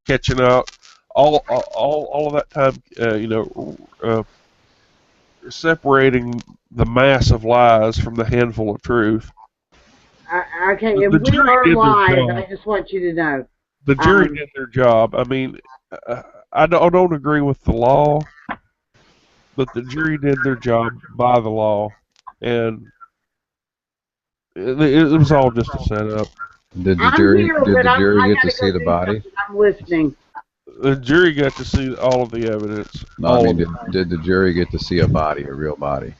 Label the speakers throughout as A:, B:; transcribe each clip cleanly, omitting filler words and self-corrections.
A: catching out, all of that time, separating the mass of lies from the handful of truth.
B: Okay, and we are live. I just want you to know.
A: The jury did their job. I mean, I don't agree with the law, but the jury did their job by the law, and it was all just a setup.
C: Did the jury get to see the body?
B: I'm listening.
A: The jury got to see all of the evidence.
C: No, I mean, did the jury get to see a body, a real body?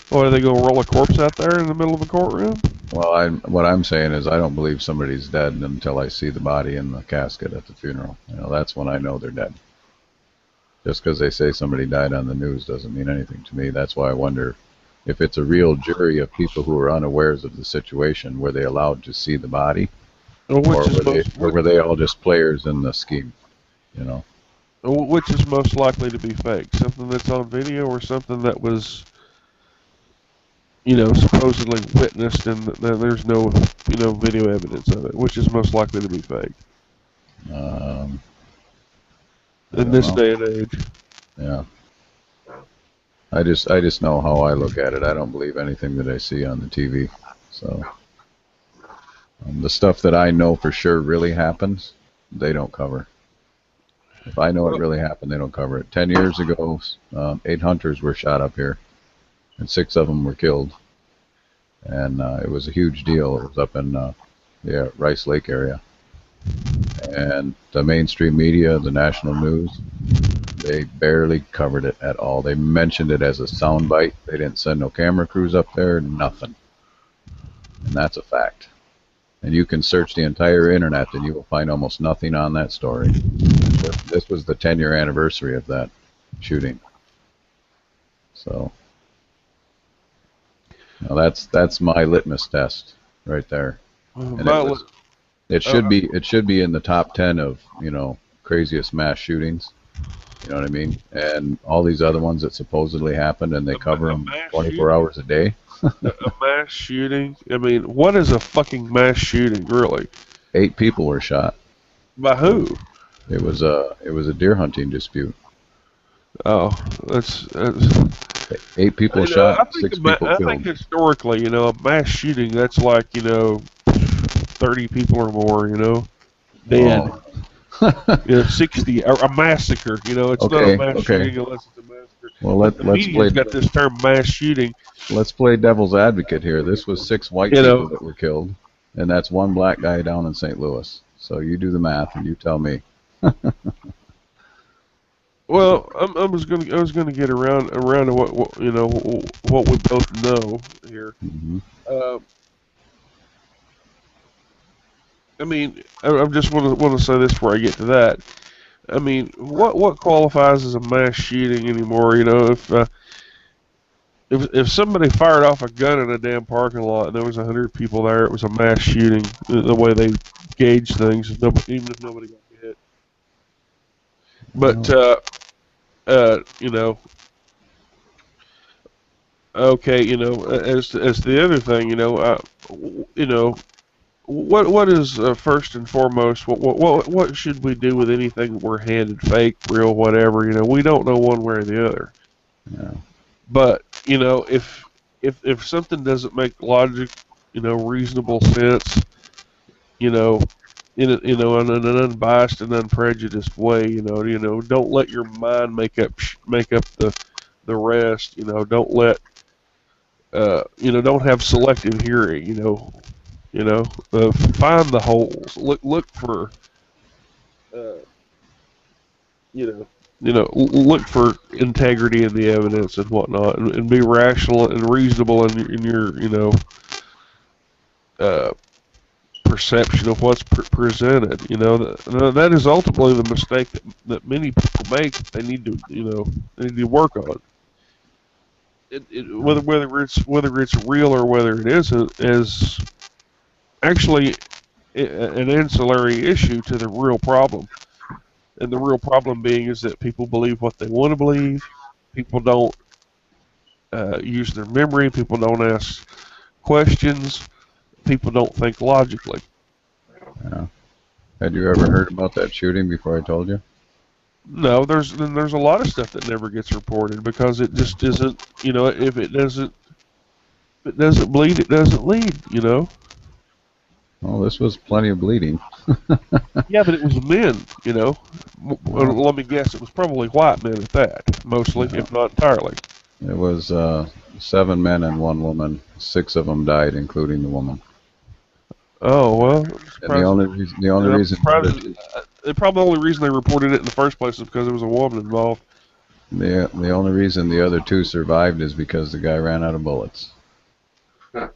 A: What, are they going to roll a corpse out there in the middle of the courtroom?
C: Well, what I'm saying is I don't believe somebody's dead until I see the body in the casket at the funeral. That's when I know they're dead. Just because they say somebody died on the news doesn't mean anything to me. That's why I wonder if it's a real jury of people who are unawares of the situation. Were they allowed to see the body? Or were they all just players in the scheme?
A: Which is most likely to be fake? Something that's on video or something that was, supposedly witnessed and there's no, video evidence of it? Which is most likely to be fake? In this day and age.
C: Yeah. I just know how I look at it. I don't believe anything that I see on the TV. So the stuff that I know for sure really happens, they don't cover. If I know it really happened, they don't cover it. 10 years ago, 8 hunters were shot up here, and 6 of them were killed. And it was a huge deal. It was up in the Rice Lake area. And the mainstream media, the national news, they barely covered it at all. They mentioned it as a soundbite. They didn't send no camera crews up there, nothing. And that's a fact. And you can search the entire internet and you will find almost nothing on that story. This was the 10-year anniversary of that shooting. So that's my litmus test right there. And it should be in the top 10 of, craziest mass shootings. You know what I mean? And all these other ones that supposedly happened, and they cover them 24 hours a day.
A: A mass shooting? I mean, what is a fucking mass shooting, really?
C: 8 people were shot.
A: By who?
C: It was a deer hunting dispute.
A: Oh, that's
C: 8 people shot, 6 people killed.
A: I think historically, a mass shooting, that's like, 30 people or more, dead. Oh. 60, a massacre, it's not a mass shooting unless it's a massacre.
C: Well, let's play.
A: Got this term mass shooting.
C: Let's play devil's advocate here. This was 6 white people that were killed, and that's 1 black guy down in St. Louis. So you do the math and you tell me.
A: Well, I was gonna get around to what we both know here.
C: Mm-hmm.
A: I mean, I just want to say this before I get to that. I mean, what qualifies as a mass shooting anymore? If somebody fired off a gun in a damn parking lot and there was 100 people there, it was a mass shooting. The way they gauge things, even if nobody got hit. But okay, as the other thing, what is first and foremost? What should we do with anything we're handed, fake, real, whatever? We don't know one way or the other.
C: Yeah.
A: But if something doesn't make logic, reasonable sense, in an unbiased and unprejudiced way, don't let your mind make up the rest. Don't let don't have selective hearing. Find the holes. Look for look for integrity in the evidence and whatnot, and be rational and reasonable in your perception of what's presented. That is ultimately the mistake that many people make. They need to work on. Whether it's real or whether it isn't is actually an ancillary issue to the real problem. And the real problem being is that people believe what they want to believe. People don't use their memory. People don't ask questions. People don't think logically.
C: Yeah. Had you ever heard about that shooting before I told you?
A: No, there's a lot of stuff that never gets reported because it just isn't. You know, if it doesn't bleed, it doesn't lead. You know.
C: Well, this was plenty of bleeding.
A: Yeah, but it was men. You know.
C: Well,
A: Let me guess, it was probably white men at that, mostly,
C: yeah.
A: if not entirely.
C: It was 7 men and 1 woman. 6 of them died, including the woman.
A: Oh well, I'm
C: And the
A: surprised.
C: only reason, the only
A: I'm
C: reason the other
A: surprised.
C: two,
A: Probably the only reason they reported it in the first place is because there was a woman involved.
C: the only reason the other 2 survived is because the guy ran out of bullets.
A: I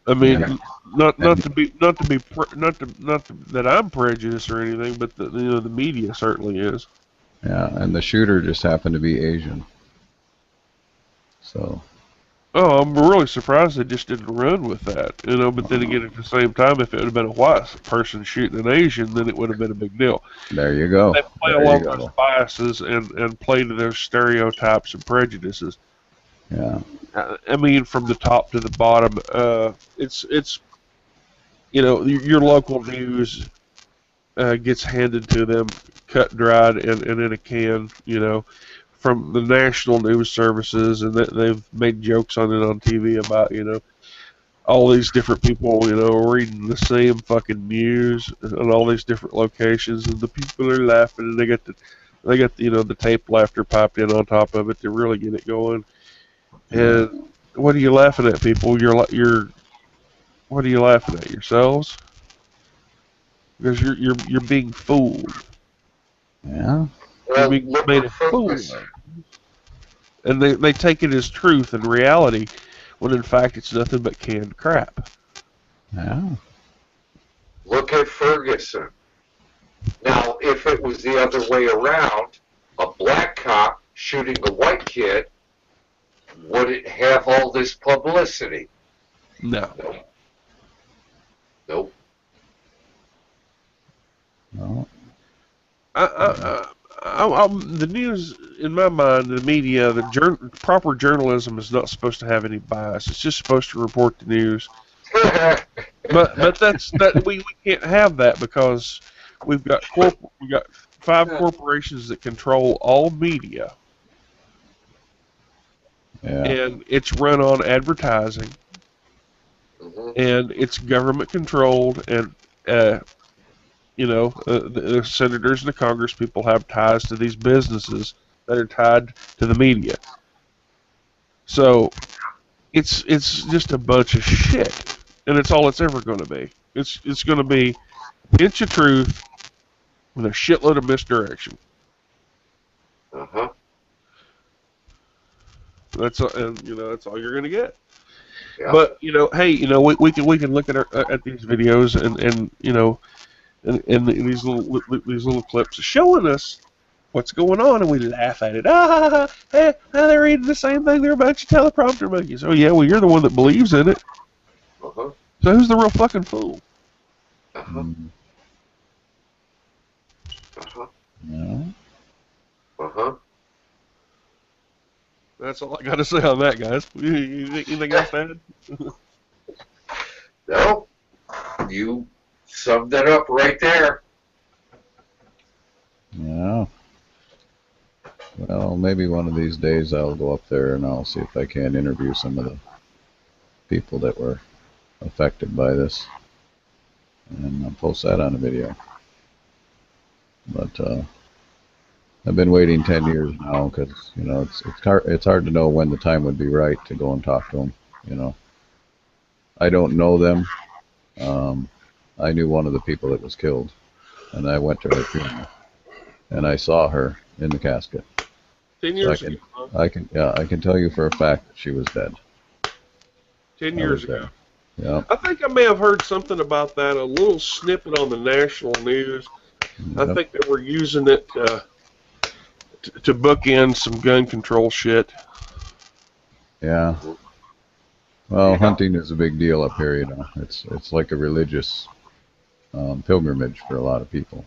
C: And,
A: mean, not
C: and
A: that I'm prejudiced or anything, but the media certainly is.
C: yeah, and the shooter just happened to be Asian. So
A: Oh, I'm really surprised they just didn't run with that, you know. But then again, at the same time, if it would have been a white person shooting an Asian, then it would have been a big deal.
C: there you go.
A: They play
C: There you
A: along those
C: go.
A: biases and play to those stereotypes and prejudices.
C: Yeah.
A: I mean, from the top to the bottom, it's you know, your local news gets handed to them cut and dried and in a can, you know, from the national news services, and they've made jokes on it on TV about, you know, all these different people, you know, reading the same fucking news in all these different locations, and the people are laughing, and they got you know, the tape laughter piped in on top of it to really get it going.
C: Yeah.
A: And what are you laughing at, people? What are you laughing at, yourselves? Because you're being fooled.
C: Yeah.
A: You're
D: Well,
A: being
D: look
A: made
D: at
A: a fool
D: Focus.
A: of. And they take it as truth and reality, when in fact it's nothing but canned crap.
C: Yeah.
D: Look at Ferguson. Now, if it was the other way around, a black cop shooting a white kid, would it have all this publicity?
A: No.
D: Nope. Nope.
C: No.
A: The news, in my mind, the media, proper journalism is not supposed to have any bias. It's just supposed to report the news. But we can't have that because we got 5 corporations that control all media,
C: Yeah.
A: and it's run on advertising, and it's government controlled, and you know, the senators and the Congress people have ties to these businesses that are tied to the media. So it's just a bunch of shit, and it's all it's ever going to be. It's going to be a pinch of truth with a shitload of misdirection.
D: Uh-huh.
A: And you know, that's all you're going to get.
D: Yeah.
A: But you know, hey, you know, we can look at these videos and you know, and these little clips showing us what's going on, and we laugh at it. Hey, they're reading the same thing. They're a bunch of teleprompter monkeys. Oh yeah, well you're the one that believes in it.
D: Uh-huh.
A: So who's the real fucking fool?
D: Uh-huh.
C: Mm.
D: Uh-huh.
C: Yeah.
D: Uh-huh.
A: That's all I got to say on that, guys. Anything else to add?
D: No, you summed that up right there.
C: Yeah. Well, maybe one of these days I'll go up there and I'll see if I can interview some of the people that were affected by this, and I'll post that on a video. But I've been waiting 10 years now because, you know, it's hard to know when the time would be right to go and talk to them. You know, I don't know them. I knew one of the people that was killed, and I went to her funeral, and I saw her in the casket.
A: 10 years ago.
C: I can tell you for a fact that she was dead.
A: 10 years ago.
C: Yeah.
A: I think I may have heard something about that, a little snippet on the national news. I think they were using it to bookend some gun control shit.
C: Yeah. Well, hunting is a big deal up here, you know. It's like a religious pilgrimage for a lot of people.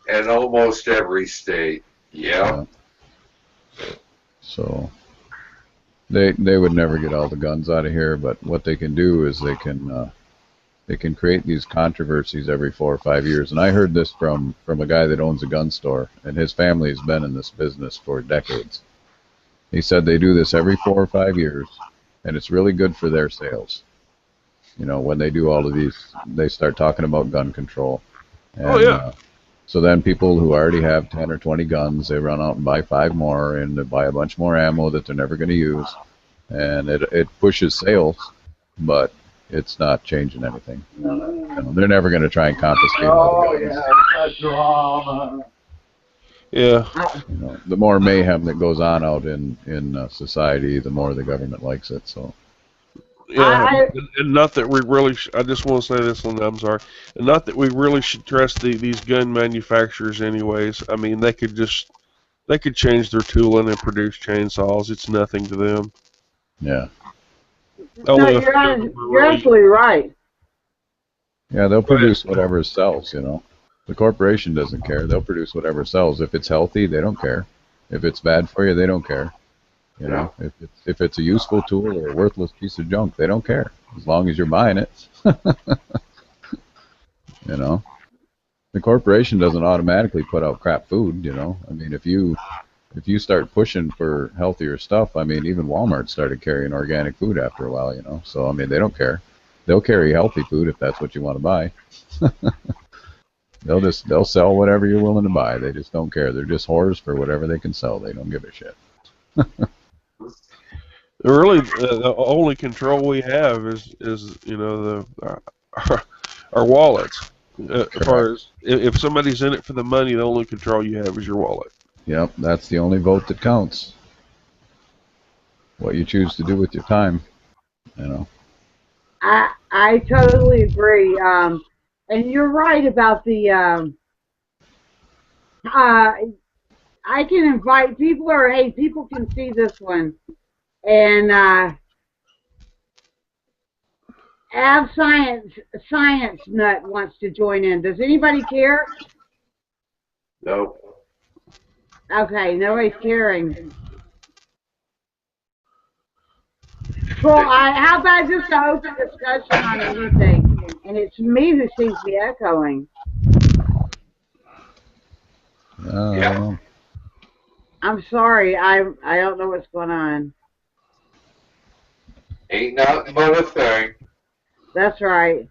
D: And almost every state. Yeah.
C: So they would never get all the guns out of here, but what they can do is they can they can create these controversies every 4 or 5 years. And I heard this from a guy that owns a gun store, and his family has been in this business for decades. He said they do this every 4 or 5 years, and it's really good for their sales. You know, when they do all of these, they start talking about gun control. And,
A: Oh yeah.
C: So then people who already have 10 or 20 guns, they run out and buy 5 more, and they buy a bunch more ammo that they're never going to use. And it pushes sales, but it's not changing anything. You know, they're never going to try and confiscate all the guns.
B: That's drama.
A: Yeah.
C: You know, the more mayhem that goes on out in society, the more the government likes it. So.
A: Yeah, and not that we really. I just want to say this, Linda. I'm sorry, and not that we really should trust these gun manufacturers. Anyways, I mean, they could change their tooling and produce chainsaws. It's nothing to them.
C: Yeah.
B: No, you're absolutely right.
C: Yeah, they'll produce whatever sells. You know, the corporation doesn't care. They'll produce whatever sells. If it's healthy, they don't care. If it's bad for you, they don't care. You know, if it's a useful tool or a worthless piece of junk, they don't care as long as you're buying it. You know, the corporation doesn't automatically put out crap food. You know, I mean, if you start pushing for healthier stuff, I mean, even Walmart started carrying organic food after a while. You know, so I mean, they don't care. They'll carry healthy food if that's what you want to buy. They'll sell whatever you're willing to buy. They just don't care. They're just whores for whatever they can sell. They don't give a shit.
A: Really, the only control we have is you know our wallets. As far as if somebody's in it for the money, the only control you have is your wallet.
C: Yep, that's the only vote that counts. What you choose to do with your time, you know.
B: I totally agree. And you're right about the. I can invite people, or hey, people can see this one, and Av Science Nut wants to join in. Does anybody care?
D: No.
B: Okay, nobody's caring. Well, how about just an open discussion on anything? And it's me who seems to be echoing.
C: Yeah.
B: I'm sorry, I don't know what's going on.
D: Ain't nothing but a thing.
B: That's right.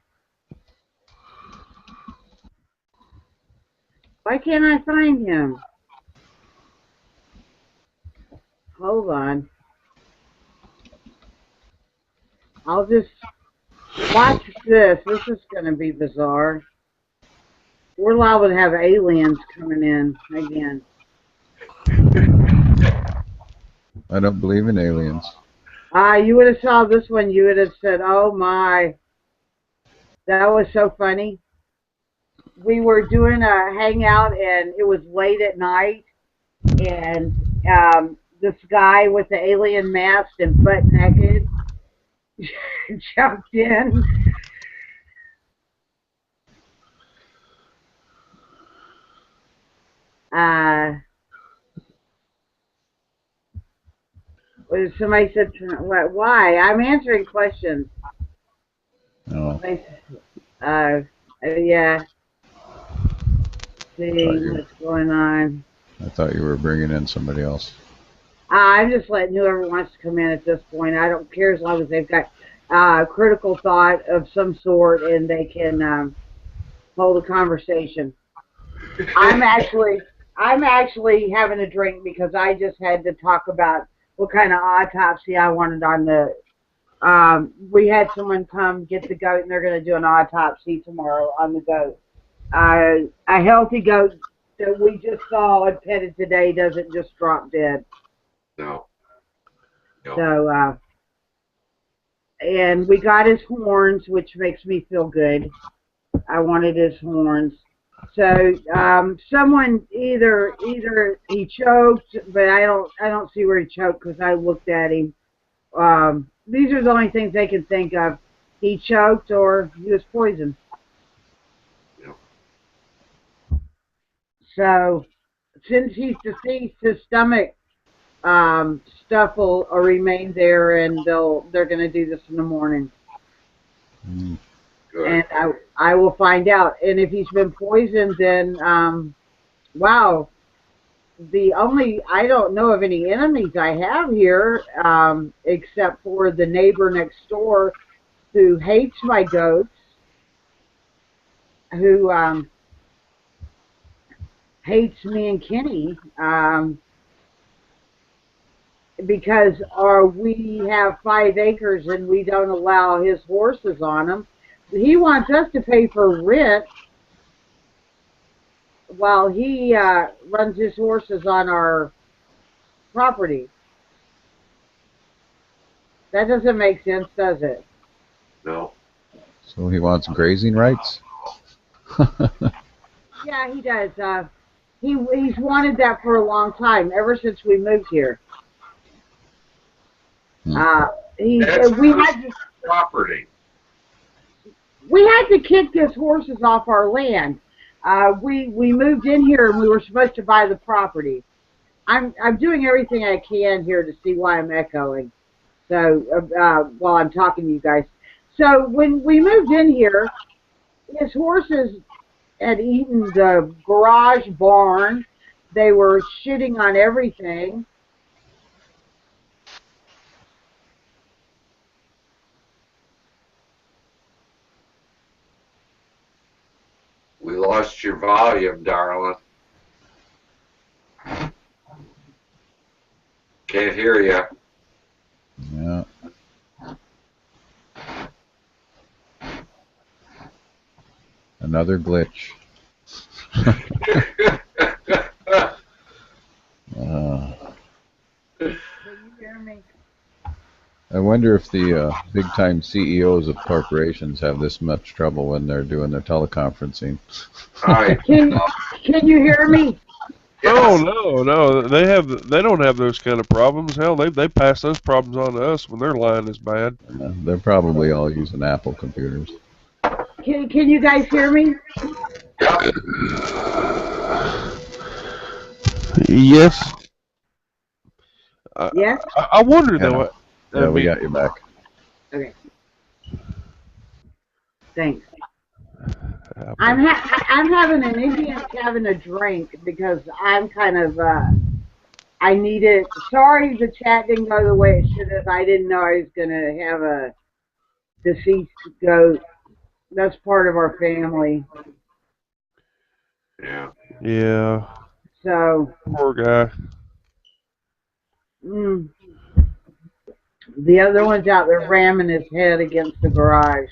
B: Why can't I find him? Hold on. I'll just watch this. This is going to be bizarre. We're liable to have aliens coming in again.
C: I don't believe in aliens.
B: You would have saw this one. You would have said, "Oh my, that was so funny." We were doing a hangout, and it was late at night, and this guy with the alien mask and butt naked jumped in. Somebody said, "Why?" I'm answering questions.
C: No.
B: Yeah. See what's going on.
C: I thought you were bringing in somebody else.
B: I'm just letting whoever wants to come in at this point. I don't care as long as they've got critical thought of some sort and they can hold a conversation. I'm actually having a drink because I just had to talk about what kind of autopsy I wanted on the. We had someone come get the goat, and they're going to do an autopsy tomorrow on the goat. A healthy goat that we just saw and petted today doesn't just drop dead.
D: No.
B: So, and we got his horns, which makes me feel good. I wanted his horns. So, someone either he choked, but I don't see where he choked because I looked at him. These are the only things they can think of. He choked or he was poisoned.
D: Yep.
B: So, since he's deceased, his stomach stuff will remain there, and they're going to do this in the morning.
C: Mm.
B: and I will find out. And if he's been poisoned, then wow. I don't know of any enemies I have here, except for the neighbor next door who hates my goats, who hates me and Kenny, because we have 5 acres and we don't allow his horses on them. He wants us to pay for rent while he runs his horses on our property. That doesn't make sense, does it?
D: No.
C: So he wants grazing rights?
B: Yeah, he does. He's wanted that for a long time, ever since we moved here.
D: That's
B: we had to,
D: property.
B: we had to kick his horses off our land. We moved in here and we were supposed to buy the property. I'm doing everything I can here to see why I'm echoing. So while I'm talking to you guys. So when we moved in here, his horses had eaten the garage barn. They were shitting on everything.
D: We lost your volume, darling. Can't hear you.
C: Yeah. Another glitch.
B: Can you hear me?
C: I wonder if the big-time CEOs of corporations have this much trouble when they're doing their teleconferencing.
D: All right.
B: Can you hear me?
A: Oh no, they don't have those kind of problems. Hell, they pass those problems on to us when their line is bad.
C: They're probably all using Apple computers.
B: Can you guys hear me?
A: Yes.
B: Yes?
A: I wonder though.
C: Yeah, we got you back.
B: Okay. Thanks. I'm having an Indian having a drink because I'm kind of I need it. Sorry, the chat didn't go the way it should have. I didn't know I was gonna have a deceased goat. That's part of our family.
D: Yeah.
A: Yeah.
B: So.
A: Poor guy.
B: The other one's out there ramming his head against the garage.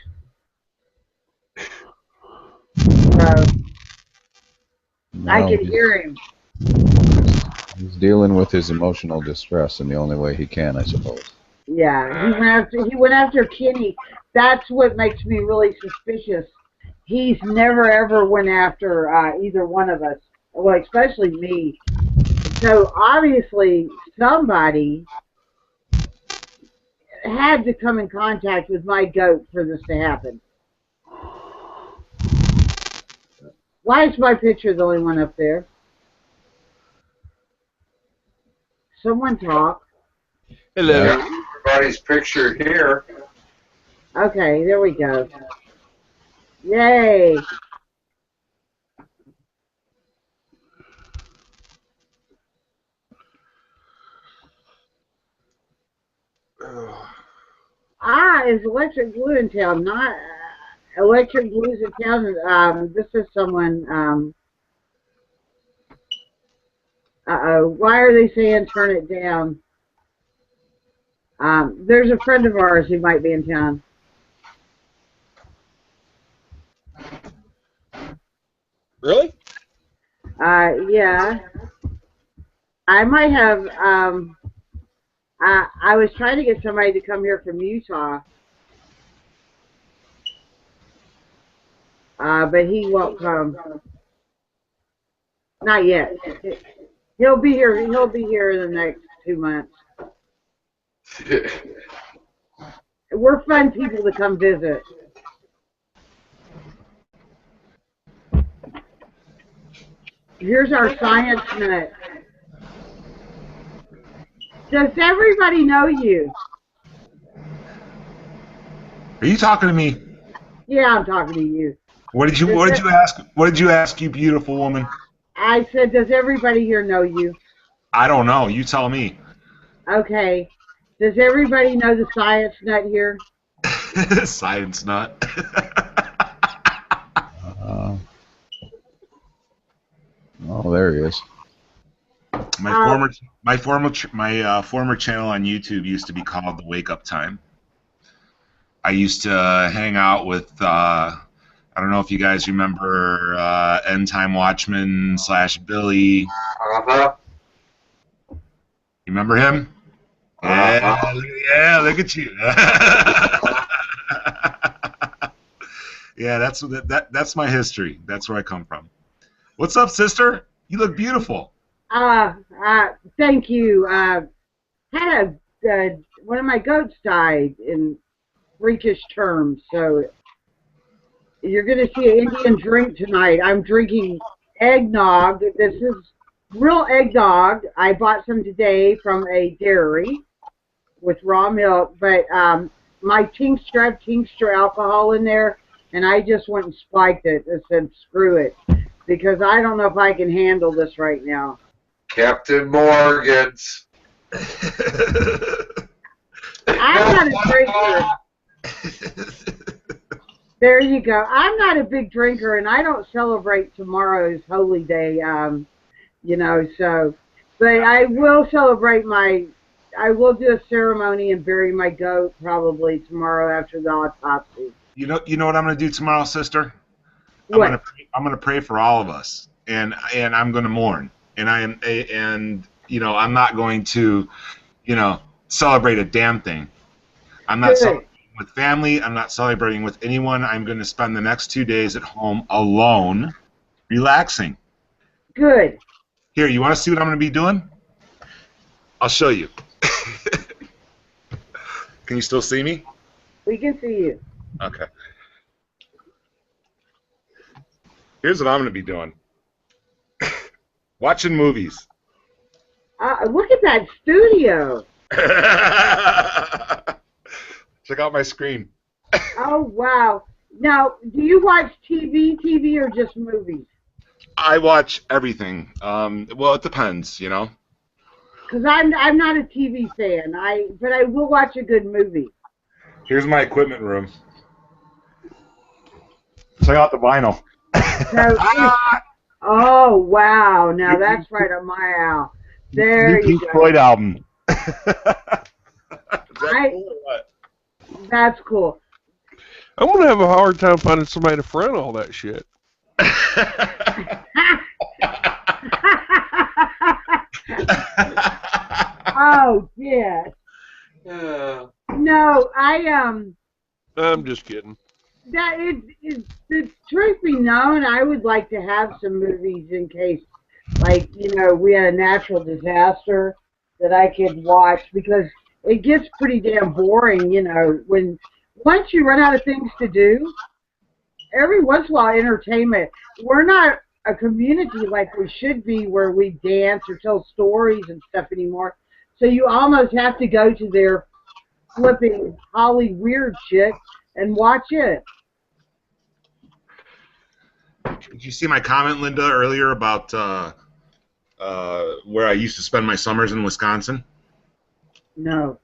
B: So, I can hear him.
C: He's dealing with his emotional distress in the only way he can, I suppose.
B: Yeah, he went after Kenny. That's what makes me really suspicious. He's never ever went after either one of us. Well, especially me. So obviously somebody had to come in contact with my goat for this to happen. Why is my picture the only one up there? Someone talk.
A: Hello.
D: Yeah, everybody's picture here.
B: Okay, there we go. Yay! Is Electric Blue in town? Not Electric Blue's in town. This is someone. Why are they saying turn it down? There's a friend of ours who might be in town.
E: Really?
B: Yeah. I might have. I was trying to get somebody to come here from Utah. But he won't come. Not yet. He'll be here. He'll be here in the next 2 months. We're fun people to come visit. Here's our science minute. Does everybody know you?
E: Are you talking to me?
B: Yeah, I'm talking to you.
F: What did you ask? What did you ask, you beautiful woman?
B: I said, does everybody here know you?
F: I don't know. You tell me.
B: Okay. Does everybody know the science nut here?
F: Science nut.
C: Uh, oh, there he is.
F: My former channel on YouTube used to be called The Wake Up Time. I used to hang out with I don't know if you guys remember End Time Watchman / Billy.
D: Uh-huh.
F: You remember him?
D: Uh-huh.
F: Yeah, look at you. Yeah, that's my history. That's where I come from. What's up, sister? You look beautiful.
B: Thank you. Had one of my goats died in freakish terms, so you're going to see an Indian drink tonight. I'm drinking eggnog. This is real eggnog. I bought some today from a dairy with raw milk, but my tincture, I have tincture alcohol in there, and I just went and spiked it and said, screw it, because I don't know if I can handle this right now.
D: Captain Morgan's.
B: I'm not a drinker. There you go. I'm not a big drinker, and I don't celebrate tomorrow's holy day, so, but I will celebrate I will do a ceremony and bury my goat probably tomorrow after the autopsy.
F: You know what I'm going to do tomorrow, sister?
B: What?
F: I'm going to pray for all of us, and I'm going to mourn, and I'm not going to, celebrate a damn thing. I'm not celebrating with family. I'm not celebrating with anyone. I'm going to spend the next 2 days at home alone, relaxing.
B: Good.
F: Here, you want to see what I'm going to be doing? I'll show you. Can you still see me?
B: We can see you.
F: Okay. Here's what I'm going to be doing. Watching movies.
B: Look at that studio.
F: Check out my screen.
B: Oh, wow. Now, do you watch TV, or just movies?
F: I watch everything. Well, it depends,
B: Because I'm not a TV fan, but I will watch a good movie.
F: Here's my equipment room. Check out the vinyl.
B: Oh, wow. Now that's right up my alley. There you go.
F: Floyd album.
B: That's cool.
A: I'm going to have a hard time finding somebody to front all that shit.
B: Oh, yeah. No,
A: I'm just kidding.
B: The truth be known, I would like to have some movies in case, like, we had a natural disaster that I could watch, because it gets pretty damn boring, once you run out of things to do, every once in a while, entertainment. We're not a community like we should be, where we dance or tell stories and stuff anymore. So you almost have to go to their flipping Holly weird shit and watch it.
F: Did you see my comment, Linda, earlier about where I used to spend my summers in Wisconsin?
B: No.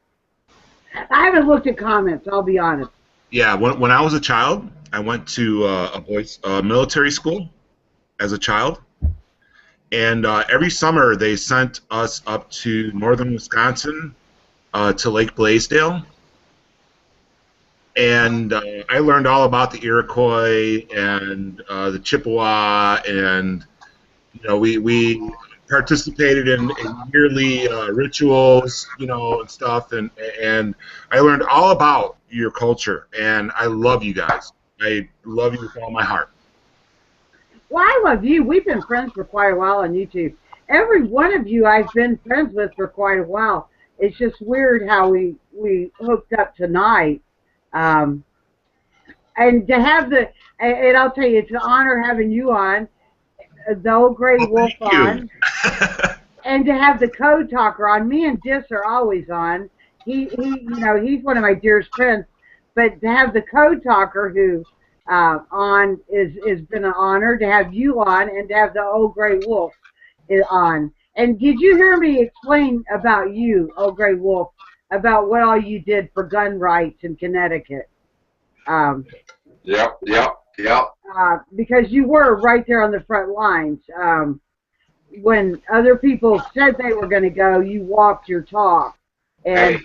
B: I haven't looked at comments, I'll be honest.
F: Yeah, when I was a child, I went to a military school as a child. And every summer they sent us up to northern Wisconsin to Lake Blaisdell. And I learned all about the Iroquois and the Chippewa, and we participated in yearly rituals, and stuff, and I learned all about your culture, and I love you guys. I love you with all my heart.
B: Well, I love you. We've been friends for quite a while on YouTube. Every one of you I've been friends with for quite a while. It's just weird how we hooked up tonight. And to have and I'll tell you, it's an honor having you on, the old Gray Wolf on, and to have the code talker on. Me and Dis are always on. He's one of my dearest friends, but to have the code talker who on is been an honor to have you on and to have the old gray wolf on. And did you hear me explain about you, old gray wolf, about what all you did for gun rights in Connecticut?
D: Yep.
B: Because you were right there on the front lines. When other people said they were going to go, you walked your talk. And
D: Hey.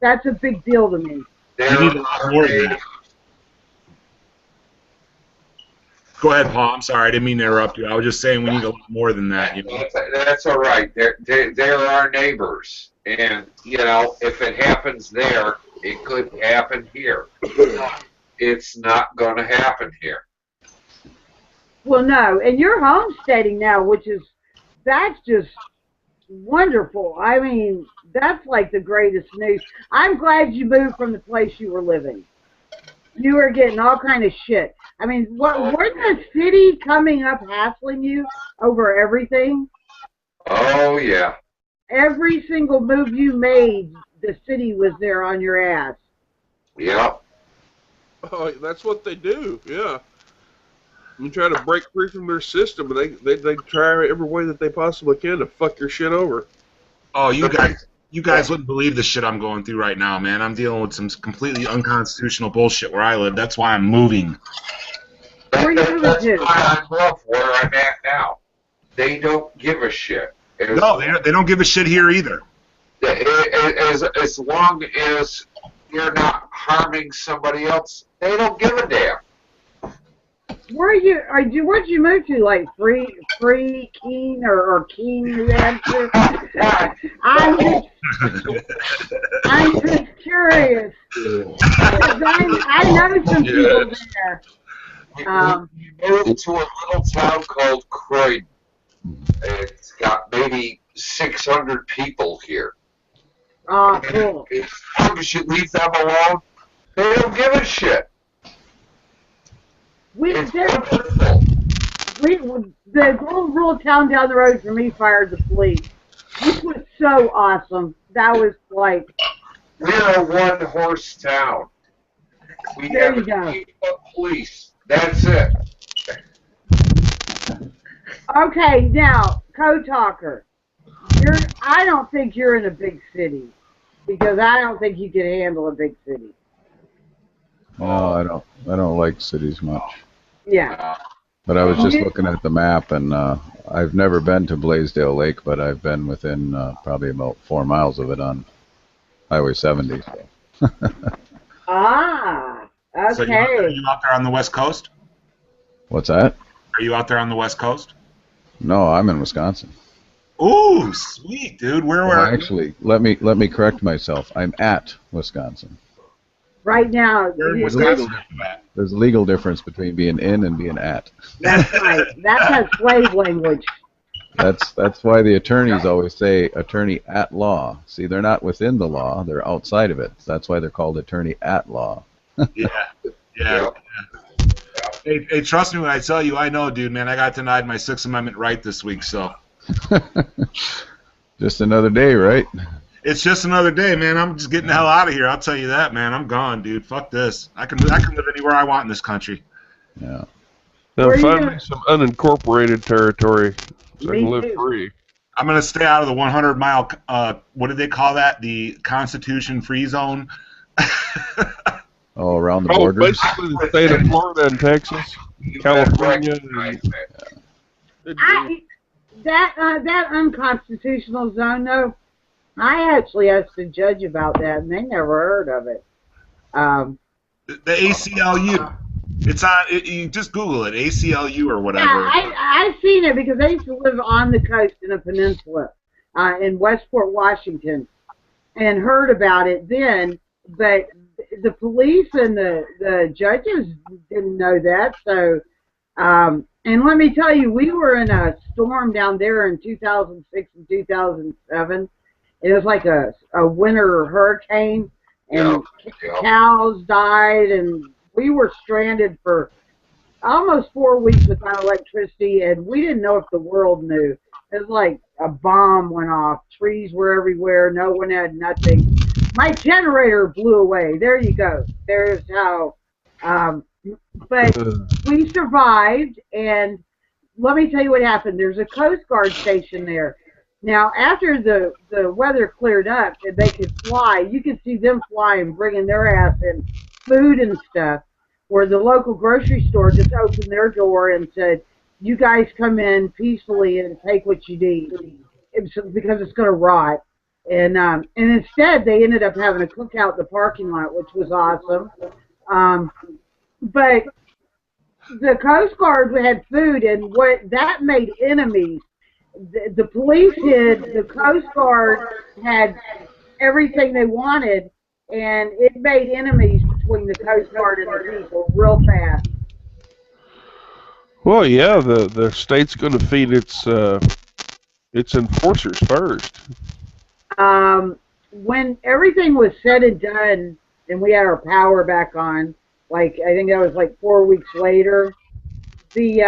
B: that's a big deal to me.
F: You need a lot more than that. Go ahead, Paul. I'm sorry. I didn't mean to interrupt you. I was just saying we need a lot more than that. You know?
D: That's all right. They're our neighbors. And, you know, if it happens there, it could happen here. It's not going to happen here.
B: Well, no. And you're homesteading now, that's just wonderful. I mean, that's like the greatest news. I'm glad you moved from the place you were living. You were getting all kind of shit. I mean, wasn't the city coming up hassling you over everything?
D: Oh, yeah.
B: Every single move you made, the city was there on your ass.
D: Yep.
A: Oh, that's what they do, yeah. You try to break free from their system, and they try every way that they possibly can to fuck your shit over.
F: Oh, you guys wouldn't believe the shit I'm going through right now, man. I'm dealing with some completely unconstitutional bullshit where I live. That's why I'm moving.
B: Where are you moving
D: That's
B: to?
D: why I love where I'm at now. They don't give a shit.
F: No, they don't give a shit here either.
D: As long as you're not harming somebody else, they don't give a damn.
B: Where'd you move to? Like Free Keene or Keene, New Hampshire? I'm just curious. I know some people there.
D: We moved to a little town called Croydon. It's got maybe 600 people here.
B: Oh, cool.
D: As long as you leave them alone, they don't give a shit.
B: The little town down the road from me fired the police. This was so awesome. That was like...
D: We're a one-horse town. We
B: There
D: have
B: you go.
D: 8 police. That's it.
B: Okay, now, Code Talker. I don't think you're in a big city, because I don't think you can handle a big city.
C: No, I don't like cities much.
B: Yeah.
C: But I was just looking at the map, and I've never been to Blaisdell Lake, but I've been within probably about 4 miles of it on Highway 70. So.
B: Ah, okay.
F: So are you out there on the West Coast?
C: What's that?
F: Are you out there on the West Coast?
C: No, I'm in Wisconsin.
F: Ooh, sweet, dude. Where
C: Well,
F: are
C: actually, let me correct myself. I'm at Wisconsin.
B: Right now,
F: You're in
B: that's
F: Wisconsin.
C: There's a legal difference between being in and being at.
B: right. That's a slave language.
C: That's why the attorneys always say attorney at law. See, they're not within the law; they're outside of it. That's why they're called attorney at law.
F: Yeah. Hey, trust me when I tell you, I know, dude, man. I got denied my Sixth Amendment right this week, so.
C: Just another day, right?
F: It's just another day, man. I'm just getting the hell out of here. I'll tell you that, man. I'm gone, dude. Fuck this. I can live anywhere I want in this country.
C: Yeah.
A: Now
B: Where you
A: find me
B: gonna-
A: some unincorporated territory so I
B: Me
A: can live
B: too.
A: free.
F: I'm gonna stay out of the 100-mile. What did they call that? The Constitution-free zone.
C: Oh, around the
A: Oh,
C: borders.
A: basically the state of Florida and Texas, California.
B: That unconstitutional zone, though, I actually asked the judge about that, and they never heard of it.
F: The ACLU. It's on. You just Google it, ACLU or whatever.
B: Yeah, I've seen it because I used to live on the coast in a peninsula in Westport, Washington, and heard about it then, but the police and the judges didn't know that. So, and let me tell you, we were in a storm down there in 2006 and 2007. It was like a winter hurricane, and cows died, and we were stranded for almost 4 weeks without electricity, and we didn't know if the world knew. It was like a bomb went off. Trees were everywhere. No one had nothing. My generator blew away. There you go. There's how But we survived, and let me tell you what happened. There's a Coast Guard station there. Now, after the weather cleared up and they could fly, you could see them flying, bringing their ass in food and stuff, where the local grocery store just opened their door and said, you guys come in peacefully and take what you need, because it's going to rot. And instead, they ended up having a cookout in the parking lot, which was awesome. But the Coast Guard had food, and what that made enemies. The police hid, the Coast Guard had everything they wanted, and it made enemies between the Coast Guard and the people real fast.
A: Well, yeah, the state's going to feed its enforcers first.
B: When everything was said and done, and we had our power back on, like I think that was like 4 weeks later, the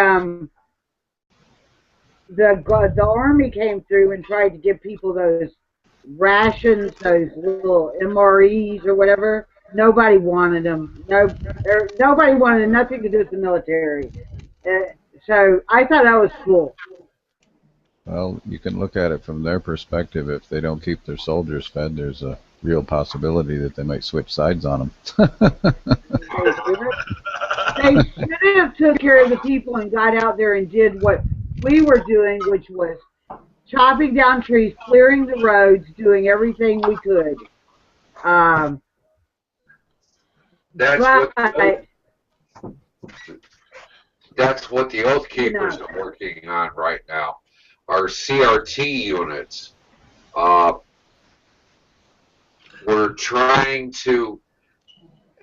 B: army came through and tried to give people those rations, those little MREs or whatever. Nobody wanted them. Nobody wanted nothing to do with the military. So I thought that was cool.
C: Well, you can look at it from their perspective. If they don't keep their soldiers fed, there's a real possibility that they might switch sides on them.
B: They should have took care of the people and got out there and did what we were doing, which was chopping down trees, clearing the roads, doing everything we could.
D: That's what the Oath Keepers are working on right now. Our CRT units. We're trying to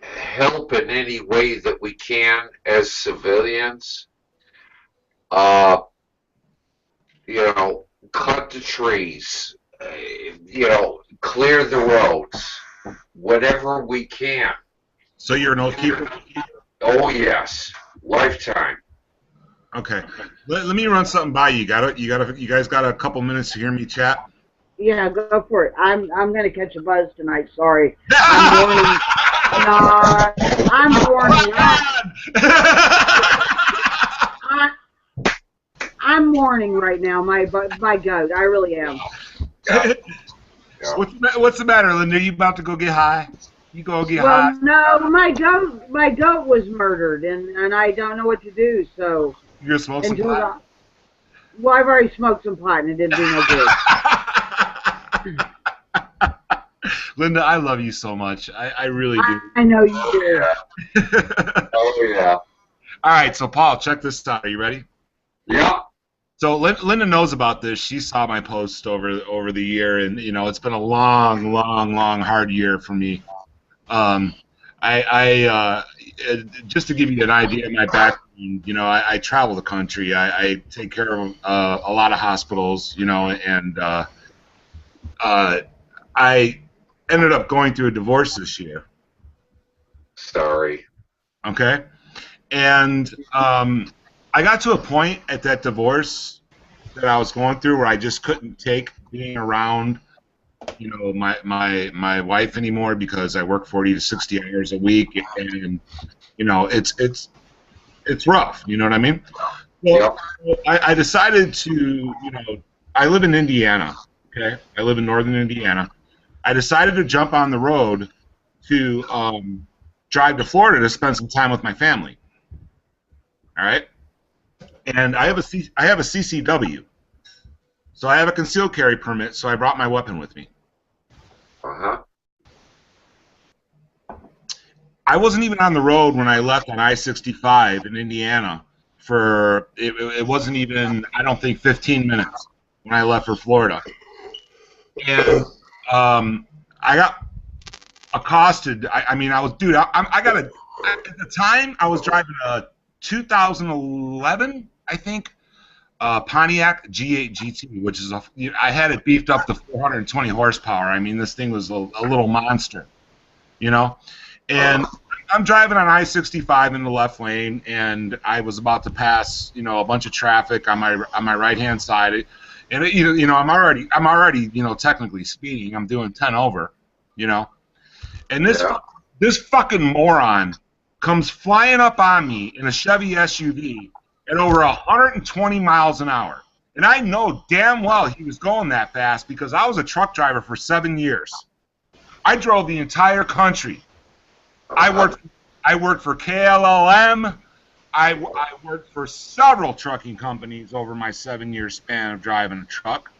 D: help in any way that we can as civilians. Cut the trees, clear the roads, whatever we can.
F: So you're an Oath Keeper?
D: Oh yes, lifetime.
F: Okay, let me run something by you. You guys got a couple minutes to hear me chat?
B: Yeah, go for it. I'm gonna catch a buzz tonight. Sorry. I'm mourning. I'm mourning right now. My goat. I really am.
F: Yeah. What's the matter, Linda? You about to go get high? You go get high?
B: Well, no, my goat was murdered, and I don't know what to do. So
F: you're gonna smoke some pot?
B: Well, I've already smoked some pot, and it didn't do no good.
F: Linda, I love you so much. I really do.
B: I know you do.
D: Oh yeah.
F: All right, so Paul, check this out. Are you ready?
D: Yeah.
F: So Linda knows about this. She saw my post over the year, and it's been a long, hard year for me. Just to give you an idea of my background, I travel the country. I take care of a lot of hospitals, and I ended up going through a divorce this year.
D: Sorry.
F: Okay, and I got to a point at that divorce that I was going through where I just couldn't take being around, my wife anymore, because I work 40 to 60 hours a week, and it's rough. You know what I mean? Well, yep. I decided to, I live in Indiana. Okay, I live in northern Indiana. I decided to jump on the road to drive to Florida to spend some time with my family. All right. And I have a CCW, so I have a concealed carry permit. So I brought my weapon with me. I wasn't even on the road when I left on I-65 in Indiana for it wasn't even, I don't think, 15 minutes when I left for Florida, and I got accosted. I got at the time I was driving a 2011, I think, Pontiac G8 GT, which is I had it beefed up to 420 horsepower. I mean, this thing was a little monster, And I'm driving on I-65 in the left lane, and I was about to pass, a bunch of traffic on my right-hand side, and I'm already, technically speeding. I'm doing 10 over, and this fucking moron comes flying up on me in a Chevy SUV at over 120 miles an hour. And I know damn well he was going that fast because I was a truck driver for 7 years. I drove the entire country. I worked for KLLM. I worked for several trucking companies over my 7-year span of driving a truck.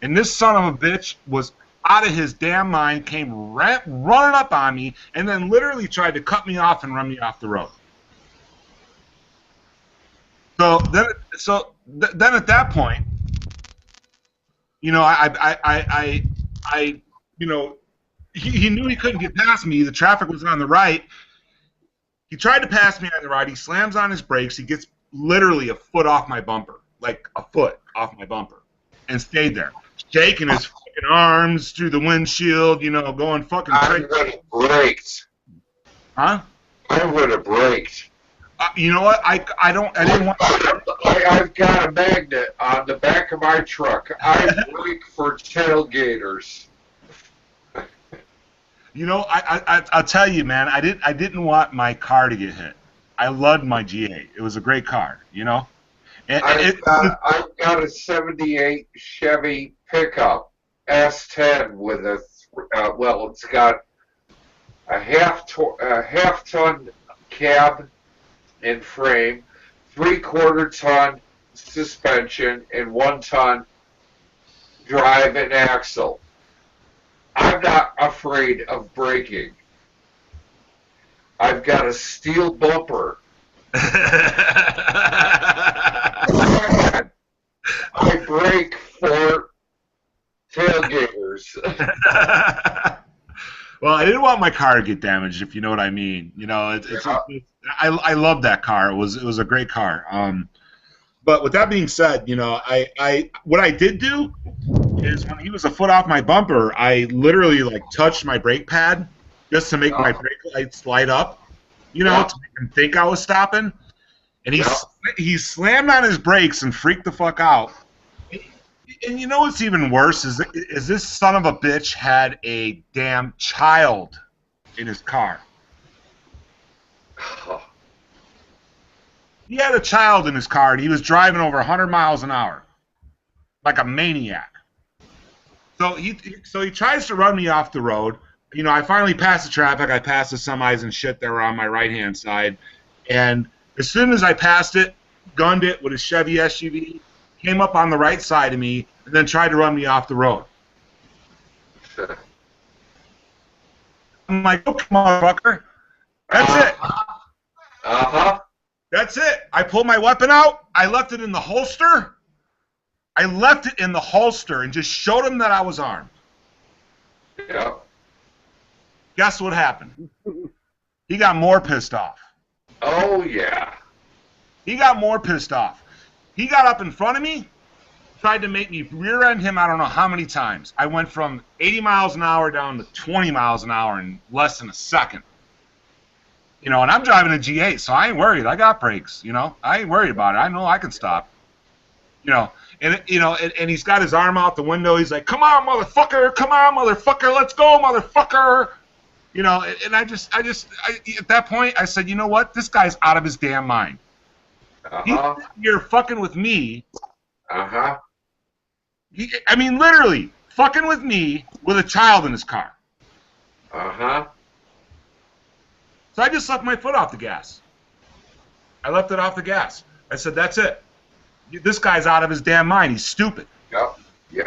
F: And this son of a bitch was out of his damn mind, came running up on me, and then literally tried to cut me off and run me off the road. So then at that point, you know, you know, he knew he couldn't get past me. The traffic was on the right. He tried to pass me on the right. He slams on his brakes. He gets literally a foot off my bumper, like a foot off my bumper, and stayed there, shaking his fucking arms through the windshield, you know, going fucking crazy.
D: I would have braked.
F: Huh?
D: I would have braked.
F: You know what? I didn't want.
D: I've got a magnet on the back of my truck. I brake for tailgaters.
F: You know, I'll tell you, man. I didn't want my car to get hit. I loved my G8. It was a great car, you know.
D: I've got a '78 Chevy pickup S10 with a it's got a half-ton cab and frame, 3/4 ton suspension, and 1 ton drive and axle. I'm not afraid of braking. I've got a steel bumper. I brake for tailgaters.
F: Well, I didn't want my car to get damaged, if you know what I mean. You know, I love that car. It was a great car. But with that being said, you know, what I did do is when he was a foot off my bumper, I literally like touched my brake pad just to make my brake lights light up, you know, to make him think I was stopping. And he slammed on his brakes and freaked the fuck out. And you know what's even worse is this son of a bitch had a damn child in his car. He had a child in his car, and he was driving over 100 miles an hour, like a maniac. So he tries to run me off the road. You know, I finally passed the traffic. I passed the semis and shit that were on my right-hand side. And as soon as I passed it, gunned it with a Chevy SUV, came up on the right side of me, and then tried to run me off the road. I'm like, okay, motherfucker. That's it. That's it. I pulled my weapon out. I left it in the holster. And just showed him that I was armed.
D: Yeah.
F: Guess what happened? He got more pissed off.
D: Oh, yeah.
F: He got more pissed off. He got up in front of me, tried to make me rear-end him I don't know how many times. I went from 80 miles an hour down to 20 miles an hour in less than a second. You know, and I'm driving a G8, so I ain't worried. I got brakes, you know. I ain't worried about it. I know I can stop. You know, and he's got his arm out the window. He's like, "Come on, motherfucker! Come on, motherfucker! Let's go, motherfucker!" You know, and I at that point, I said, you know what? This guy's out of his damn mind. You're fucking with me. I mean, literally, fucking with me with a child in his car. So I just left my foot off the gas. I left it off the gas. I said, that's it. This guy's out of his damn mind. He's stupid.
D: Yep.
F: You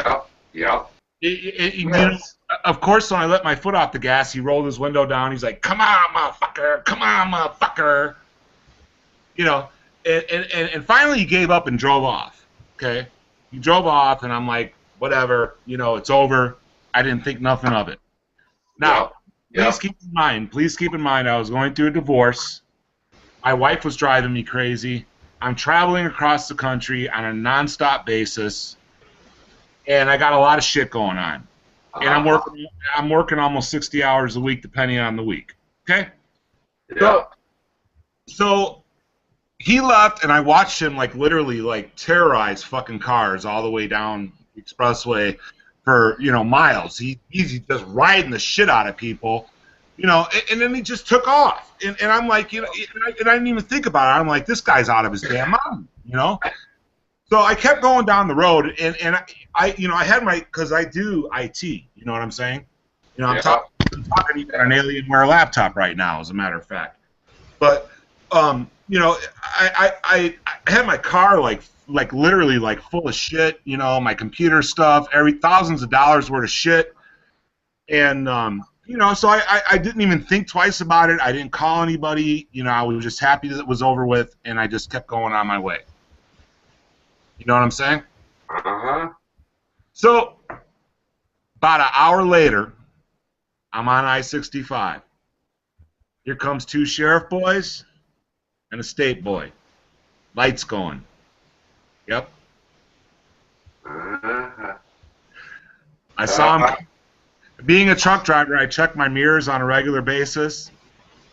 F: know, of course, when I let my foot off the gas, he rolled his window down. He's like, come on, motherfucker. Come on, motherfucker. You know, and finally he gave up and drove off. Okay? He drove off, and I'm like, whatever. You know, it's over. I didn't think nothing of it. Now, please keep in mind, I was going through a divorce. My wife was driving me crazy. I'm traveling across the country on a nonstop basis, and I got a lot of shit going on. And I'm working almost 60 hours a week, depending on the week. Okay?
D: Yeah.
F: So he left, and I watched him literally terrorize fucking cars all the way down the expressway for miles. He's just riding the shit out of people. You know, and then he just took off. And I'm like, you know, and I didn't even think about it. I'm like, this guy's out of his damn mind, you know? So I kept going down the road, and I you know, I had my, because I do IT, you know what I'm saying? You know, I'm talking even an Alienware laptop right now, as a matter of fact. But, you know, I had my car like literally like full of shit, you know, my computer stuff, thousands of dollars worth of shit. And, you know, so I didn't even think twice about it. I didn't call anybody. You know, I was just happy that it was over with, and I just kept going on my way. You know what I'm saying?
D: Uh-huh.
F: So, about an hour later, I'm on I-65. Here comes two sheriff boys and a state boy. Lights going. Yep.
D: Uh-huh.
F: I saw him. Being a truck driver, I check my mirrors on a regular basis.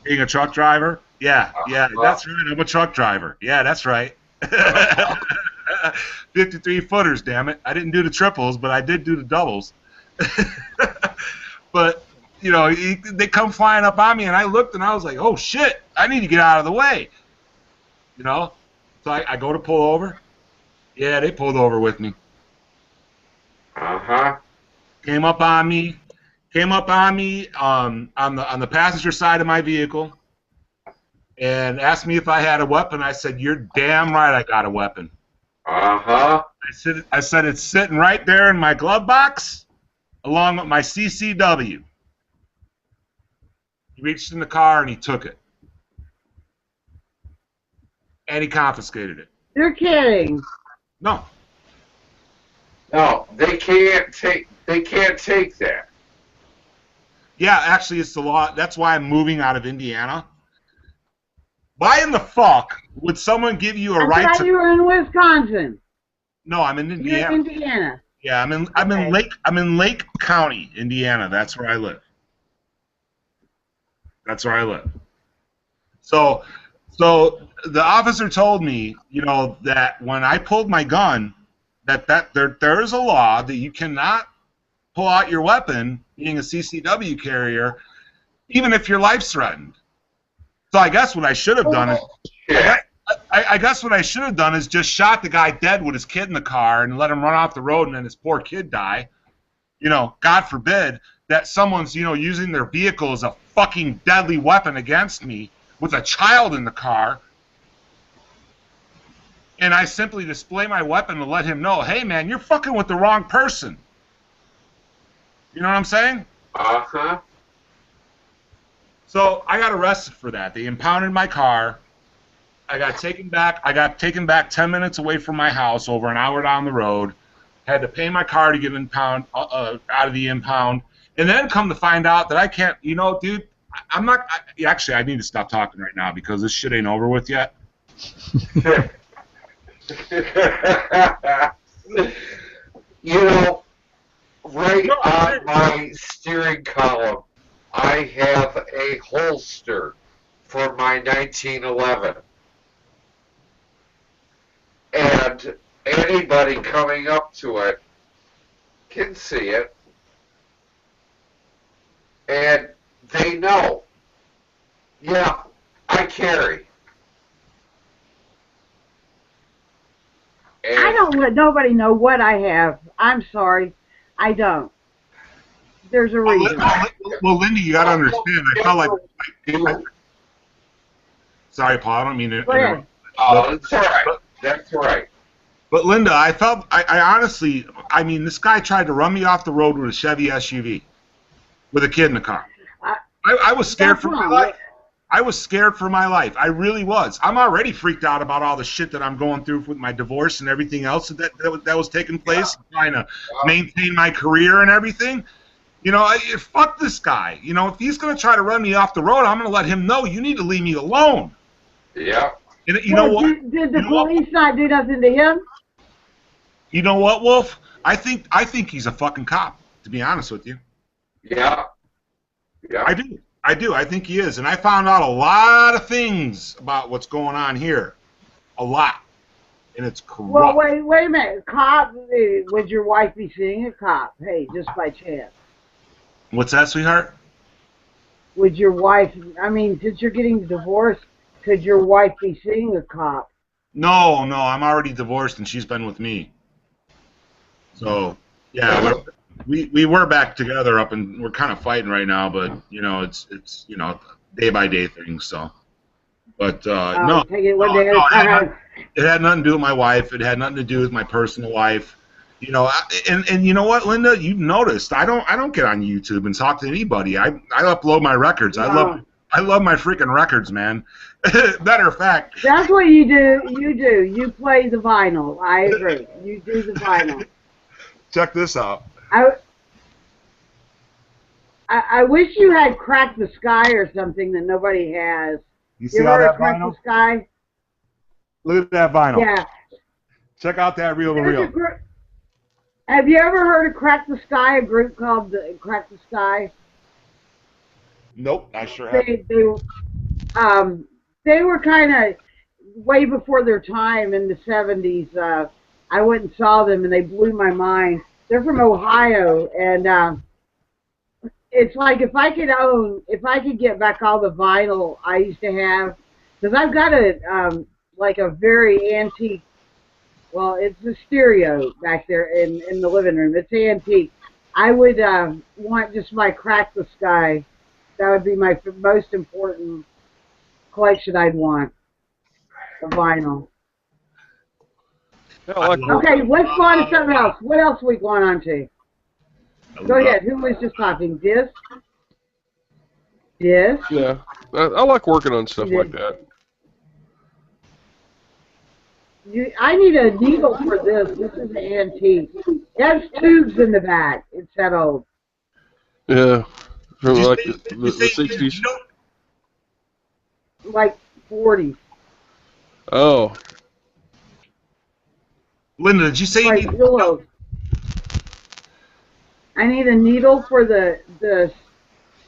F: Being a truck driver? Yeah, that's right. I'm a truck driver. Yeah, that's right. 53 footers, damn it. I didn't do the triples, but I did do the doubles. But, you know, they come flying up on me, and I looked, and I was like, oh, shit, I need to get out of the way. You know? So I go to pull over. Yeah, they pulled over with me.
D: Uh-huh.
F: Came up on me on the passenger side of my vehicle and asked me if I had a weapon. I said, you're damn right I got a weapon.
D: Uh-huh.
F: I said it's sitting right there in my glove box along with my CCW. He reached in the car and he took it. And he confiscated it.
B: You're kidding.
F: No.
D: No, they can't take that.
F: Yeah, actually, it's the law. That's why I'm moving out of Indiana. Why in the fuck would someone give you a right to?
B: You were in Wisconsin.
F: No, I'm in Indiana.
B: You're in Indiana.
F: Yeah, I'm in Lake County, Indiana. That's where I live. That's where I live. So the officer told me, you know, that when I pulled my gun, that there is a law that you cannot pull out your weapon, being a CCW carrier, even if your life's threatened. So I guess what I should have done is just shot the guy dead with his kid in the car and let him run off the road and then his poor kid die. You know, God forbid that someone's, you know, using their vehicle as a fucking deadly weapon against me with a child in the car. And I simply display my weapon to let him know, hey man, you're fucking with the wrong person. You know what I'm saying?
D: Uh-huh.
F: So I got arrested for that. They impounded my car. I got taken back 10 minutes away from my house, over an hour down the road. Had to pay my car to get out of the impound. And then come to find out that I can't, you know, dude, actually, I need to stop talking right now because this shit ain't over with yet.
D: You know, right on my steering column, I have a holster for my 1911. And anybody coming up to it can see it. And they know, yeah, I carry. And
B: I don't let nobody know what I have. I'm sorry. I don't. There's a reason.
F: Well, Lindy, you got to understand. I felt like. Sorry, Paul. I don't mean to.
D: Oh, that's all right. That's right.
F: But Linda, I honestly, I mean, this guy tried to run me off the road with a Chevy SUV, with a kid in the car. I was scared for my life. I was scared for my life. I really was. I'm already freaked out about all the shit that I'm going through with my divorce and everything else that was taking place, trying to maintain my career and everything. You know, fuck this guy. You know, if he's going to try to run me off the road, I'm going to let him know you need to leave me alone.
D: Yeah.
F: And you know what?
B: Did the police not do nothing to him?
F: You know what, Wolf? I think he's a fucking cop, to be honest with you.
D: Yeah. Yeah.
F: I do. I think he is. And I found out a lot of things about what's going on here. A lot. And it's corrupt.
B: Well, wait a minute. Cop, would your wife be seeing a cop? Hey, just by chance.
F: What's that, sweetheart?
B: would your wife, I mean, since you're getting divorced, could your wife be seeing a cop?
F: No, I'm already divorced, and she's been with me. So, yeah, we were back together and we're kind of fighting right now, but it's day by day things. So, but no,
B: take it one day at a time.
F: it had nothing to do with my wife. It had nothing to do with my personal life. And you know what, Linda? You've noticed I don't get on YouTube and talk to anybody. I upload my records. I love my freaking records, man. Matter of fact,
B: that's what you do. You play the vinyl. I agree. You do the vinyl.
F: Check this out.
B: I wish you had Cracked the Sky or something that nobody has.
F: You see all that
B: Cracked
F: vinyl?
B: the Sky?
F: Look at that vinyl.
B: Yeah.
F: Check out that reel to reel.
B: Have you ever heard of Crack the Sky, a group called Crack the Sky?
F: Nope, I sure haven't.
B: They were kind of way before their time in the 70s. I went and saw them, and they blew my mind. They're from Ohio, and it's like if I could get back all the vinyl I used to have, because I've got a very antique. Well, it's a stereo back there in the living room. It's antique. I would want just my Crack the Sky. That would be my most important collection I'd want of vinyl. Okay, let's go on to something else. What else are we going on to? Go ahead. Who was just talking? Disc?
A: Yeah, I like working on stuff like that.
B: I need a needle for this. This is an antique. It has tubes in the back. It's that old.
A: Yeah, from like the 60s.
B: Like 40s.
A: Oh.
F: Linda, did you say you need...
B: Pillows. I need a needle for the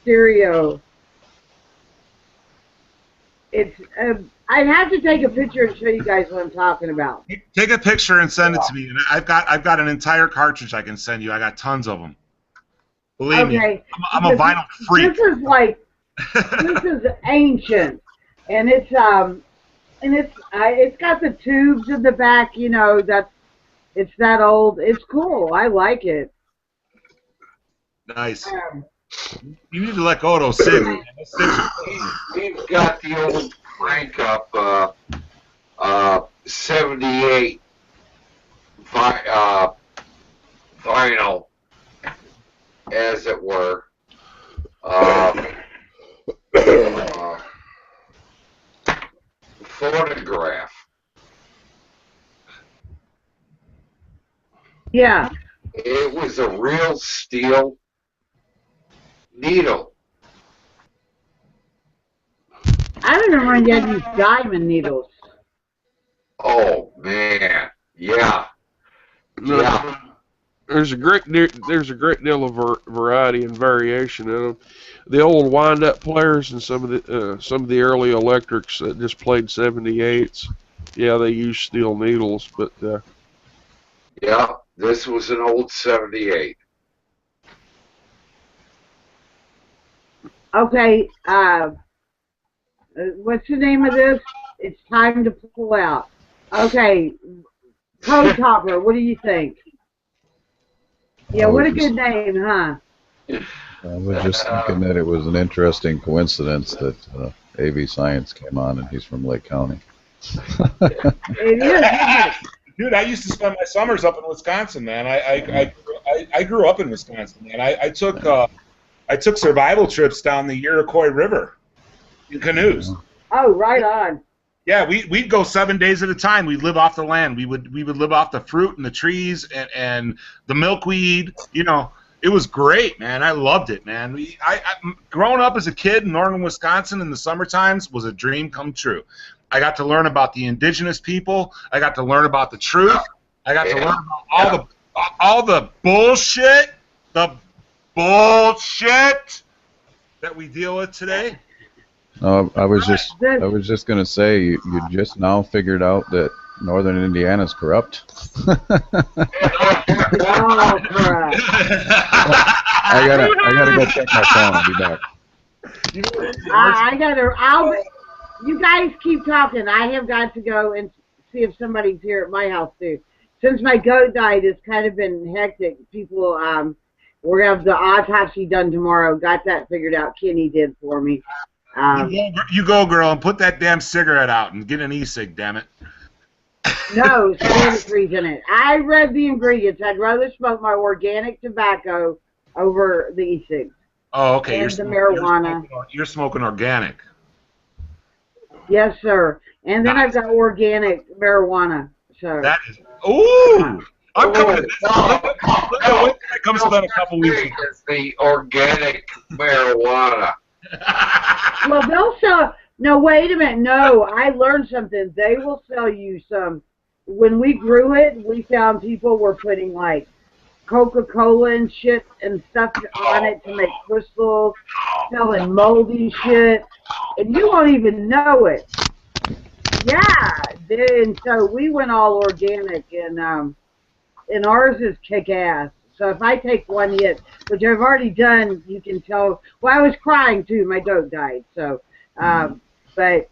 B: stereo. It's I'd have to take a picture and show you guys what I'm talking about.
F: Take a picture and send it to me. And I've got an entire cartridge I can send you. I got tons of them. Believe me, I'm a vinyl freak.
B: This is ancient, and it's got the tubes in the back. It's that old. It's cool. I like it.
F: Nice. You need to let go of those cigs.
D: We've got the old crank up 78 vinyl, as it were. Photograph.
B: Yeah.
D: It was a real steel needle.
B: I remember when you had these diamond needles.
D: Oh man, yeah. Yeah.
A: There's a great deal of variety and variation in them. The old wind-up players and some of the early electrics that just played 78s. Yeah, they use steel needles, but
D: yeah, this was an old 78.
B: Okay, what's the name of this? It's time to pull out. Okay, Code Topper, what do you think? Yeah, what a good name, huh?
C: I was just thinking that it was an interesting coincidence that AV Science came on and he's from Lake County.
B: It is.
F: Dude, I used to spend my summers up in Wisconsin, man. I grew up in Wisconsin, man. I took survival trips down the Iroquois River in canoes.
B: Oh, right on.
F: Yeah, we'd go 7 days at a time. We'd live off the land. We would live off the fruit and the trees and the milkweed. It was great, man. I loved it, man. Growing up as a kid in northern Wisconsin in the summer times was a dream come true. I got to learn about the indigenous people. I got to learn about the truth. I got to learn about all the bullshit, that we deal with today.
C: No, I was just going to say you just now figured out that northern Indiana's corrupt.
B: Oh, crap.
C: I gotta go check my phone. I'll be back.
B: I gotta. You guys keep talking. I have got to go and see if somebody's here at my house too. Since my goat died, it's kind of been hectic. People, we're gonna have the autopsy done tomorrow. Got that figured out. Kenny did for me.
F: You go, girl, and put that damn cigarette out and get an e-cig, damn it.
B: No, sanitary's in it. I read the ingredients. I'd rather smoke my organic tobacco over the e-cigs.
F: Oh, okay.
B: And the marijuana.
F: You're smoking organic.
B: Yes, sir. And then I've got organic marijuana. So
F: that is. Ooh! I'm coming to this. When it comes to that a couple weeks ago.
D: It's the organic marijuana.
B: Well, they'll sell. No, wait a minute. No, I learned something. They will sell you some. When we grew it, we found people were putting like Coca-Cola and shit and stuff on it to make crystals, selling moldy shit, and you won't even know it. Yeah, and so we went all organic, and ours is kick-ass. So if I take one hit, which I've already done, you can tell. Well, I was crying too. My goat died. So, but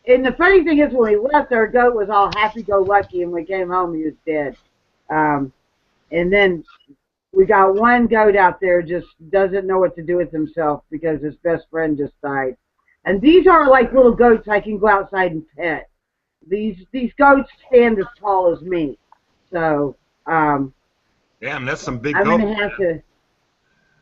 B: and the funny thing is, when we left, our goat was all happy-go-lucky, and we came home, he was dead. And then we got one goat out there just doesn't know what to do with himself because his best friend just died. And these aren't like little goats I can go outside and pet. These goats stand as tall as me. So,
F: damn, that's some big goats.
B: I'm going to have to,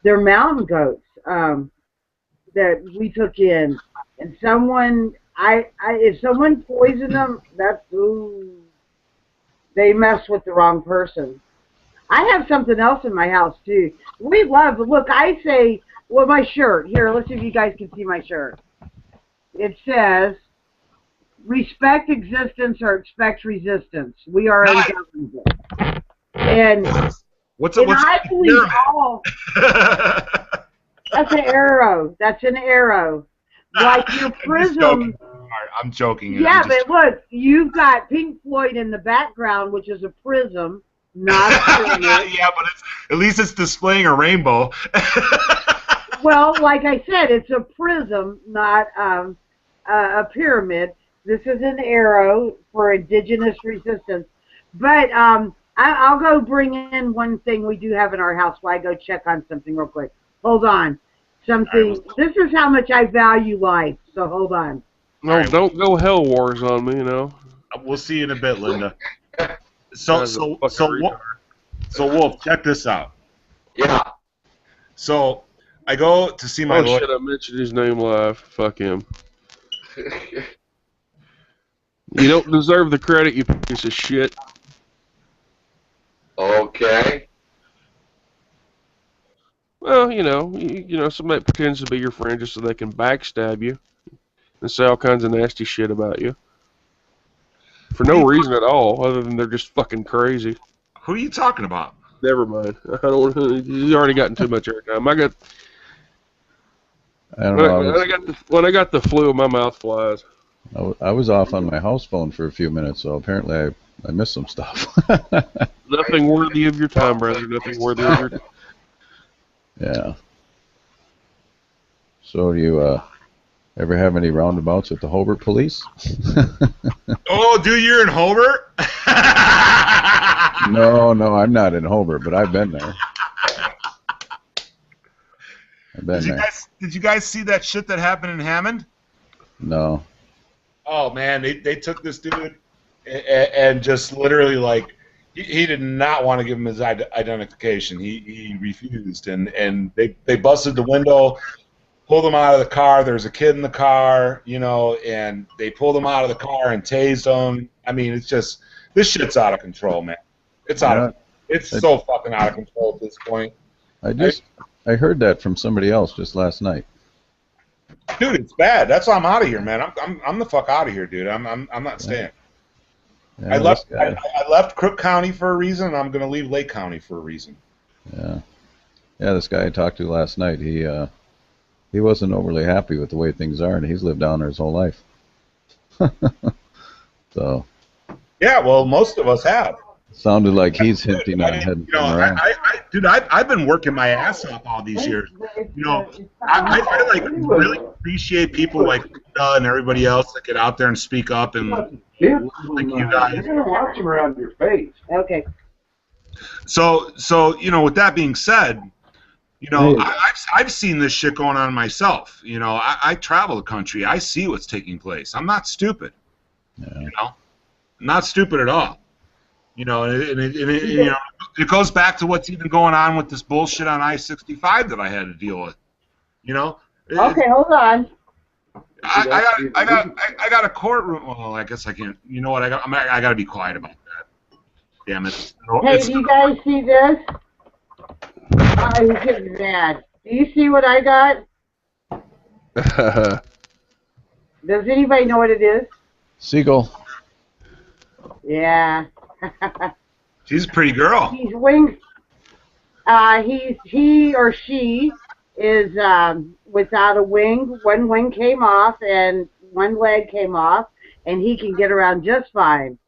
B: they're mountain goats that we took in. And someone, if someone poisoned them, that's, ooh, they mess with the wrong person. I have something else in my house, too. We love, look, I say, well, my shirt. Here, let's see if you guys can see my shirt. It says, respect existence or expect resistance. We are ungovernable. And,
F: what's
B: I believe all. That's an arrow. That's an arrow. Like your prism.
F: I'm joking.
B: Yeah, but look, you've got Pink Floyd in the background, which is a prism. Not
F: yeah, but at least it's displaying a rainbow.
B: Well, like I said, it's a prism, not a pyramid. This is an arrow for indigenous resistance. But I'll go bring in one thing we do have in our house while I go check on something real quick. Hold on. Something. This is how much I value life, so hold on.
A: No, don't go hell wars on me, you know.
F: We'll see you in a bit, Linda. So Wolf, check this out.
D: Yeah.
F: So I go to see my lawyer.
A: Oh shit, I mentioned his name live. Fuck him. You don't deserve the credit, you piece of shit.
D: Okay.
A: Well, you know, somebody pretends to be your friend just so they can backstab you and say all kinds of nasty shit about you. For no reason at all, other than they're just fucking crazy.
F: Who are you talking about?
A: Never mind. I don't. You already gotten too much airtime. When I got the flu, my mouth flies.
C: I was off on my house phone for a few minutes, so apparently I missed some stuff.
A: Nothing worthy of your time, brother. Nothing worthy of your time.
C: Yeah. So do you ever have any roundabouts with the Hobart police?
F: Oh, dude, you're in Hobart?
C: No, I'm not in Hobart, but I've been there.
F: Did you guys see that shit that happened in Hammond?
C: No.
F: Oh man, they took this dude and just literally like he did not want to give him his identification. He refused, and they busted the window, pulled him out of the car. There's a kid in the car, you know, and they pulled him out of the car and tased him. I mean, it's just this shit's out of control, man. It's so fucking out of control at this point.
C: I heard that from somebody else just last night.
F: Dude, it's bad. That's why I'm out of here, man. I'm the fuck out of here, dude. I'm not staying.
C: Yeah,
F: I left Crook County for a reason, and I'm gonna leave Lake County for a reason.
C: Yeah. Yeah, this guy I talked to last night, he wasn't overly happy with the way things are, and he's lived down there his whole life. So.
F: Yeah, well, most of us have.
C: Sounded like he's hinting on heading
F: You know,
C: somewhere else.
F: dude, I've been working my ass off all these years. You know, I like really appreciate people like Linda and everybody else that get out there and speak up and like you guys.
G: You're gonna watch them around your face.
B: Okay.
F: So you know, with that being said, you know, I've seen this shit going on myself. You know, I travel the country. I see what's taking place. I'm not stupid.
C: Yeah.
F: You know, not stupid at all. You know, and you know, it goes back to what's even going on with this bullshit on I-65 that I had to deal with. You know.
B: Okay, hold on.
F: I got a courtroom. Well, I guess I can't. You know what? I got to be quiet about that. Damn it.
B: Hey, do you guys see this? Oh, he's getting mad. Do you see what I got? Does anybody know what it is?
C: Seagull.
B: Yeah.
F: She's a pretty girl.
B: He's winged. He or she is without a wing. One wing came off and one leg came off, and he can get around just fine.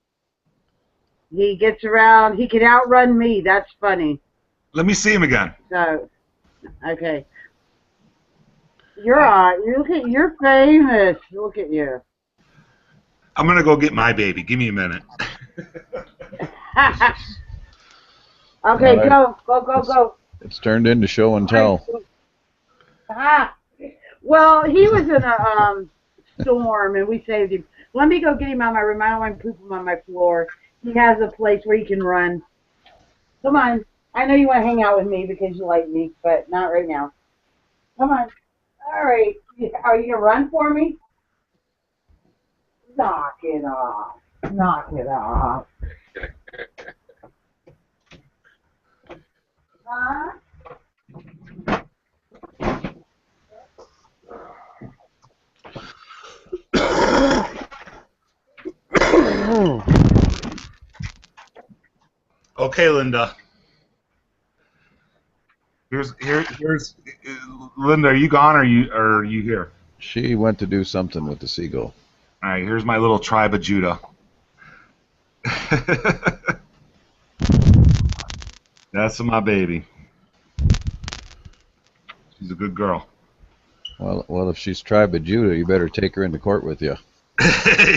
B: He gets around. He can outrun me. That's funny.
F: Let me see him again.
B: So, okay. You're famous. Look at you.
F: I'm gonna go get my baby. Give me a minute.
B: Okay,
C: All right.
B: go.
C: It's turned into show and tell.
B: Well, he was in a storm, and we saved him. Let me go get him out of my room. I don't want to poop him on my floor. He has a place where he can run. Come on. I know you want to hang out with me because you like me, but not right now. Come on. All right. Are you going to run for me? Knock it off. Knock it off. Huh?
F: Okay, Linda. Here's Linda. Are you gone or are you here?
C: She went to do something with the seagull.
F: All right. Here's my little tribe of Judah. That's my baby. She's a good girl.
C: Well, if she's tribe of Judah, you better take her into court with you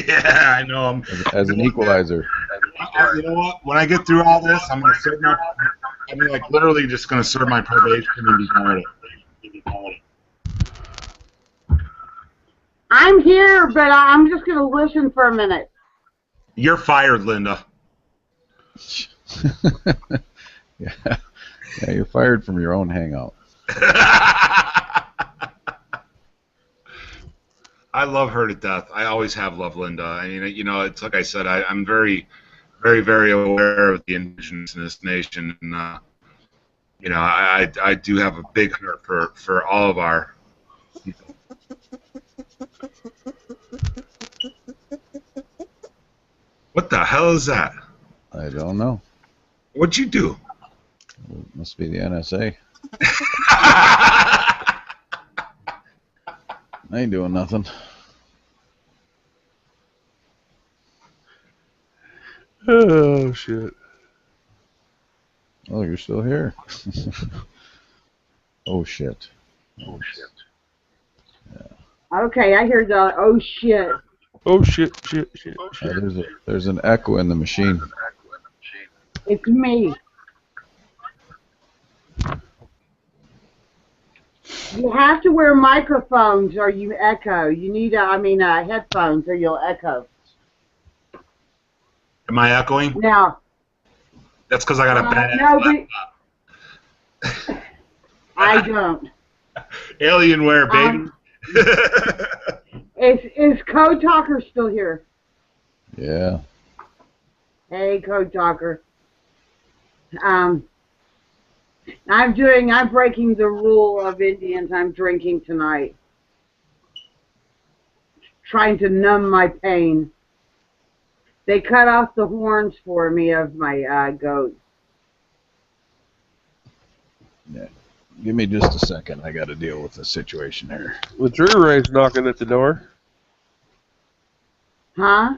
F: Yeah, I know.
C: as an equalizer.
F: You know what? When I get through all this, I'm gonna serve my. I mean, like literally, just gonna serve my probation and be done with it.
B: I'm here, but I'm just going to listen for a minute.
F: You're fired, Linda.
C: Yeah, you're fired from your own hangout.
F: I love her to death. I always have loved Linda. I mean, you know, it's like I said, I'm very, very, very aware of the indigenous nation, and you know, I do have a big heart for all of our people. What the hell is that?
C: I don't know.
F: What'd you do?
C: It must be the NSA. I ain't doing nothing.
A: Oh, shit.
C: Oh, you're still here. Oh, shit.
G: Oh shit.
B: Okay, I hear the, oh, shit.
A: Oh, shit.
C: There's an echo in the machine.
B: It's me. You have to wear microphones or you echo. You need, headphones or you'll echo.
F: Am I echoing?
B: Now,
F: That's because I got a bad
B: no,
F: laptop.
B: I don't.
F: Alienware, baby.
B: Is Code Talker still here?
C: Yeah.
B: Hey, Code Talker. I'm breaking the rule of Indians. I'm drinking tonight. Trying to numb my pain. They cut off the horns for me of my goats.
C: Yeah. Give me just a second. I got to deal with the situation here.
A: The True Ray's knocking at the door.
B: Huh?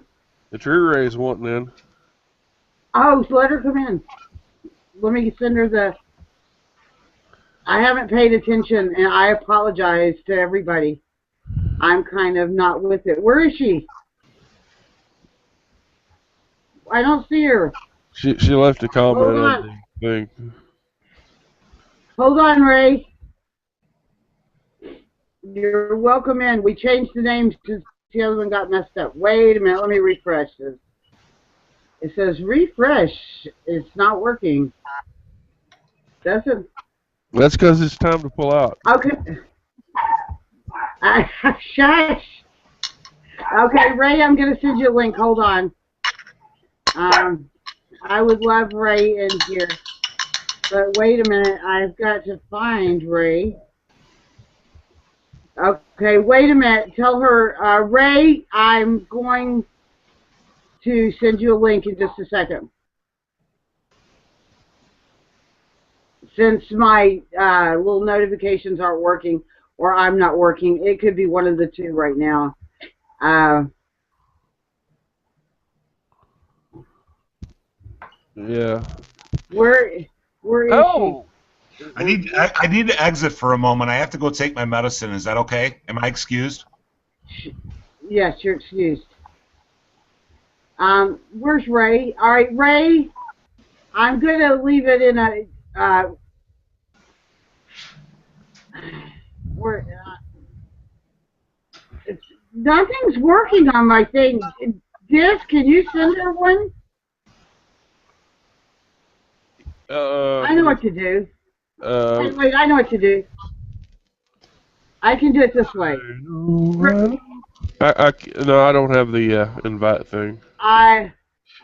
A: The True Ray's wanting in.
B: Oh, let her come in. Let me send her the... I haven't paid attention, and I apologize to everybody. I'm kind of not with it. Where is she? I don't see her.
A: She left a comment
B: Hold
A: on
B: on.
A: the thing.
B: Hold on, Ray. You're welcome in. We changed the names because the other one got messed up. Wait a minute. Let me refresh this. It says refresh. It's not working. Doesn't.
A: That's because it's time to pull out.
B: Okay. Shush. Okay, Ray, I'm going to send you a link. Hold on. I would love Ray in here. But wait a minute. I've got to find Ray. Okay, wait a minute. Tell her, Ray, I'm going to send you a link in just a second. Since my little notifications aren't working, or I'm not working, it could be one of the two right now.
A: Yeah.
B: Where is
E: Oh,
F: I need to exit for a moment. I have to go take my medicine. Is that okay? Am I excused?
B: she? Yes, you're excused. Where's Ray? All right, Ray, I'm going to leave it in a... nothing's working on my thing. Diz, can you send her one? I know what to do. Wait, I know what to do. I can do it this way.
A: No, I don't have the invite thing.
B: I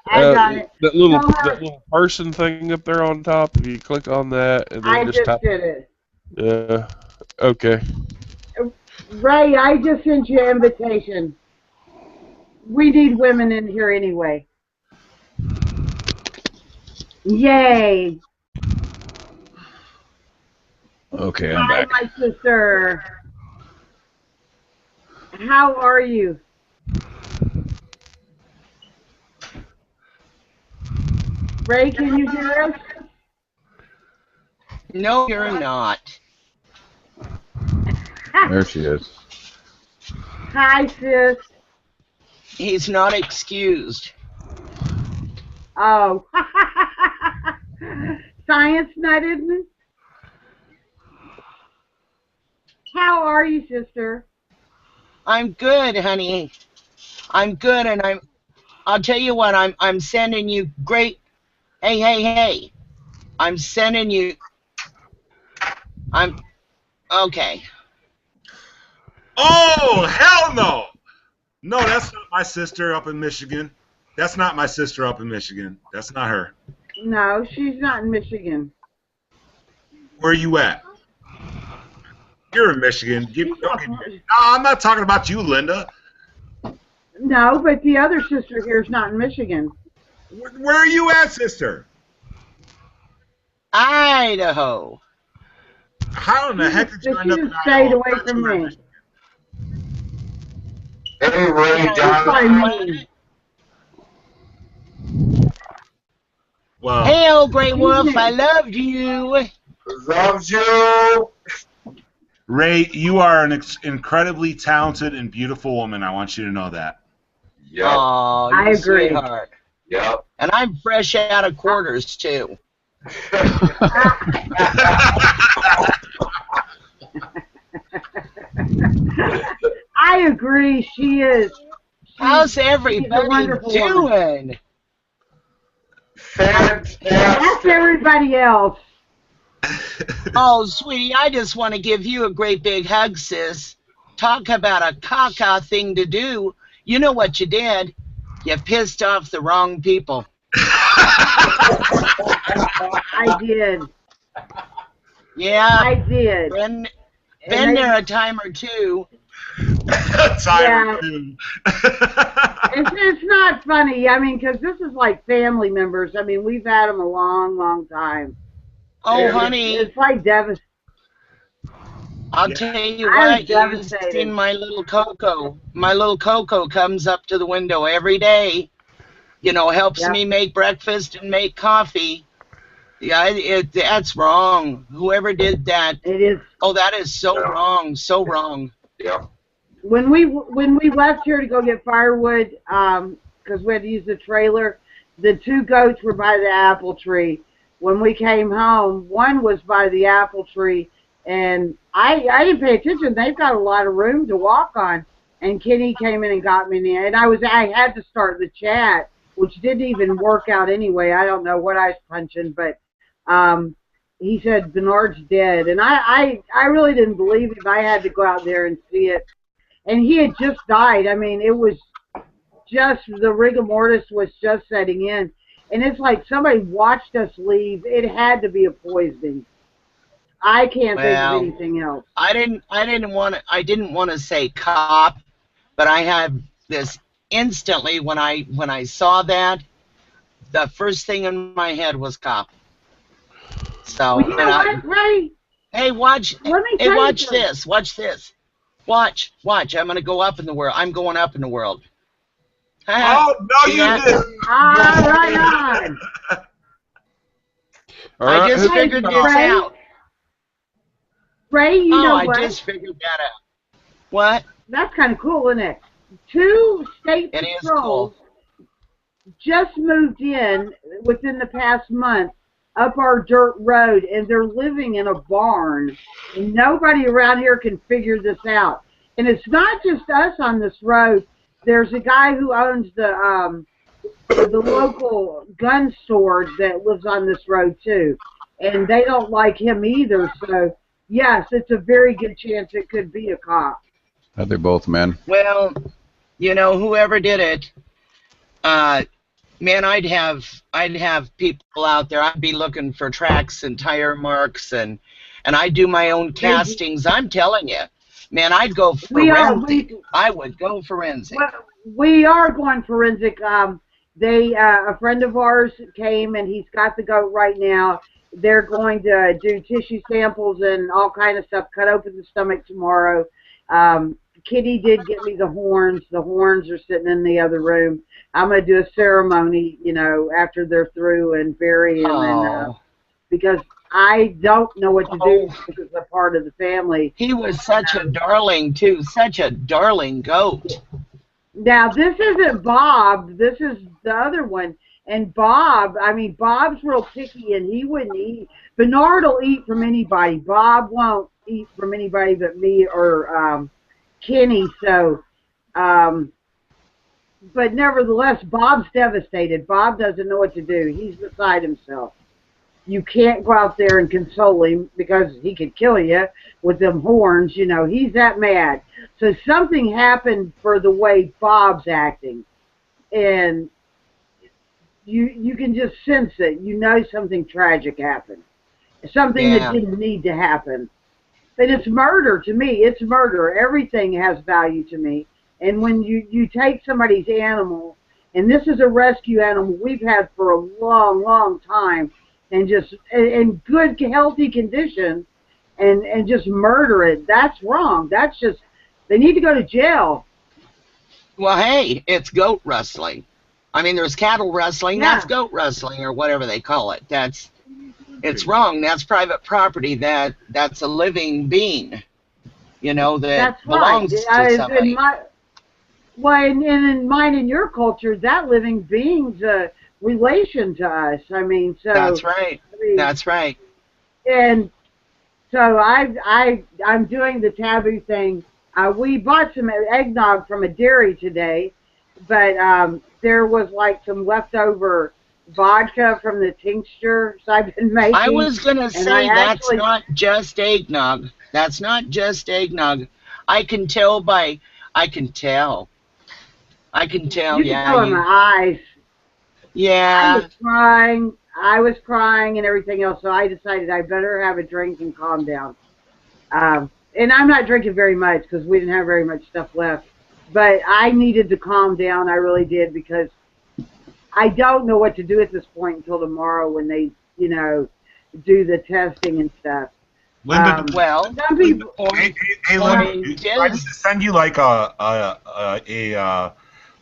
B: got it.
A: That little person thing up there on top. If you click on that, and then
B: I
A: just
B: just
A: type.
B: did it.
A: Yeah. Okay.
B: Ray, I just sent you an invitation. We need women in here anyway. Yay!
C: Okay, I'm
B: Hi,
C: back.
B: my sister. How are you? Ray, can you hear us?
H: No, you're not.
C: There she is.
B: Hi, sis.
H: He's not excused.
B: Oh. Science nut, isn't it? How are you, sister?
H: I'm good, honey. I'm good, and I'll tell you what, I'm sending you great. Hey. I'm sending you. Okay.
F: Oh, hell no! No, that's not my sister up in Michigan. That's not my sister up in Michigan. That's not her.
B: No, she's not in Michigan.
F: Where are you at? You're in Michigan. No, I'm not talking about you, Linda.
B: No, but the other sister here is not in Michigan.
F: Where are you at, sister?
H: Idaho.
F: How in the heck did you end up in
B: stayed
F: Idaho?
B: away from me.
D: Hey, Ray, Don.
F: Well,
H: Hey, old Grey Wolf, I loved you.
D: Loves you.
F: Ray, you are an incredibly talented and beautiful woman. I want you to know that.
D: Yep.
H: Aw,
B: I
H: you
B: agree.
H: sweetheart.
D: Yep.
H: And I'm fresh out of quarters, too.
B: I agree. She is.
H: How's
B: She's a
H: everybody
B: wonderful
H: doing?
B: woman. That's
D: Fantastic.
B: everybody else.
H: Oh, sweetie, I just want to give you a great big hug, sis. Talk about a caca thing to do. You know what you did? You pissed off the wrong people.
B: I did.
H: Yeah.
B: I did.
H: Been
B: And
H: there a time or two.
F: Time or two.
B: It's not funny. I mean, because this is like family members. I mean, we've had them a long, long time.
H: Oh, honey.
B: It's like devastating.
H: I'll tell you
B: I
H: what,
B: was
H: you
B: devastated.
H: seen my little Coco. My little Coco comes up to the window every day. you know, helps
B: Yep.
H: me make breakfast and make coffee. Yeah, that's wrong. Whoever did that,
B: It is.
H: oh, that is so
D: Yeah.
H: wrong, so wrong.
D: Yeah.
B: When we left here to go get firewood, because we had to use the trailer, the 2 goats were by the apple tree. When we came home, one was by the apple tree, and I didn't pay attention. They've got a lot of room to walk on. And Kenny came in and got me in, and I had to start the chat, which didn't even work out anyway. I don't know what I was punching, but he said Bernard's dead, and I really didn't believe him. I had to go out there and see it, and he had just died. I mean, it was just the rigor mortis was just setting in, and it's like somebody watched us leave. It had to be a poisoning. I can't think of anything else.
H: I didn't want to say cop, but I had this instantly when I saw that. The first thing in my head was cop. So,
B: Well, you know what, Ray?
H: hey, watch.
B: Let me
H: Hey,
B: tell you
H: watch
B: something.
H: this. Watch this. Watch. I'm gonna go up in the world. I'm going up in the world.
F: Oh, no,
H: See
F: you
H: that?
F: didn't.
B: Right on.
A: All
H: I
A: right,
H: just
A: who-
H: figured this
B: Ray?
H: out.
B: Ray, you know
H: I
B: what?
H: just figured that out. What?
B: That's kind of cool, isn't it? 2 state
H: It is
B: patrols just moved in within the past month up our dirt road, and they're living in a barn, and nobody around here can figure this out. And it's not just us on this road. There's a guy who owns the local gun store that lives on this road too, and they don't like him either. So yes, it's a very good chance it could be a cop.
C: Are they both men?
H: Well, you know, whoever did it, man, I'd have people out there. I'd be looking for tracks and tire marks, and I do my own castings. I'm telling you, man, I'd go forensic. I would go forensic.
B: We are going forensic. A friend of ours came, and he's got the goat right now. They're going to do tissue samples and all kind of stuff, cut open the stomach tomorrow. Kitty did get me the horns. The horns are sitting in the other room. I'm going to do a ceremony, you know, after they're through and bury him. And, because I don't know what to do because they're part of the family.
H: He was such a darling, too. Such a darling goat.
B: Now, this isn't Bob. This is the other one. And Bob, I mean, Bob's real picky, and he wouldn't eat. Bernard will eat from anybody. Bob won't eat from anybody but me or Kenny. So, but nevertheless, Bob's devastated. Bob doesn't know what to do. He's beside himself. You can't go out there and console him because he could kill you with them horns. You know, he's that mad. So something happened for the way Bob's acting, and you can just sense it. You know something tragic happened, something that didn't need to happen. But it's murder to me. It's murder. Everything has value to me. And when you take somebody's animal, and this is a rescue animal we've had for a long, long time, and just in good, healthy condition, and just murder it, that's wrong. That's just, they need to go to jail.
H: Well, hey, it's goat wrestling. I mean, there's cattle wrestling.
B: Yeah.
H: That's goat wrestling, or whatever they call it. It's wrong. That's private property. That's a living being, you know, that belongs to somebody.
B: In mine and your culture, that living being's a relation to us. I mean, so
H: that's right.
B: I mean,
H: that's right.
B: And so I'm doing the taboo thing. We bought some eggnog from a dairy today, but there was like some leftover vodka from the tincture I've been making.
H: I was going to say that's not just eggnog. That's not just eggnog. I can tell. I can tell,
B: You can
H: yeah.
B: tell in my eyes.
H: Yeah.
B: I was crying and everything else, so I decided I better have a drink and calm down. And I'm not drinking very much because we didn't have very much stuff left. But I needed to calm down. I really did, because I don't know what to do at this point until tomorrow when they, you know, do the testing and stuff.
F: Linda,
H: Well,
B: some people.
F: hey, Linda, I need to send you like a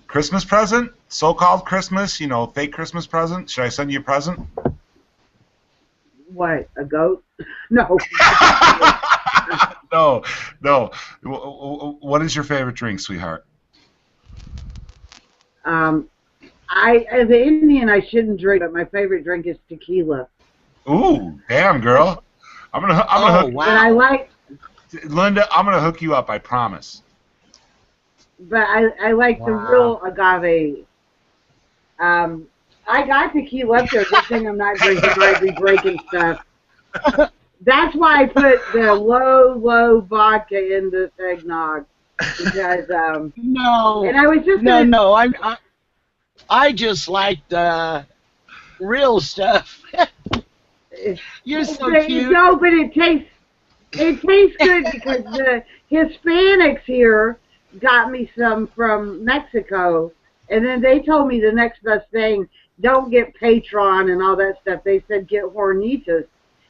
F: Christmas present. so-called Christmas, you know, fake Christmas present? Should I send you a present?
B: What, a goat? No.
F: No, no. What is your favorite drink, sweetheart?
B: As an Indian, I shouldn't drink, but my favorite drink is tequila.
F: Ooh, damn, girl. I'm gonna hook.
H: Wow.
B: But I like,
F: Linda, I'm gonna hook you up. I promise.
B: but I like the
H: Wow.
B: real agave. I got tequila up there. Good thing I'm not drinking. I'd be breaking stuff. That's why I put the low vodka in this eggnog, because
H: No.
B: and I was just
H: No,
B: gonna,
H: no. I just like the real stuff. You're so cute.
B: No, but it tastes good because the Hispanics here got me some from Mexico, and then they told me the next best thing, don't get Patron and all that stuff. They said get Hornitas,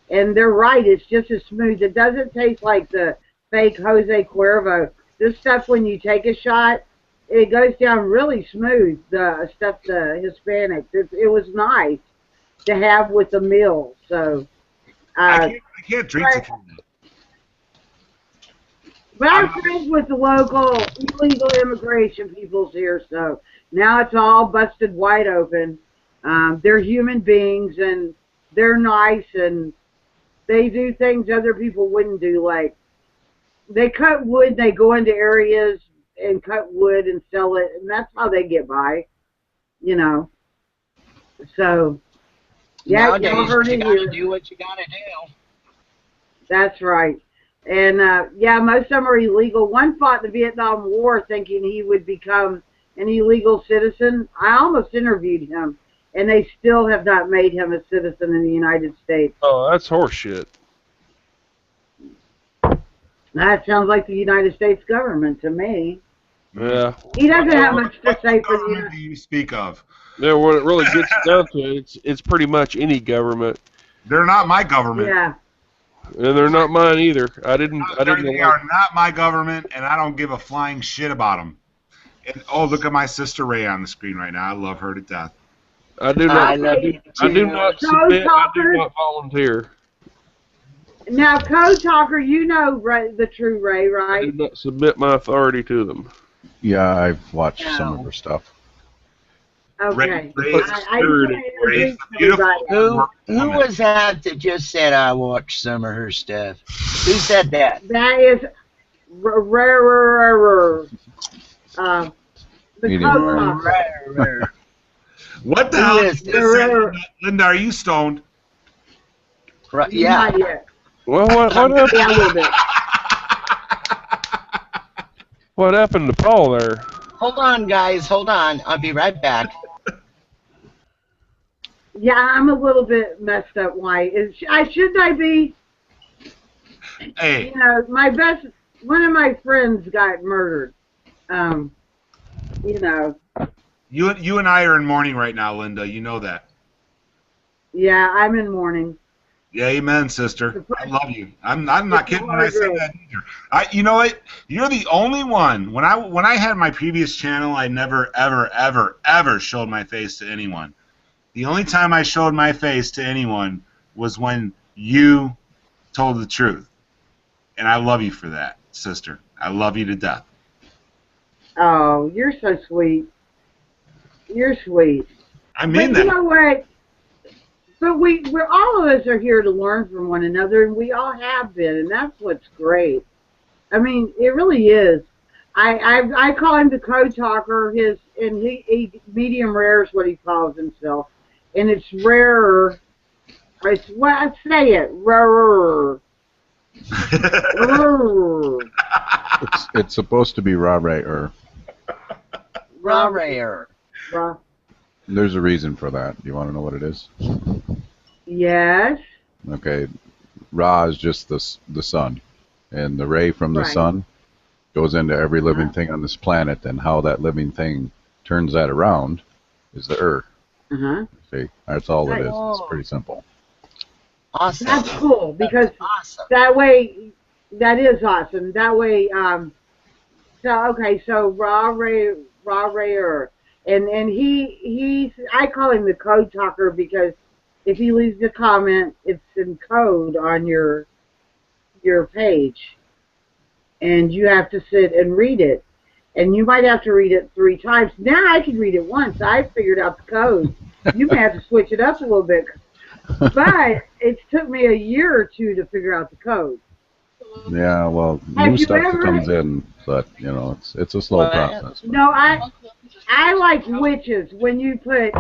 B: and they're right. It's just as smooth. It doesn't taste like the fake Jose Cuervo. This stuff, when you take a shot, it goes down really smooth. The stuff, the Hispanics, it was nice to have with the meal. So,
F: I can't drink tequila.
B: but I'm friends with the local illegal immigration peoples here, so now it's all busted wide open. They're human beings, and they're nice, and they do things other people wouldn't do. Like, they cut wood, they go into areas and cut wood and sell it, and that's how they get by, you know. So, yeah,
H: Nowadays,
B: y'all heard
H: you
B: it
H: gotta
B: here.
H: do what you gotta do.
B: That's right. And, yeah, most of them are illegal. One fought the Vietnam War thinking he would become an illegal citizen. I almost interviewed him, and they still have not made him a citizen in the United States.
A: Oh, that's horseshit.
B: That sounds like the United States government to me.
A: Yeah.
B: He doesn't have much to say
F: What
B: for
F: government
B: the
F: do you speak of?
A: Yeah, when it really gets down to it, it's pretty much any government,
F: They're not my government.
B: Yeah.
A: and they're not mine either. I didn't
F: They
A: elect.
F: are not my government, and I don't give a flying shit about them. And oh, look at my sister Ray on the screen right now. I love her to death.
A: I do
H: I
A: not.
H: love you
A: I do
H: too.
A: not
B: So,
A: submit. I do
B: talkers,
A: not volunteer.
B: now, Code Talker, you know the true Ray,
A: I do
B: right?
A: not submit my authority to them.
C: Yeah, I've watched some of her stuff.
B: Okay.
F: Ray is
B: I
A: security.
B: can't
F: Ray is
B: introduce
F: the beautiful
B: everybody.
H: Who was that just said I watched some of her stuff? Who said that?
B: That is rarer. The
C: Medium
B: Code
C: rare.
B: Talker.
F: What the
H: Who
F: hell
H: is
F: did you just say, Linda? Are you stoned?
H: Right, yeah.
B: Not yet.
A: Well, what happened?
B: Yeah, a little bit.
A: What happened to Paul there?
H: Hold on, guys. Hold on. I'll be right back.
B: Yeah, I'm a little bit messed up. Why? Shouldn't I be?
F: Hey,
B: You know, one of my friends got murdered. You know,
F: you and I are in mourning right now, Linda. You know that.
B: yeah, I'm in mourning.
F: Yeah, amen, sister. I love you. I'm not kidding when I say that either. You know what? You're the only one. When I had my previous channel, I never ever showed my face to anyone. The only time I showed my face to anyone was when you told the truth. And I love you for that, sister. I love you to death.
B: Oh, you're so sweet. You're sweet.
F: I mean
B: But you
F: that.
B: know what? But we're all of us are here to learn from one another, and we all have been, and that's what's great. I mean, it really is. I call him the Code Talker. He medium rare is what he calls himself, and it's rarer. It's what say it rarer. Rarer.
C: It's supposed to be raw rare.
H: Rare.
B: Ra-
C: There's a reason for that. You want to know what it is?
B: Yes.
C: Okay, Ra is just the sun, and the ray from the
B: Right.
C: sun goes into every living thing on this planet, and how that living thing turns that around is the earth.
B: Uh-huh.
C: See, that's all it
B: Right.
C: is. It's pretty simple.
H: Awesome.
B: That's cool because
H: Awesome.
B: that way, that is awesome. That way, so okay, so rarer. and I call him the code talker because if he leaves a comment, it's in code on your page, and you have to sit and read it, and you might have to read it 3 times. Now I can read it once. I figured out the code. You may have to switch it up a little bit, but it took me a year or 2 to figure out the code.
C: Yeah, well,
B: Have
C: new
B: you
C: stuff
B: ever-
C: comes in, but you know, it's a slow
H: Well,
C: process.
B: No, I like witches. When you put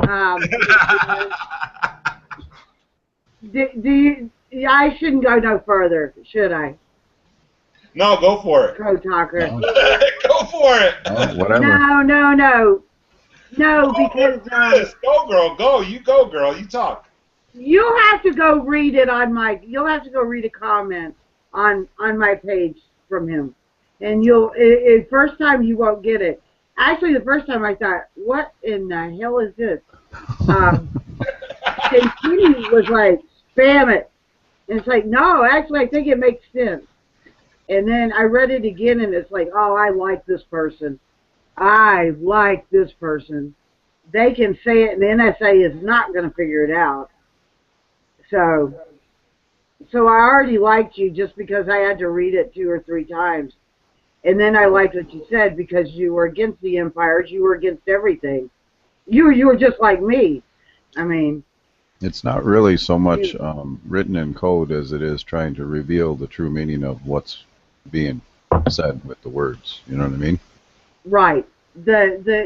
B: do you? I shouldn't go no further, should I?
F: No, go for it.
B: Code talker.
C: No.
F: Go for it.
C: Oh, whatever.
B: No, because
F: Yes, go, girl. Go. You go, girl. You talk.
B: you'll have to go read it on my. You'll have to go read a comment on my page from him, and first time you won't get it. Actually, the first time I thought, what in the hell is this? And Kenny was like, spam it. And it's like, no, actually, I think it makes sense. And then I read it again, and it's like, oh, I like this person. I like this person. They can say it, and the NSA is not going to figure it out. So I already liked you just because I had to read it 2 or 3 times. And then I liked what you said because you were against the empires. You were against everything. You were just like me. I mean,
C: It's not really so much written in code as it is trying to reveal the true meaning of what's being said with the words. You know what I mean?
B: right.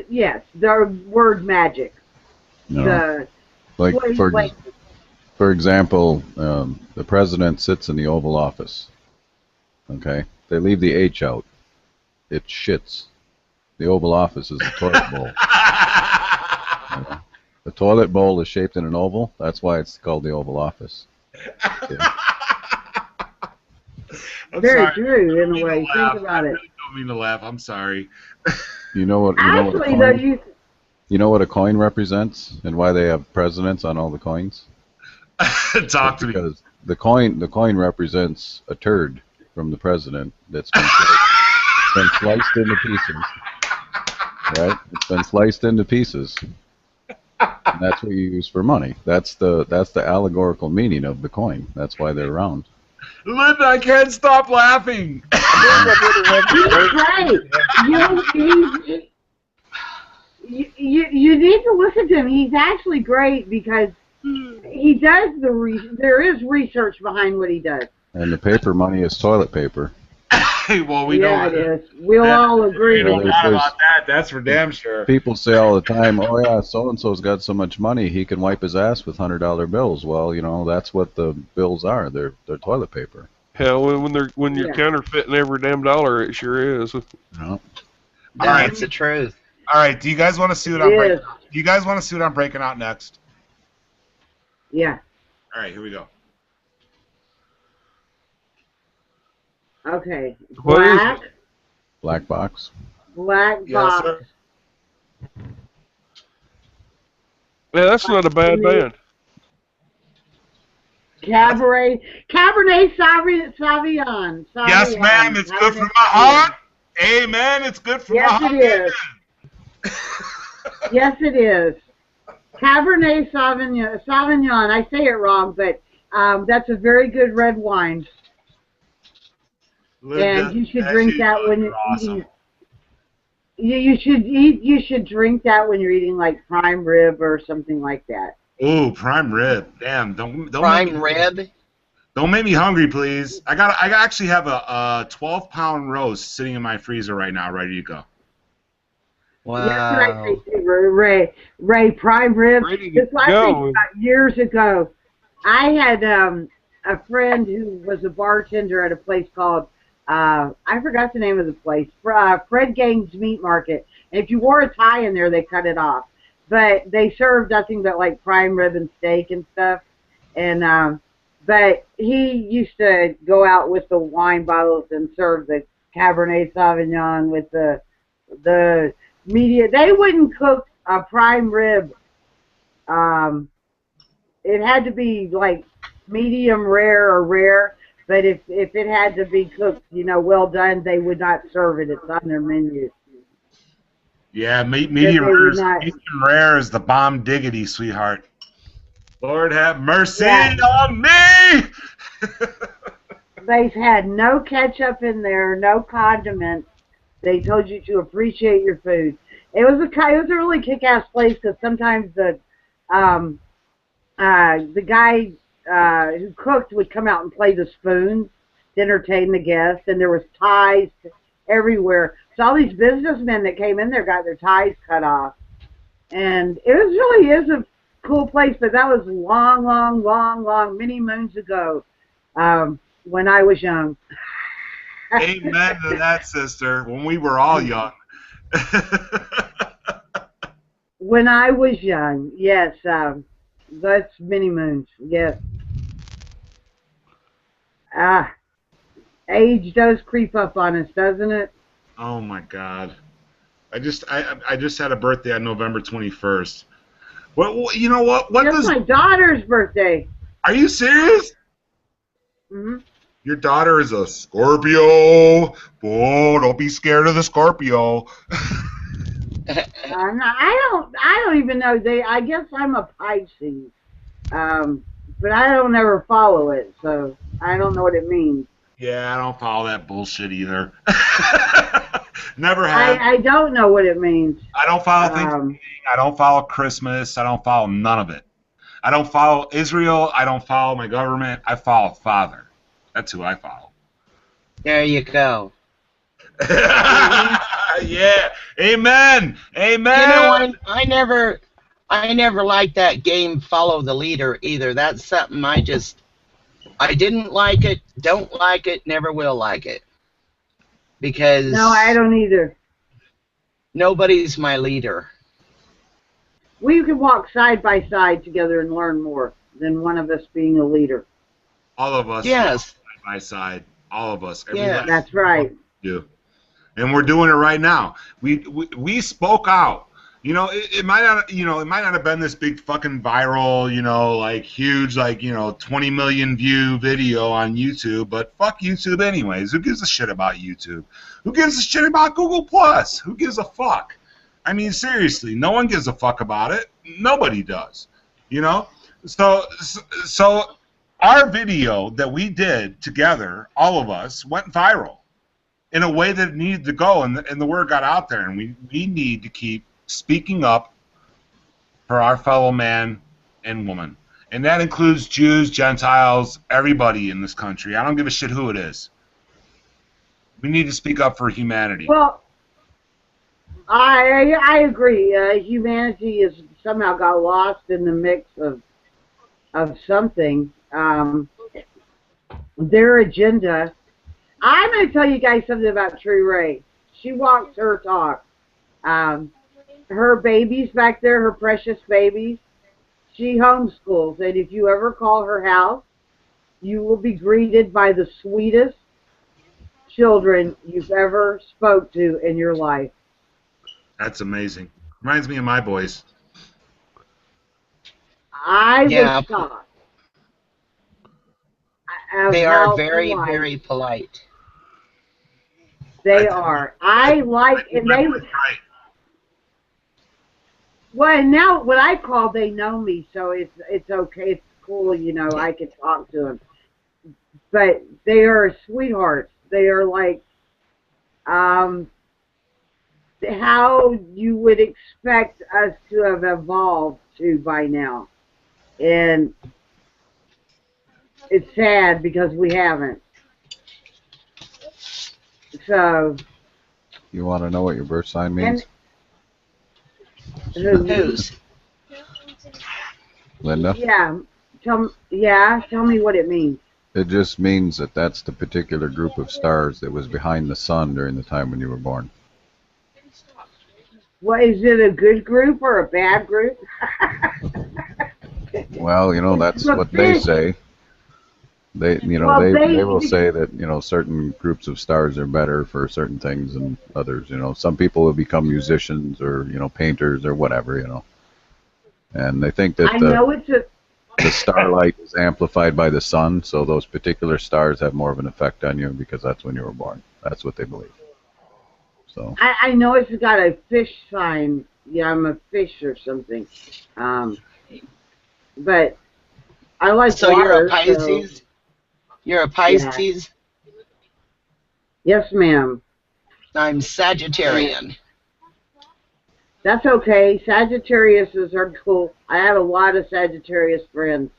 B: Yes, the word magic.
C: You know, like for example, the president sits in the Oval Office. Okay, they leave the H out. It shits. The Oval Office is a toilet bowl. You know? The toilet bowl is shaped in an oval. That's why it's called the Oval Office. Okay.
B: Very true, in a way. Think about it.
F: I don't mean to laugh. I'm sorry.
C: You know what?
B: Actually, though,
C: You know what a coin represents and why they have presidents on all the coins?
F: Talk to me.
C: Because the coin represents a turd from the president that's been sliced into pieces. Right? It's been sliced into pieces. And that's what you use for money. That's the allegorical meaning of the coin. That's why they're round.
F: Linda, I can't stop laughing.
B: he's great. You need to listen to him. He's actually great because he does there is research behind what he does.
C: And the paper money is toilet paper.
F: Well, we
B: Yeah,
F: don't.
B: it is. We'll all agree.
F: We don't
B: with
F: lie
B: that.
F: about that. That's for damn sure.
C: People say all the time, "Oh yeah, so and so's got so much money, he can wipe his ass with $100 bills." Well, you know that's what the bills are. They're toilet paper.
A: Hell, when you're counterfeiting every damn dollar, it sure is.
C: You know?
H: That's the truth.
F: All right. Do you guys want to see what I'm breaking? Do you guys want to see what I'm breaking out next?
B: Yeah.
F: All right. Here we go.
B: Okay.
A: What is
B: Black.
C: Black box.
B: Black
F: Yes,
B: box.
F: sir.
A: Yeah, that's not a bad band.
B: Cabernet Sauvignon.
F: Yes, ma'am. It's good for my heart. Amen. It's good for my heart.
B: Yes, it is. Yes, it is. Cabernet Sauvignon. I say it wrong, but that's a very good red wine. And you should drink that when you're eating. You should drink that when you're eating like prime rib or something like that.
F: Ooh, prime rib. Damn, don't
H: Prime rib.
F: Don't make me hungry, please. I actually have a 12-pound roast sitting in my freezer right now, ready to go.
H: Wow.
B: That's what I say, Ray, prime rib.
A: Ready to
B: This I
A: go.
B: think about years ago. I had a friend who was a bartender at a place called I forgot the name of the place. Fred Gang's Meat Market. And if you wore a tie in there, they cut it off. But they served nothing but like prime rib and steak and stuff. And but he used to go out with the wine bottles and serve the Cabernet Sauvignon with the media. They wouldn't cook a prime rib. It had to be like medium rare or rare. But if it had to be cooked, well done, they would not serve it. It's on their menu.
F: Yeah,
B: that
F: medium
B: they would not.
F: rare is the bomb diggity, sweetheart. Lord have mercy
B: Yeah,
F: on me.
B: they've had no ketchup in there, no condiments. They told you to appreciate your food. It was a really kick-ass place because sometimes um, the guy who cooked would come out and play the spoons to entertain the guests, and there was ties everywhere. So all these businessmen that came in there got their ties cut off, and it was really is a cool place. But that was long, long, long, long, many moons ago, when I was young.
F: Amen to that, sister. When we were all young.
B: When I was young, yes, that's many moons. Yes. Ah, age does creep up on us, doesn't it?
F: Oh my God. I just had a birthday on November 21st. You know what? What
B: That's
F: does?
B: my daughter's birthday.
F: Are you serious?
B: Hmm.
F: Your daughter is a Scorpio. Oh, don't be scared of the Scorpio.
B: I'm not, I don't even know. I guess I'm a Pisces, but I don't ever follow it, so I don't know what it means.
F: Yeah, I don't follow that bullshit either. Never have.
B: I don't know what it means.
F: I don't follow Thanksgiving. I don't follow Christmas. I don't follow none of it. I don't follow Israel. I don't follow my government. I follow Father. That's who I follow.
H: There you go.
F: Yeah. Amen. Amen.
H: You know, I never liked that game Follow the Leader either. That's something I didn't like it, don't like it, never will like it. Because
B: No, I don't either.
H: nobody's my leader.
B: We could walk side by side together and learn more than one of us being a leader.
F: All of us.
H: Yes.
F: Side by side. All of us. Every
H: Yeah.
F: last
B: That's right.
F: do. And we're doing it right now. We spoke out. You know, it might not. You know, it might not have been this big fucking viral. You know, like huge, like 20 million view video on YouTube. But fuck YouTube, anyways. Who gives a shit about YouTube? Who gives a shit about Google Plus? Who gives a fuck? I mean, seriously, no one gives a fuck about it. Nobody does. You know. So our video that we did together, all of us, went viral in a way that it needed to go, and the word got out there, and we need to keep speaking up for our fellow man and woman. And that includes Jews, Gentiles, everybody in this country. I don't give a shit who it is. We need to speak up for humanity.
B: Well, I agree. Humanity has somehow got lost in the mix of something. Their agenda. I'm going to tell you guys something about True Ray. She walks her talk. Her babies back there, her precious babies, she homeschools. And if you ever call her house, you will be greeted by the sweetest children you've ever spoke to in your life.
F: That's amazing. Reminds me of my boys.
B: I
H: Yeah.
B: was shocked.
H: They
B: how
H: are very,
B: polite
H: very polite.
B: They are. I like, and they.
F: Right.
B: Well, and now what I call, they know me, so it's okay. It's cool, I can talk to them. But they are sweethearts. They are like how you would expect us to have evolved to by now. And it's sad because we haven't. So.
C: You want to know what your birth sign means?
H: Whose?
C: Linda?
B: Yeah. Tell me what it means.
C: It just means that that's the particular group of stars that was behind the sun during the time when you were born.
B: Well, is it a good group or a bad group?
C: Well, that's what they say. They will say that, certain groups of stars are better for certain things than others. Some people will become musicians or, painters or whatever, And they think that
B: I know it's
C: the starlight is amplified by the sun, so those particular stars have more of an effect on you because that's when you were born. That's what they believe. So
B: I know it's got a fish sign. Yeah, I'm a fish or something. But I like
H: So you're a
B: water, so
H: Pisces? You're a
B: yeah.
H: Pisces?
B: Yes, ma'am.
H: I'm Sagittarian.
B: That's okay. Sagittariuses are cool. I have a lot of Sagittarius friends.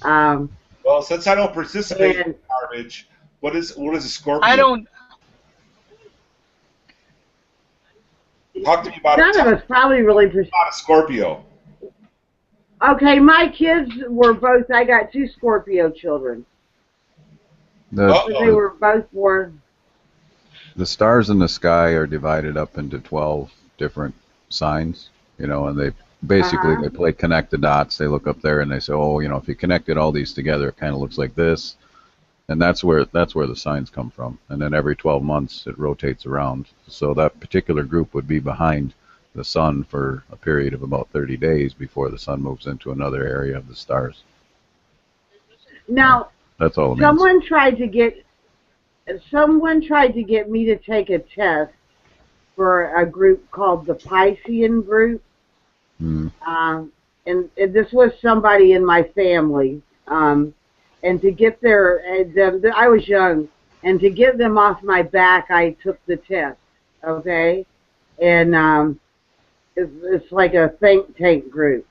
B: Um,
F: Well, since I don't participate in
B: and
F: garbage, what is a
H: I
F: Scorpio?
H: don't.
F: Talk to me about
B: none of us probably really.
F: a Scorpio.
B: Okay, my kids were both. I got 2 Scorpio children.
C: the
B: So they were both born.
C: the stars in the sky are divided up into 12 different signs, you know, and they basically
B: Uh-huh.
C: they play connect the dots. They look up there and they say, oh, you know, if you connected all these together, it kind of looks like this, and that's where the signs come from. And then every 12 months it rotates around. So that particular group would be behind the sun for a period of about 30 days before the sun moves into another area of the stars.
B: Now,
C: That's all it means.
B: someone tried to get me to take a test for a group called the Piscean group.
C: Mm.
B: And this was somebody in my family. And to get I was young, and to get them off my back, I took the test. Okay, and it's like a think tank group,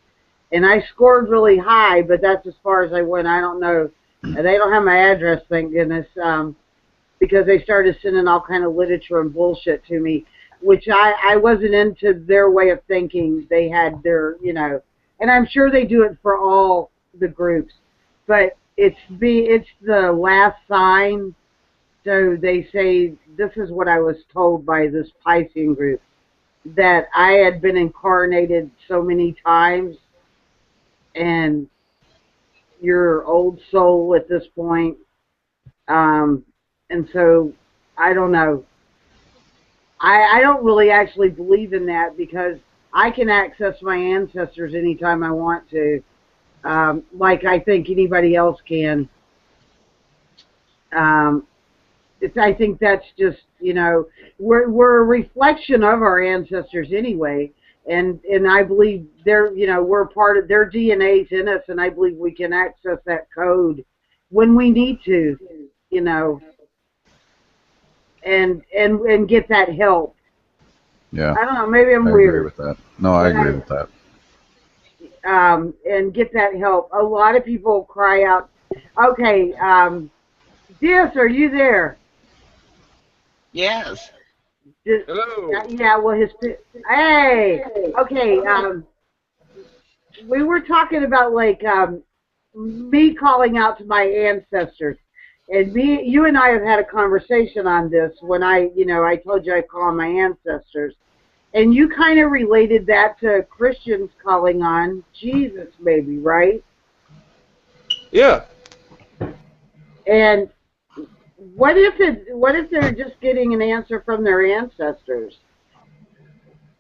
B: and I scored really high, but that's as far as I went. I don't know. They don't have my address, thank goodness, because they started sending all kind of literature and bullshit to me, which I wasn't into their way of thinking. They had their, you know, and I'm sure they do it for all the groups, but it's the last sign. So they say, this is what I was told by this Piscean group, that I had been incarnated so many times, and your old soul at this point. And so I don't know. I don't really actually believe in that, because I can access my ancestors anytime I want to, like I think anybody else can. I think that's just, you know, we're a reflection of our ancestors anyway, and I believe they're, you know, we're part of their DNA's in us, and I believe we can access that code when we need to, you know, and get that help.
C: Yeah,
B: I don't know, maybe I'm
C: I
B: weird.
C: agree with that. No, I agree with that.
B: And get that help. A lot of people cry out, okay, Diaz, are you there?
H: Yes.
A: Hello.
B: Yeah, well, hey, okay, we were talking about, like, me calling out to my ancestors. And you and I have had a conversation on this when I told you I call my ancestors. And you kind of related that to Christians calling on Jesus, maybe, right?
A: Yeah.
B: And what if they're just getting an answer from their ancestors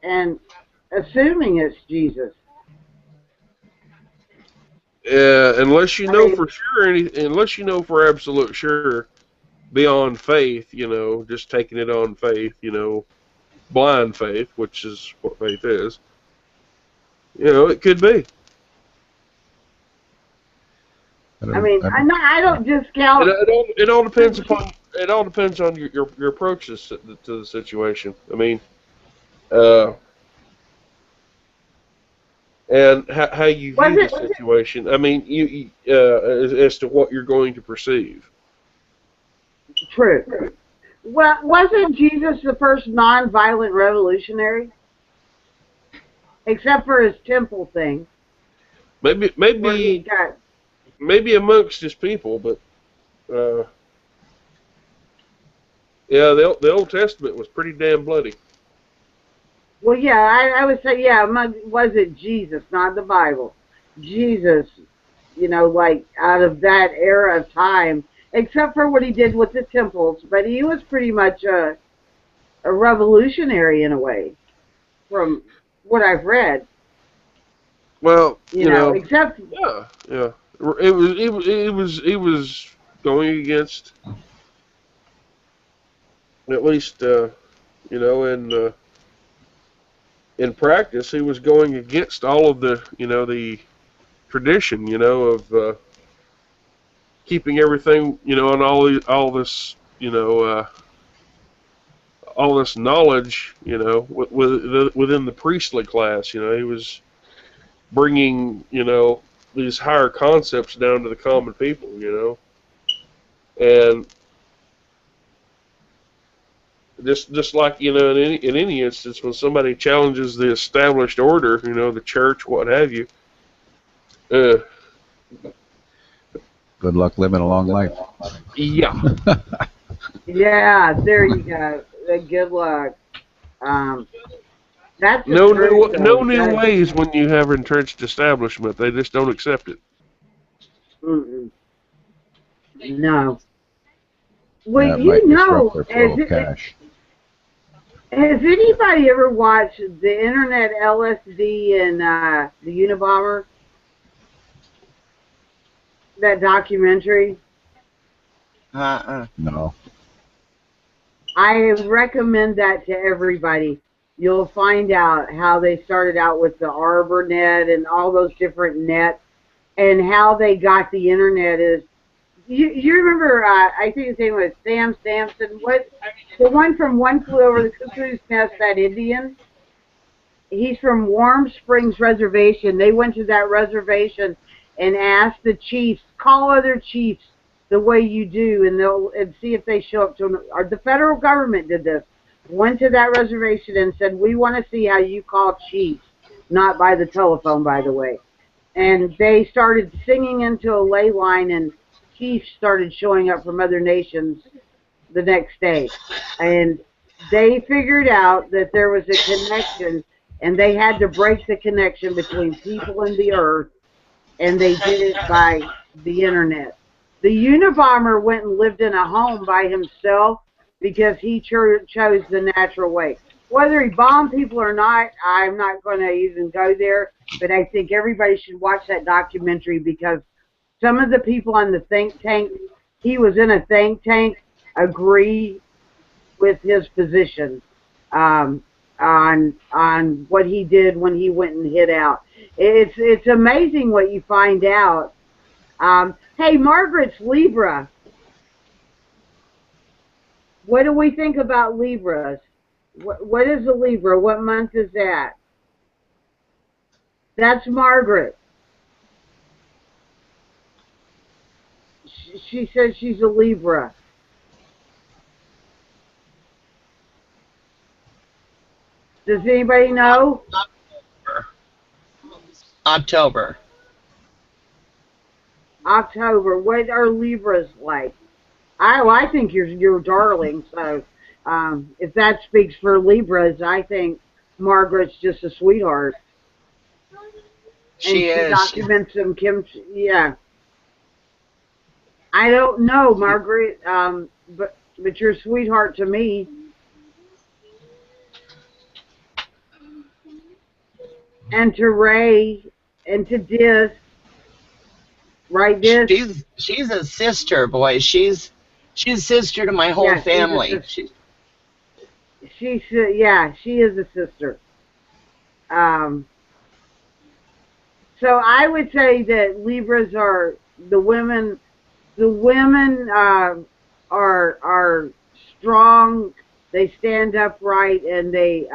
B: and assuming it's Jesus?
A: Unless you know for sure, unless you know for absolute sure, beyond faith, you know, just taking it on faith, you know, blind faith, which is what faith is. You know, it could be.
B: I don't discount.
A: It all depends on your approaches to the situation. I mean, and how you view the situation. I mean, as to what you're going to perceive.
B: True. Well, wasn't Jesus the first non-violent revolutionary? Except for his temple thing.
A: Maybe amongst his people, but yeah, the Old Testament was pretty damn bloody.
B: Well, yeah, I would say, yeah, was it Jesus, not the Bible? Jesus, you know, like out of that era of time, except for what he did with the temples, but he was pretty much a revolutionary in a way, from what I've read.
A: Well, you know,
B: except
A: yeah. It was going against at least in practice, he was going against all of the, the tradition, of keeping everything, and all this, all this knowledge, within the priestly class. He was bringing, these higher concepts down to the common people, and just like, in any instance, when somebody challenges the established order, the church, what have you,
C: Good luck living a long life.
A: yeah.
B: Yeah, there you go. Good luck. That's the
A: No
B: truth,
A: no
B: though.
A: new ways when you have entrenched establishment. They just don't accept it.
B: Mm-mm. No. Well,
C: That might disrupt their flow
B: has,
C: of cash.
B: has anybody ever watched the Internet LSD and the Unabomber? That documentary?
C: No.
B: I recommend that to everybody. You'll find out how they started out with the ArborNet and all those different nets, and how they got the internet. Is you remember? I think his name was Sam Sampson. What, the one from One Flew Over the Cuckoo's Nest? That Indian. He's from Warm Springs Reservation. They went to that reservation and asked the chiefs, call other chiefs the way you do, and see if they show up to them. Or the federal government did this. Went to that reservation and said, we want to see how you call chiefs, not by the telephone, by the way. And they started singing into a ley line, and chiefs started showing up from other nations the next day. And they figured out that there was a connection, and they had to break the connection between people and the earth, and they did it by the internet. The Unabomber went and lived in a home by himself because he chose the natural way. Whether he bombed people or not, I'm not going to even go there, but I think everybody should watch that documentary, because some of the people on the think tank, he was in a think tank, agree with his position on what he did when he went and hid out. It's amazing what you find out. Hey, Margaret's Libra. What do we think about Libras? What is a Libra? What month is that? That's Margaret. She says she's a Libra. Does anybody know?
H: October.
B: October. What are Libras like? I think you're darling. So if that speaks for Libras, I think Margaret's just a sweetheart.
H: She is.
B: Documents some kimchi. Yeah. I don't know, Margaret, but you're a sweetheart to me. And to Ray, and to Dis, right, Dis?
H: She's a sister, boy. She's a sister to my whole family.
B: Yeah, she is a sister. So I would say that Libras are the women. The women are strong. They stand upright, and they're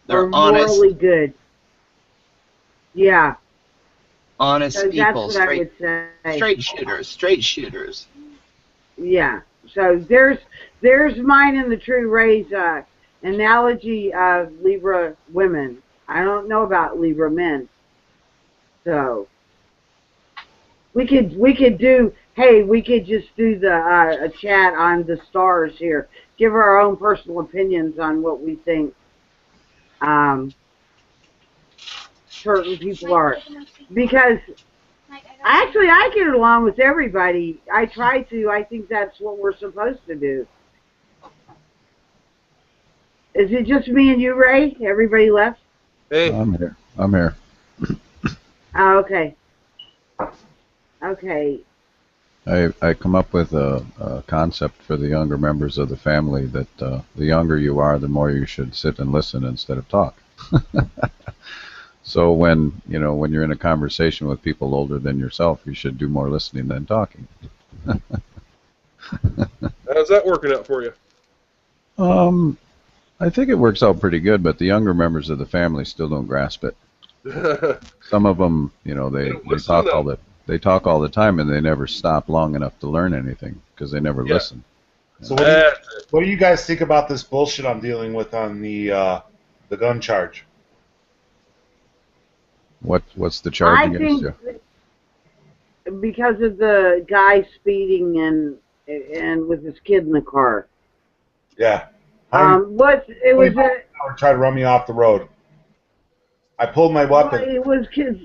B: are morally
H: honest.
B: good. Yeah.
H: Honest
B: So
H: people.
B: that's what I would say.
H: Straight shooters.
B: Yeah. So there's mine and the True Ray's analogy of Libra women. I don't know about Libra men. So we could do. Hey, we could just do the a chat on the stars here. Give our own personal opinions on what we think certain people are. Because actually, I get along with everybody. I try to. I think that's what we're supposed to do. Is it just me and you, Ray? Everybody left?
A: Hey.
C: I'm here.
B: Oh, okay. Okay.
C: I come up with a concept for the younger members of the family that the younger you are, the more you should sit and listen instead of talk. So when you're in a conversation with people older than yourself, you should do more listening than talking.
A: How's that working out for you?
C: I think it works out pretty good, but the younger members of the family still don't grasp it. Some of them, they talk all the time, and they never stop long enough to learn anything because they never listen.
F: So what do you guys think about this bullshit I'm dealing with on the gun charge?
C: What's the charge against you?
B: Because of the guy speeding and with his kid in the car.
F: Yeah.
B: It was
F: tried to run me off the road. I pulled my weapon.
B: It was kids.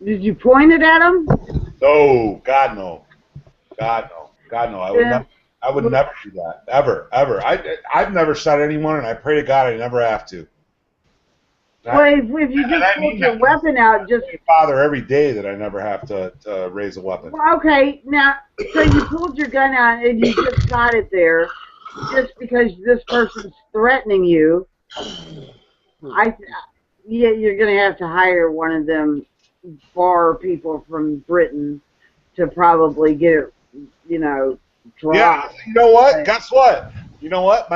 B: Did you point it at him?
F: No, God no, God no, God no. I would never do that, ever. I've never shot anyone, and I pray to God I never have to.
B: Well, if you just pulled your weapon out, just
F: father every day that I never have to raise a weapon.
B: Well, okay, now so you pulled your gun out and you just got it there, just because this person's threatening you. You're gonna have to hire one of them bar people from Britain to probably get it, dropped.
F: Yeah, you know what? Guess what? You know what,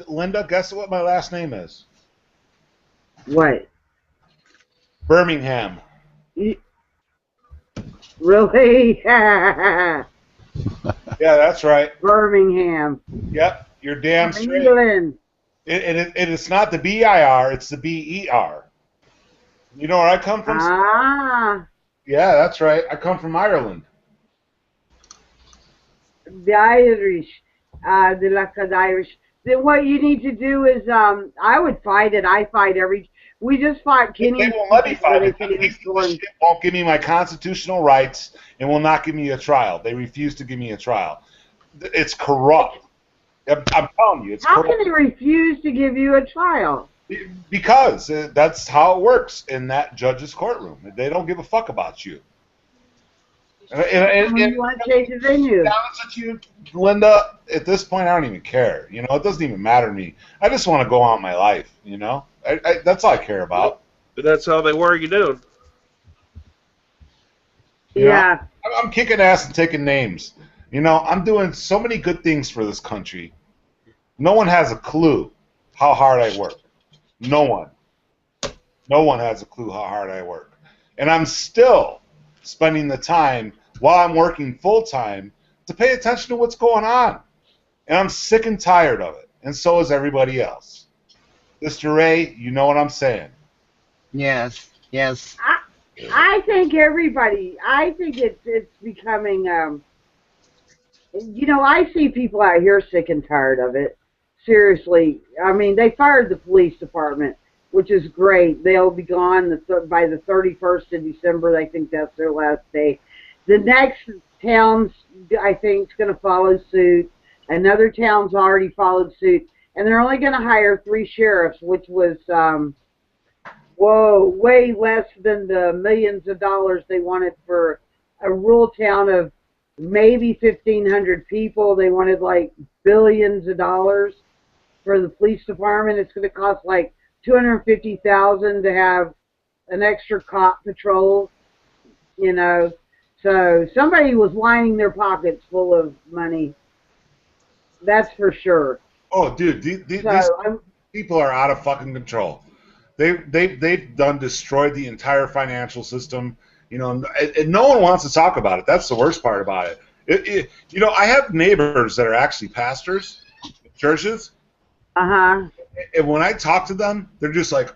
F: Linda? Guess what my last name is?
B: What?
F: Birmingham.
B: Really?
F: Yeah, that's right.
B: Birmingham.
F: Yep, you're damn straight.
B: England.
F: It's not the B-I-R, it's the B-E-R. You know where I come from?
B: Ah.
F: Yeah, that's right. I come from Ireland.
B: The Irish. The luck of the Irish. Then what you need to do is, I would fight it. I fight we just fought Kenny.
F: They won't let me fight it. They won't give me my constitutional rights and will not give me a trial. They refuse to give me a trial. It's corrupt. I'm telling you, it's corrupt.
B: How can they refuse to give you a trial?
F: Because that's how it works in that judge's courtroom. They don't give a fuck about you. And
B: you want to change the venue?
F: To be honest with you, Linda, at this point, I don't even care. It doesn't even matter to me. I just want to go on my life. That's all I care about.
A: But that's how they wear you down.
B: Yeah.
F: I'm kicking ass and taking names. I'm doing so many good things for this country. No one has a clue how hard I work. No one. No one has a clue how hard I work. And I'm still spending the time while I'm working full-time to pay attention to what's going on. And I'm sick and tired of it. And so is everybody else. Mr. Ray, you know what I'm saying.
H: Yes, yes.
B: I think it's becoming, I see people out here sick and tired of it. Seriously. I mean, they fired the police department, which is great. They'll be gone by the 31st of December. I think that's their last day. The next town's, I think, is going to follow suit. Another town's already followed suit. And they're only going to hire 3 sheriffs, which was, way less than the millions of dollars they wanted for a rural town of maybe 1,500 people. They wanted, like, billions of dollars for the police department. It's going to cost, like, $250,000 to have an extra cop patrol, So somebody was lining their pockets full of money. That's for sure.
F: Oh, dude, these people are out of fucking control. They've destroyed the entire financial system, and no one wants to talk about it. That's the worst part about it. I have neighbors that are actually pastors in churches.
B: Uh-huh.
F: And when I talk to them, they're just like,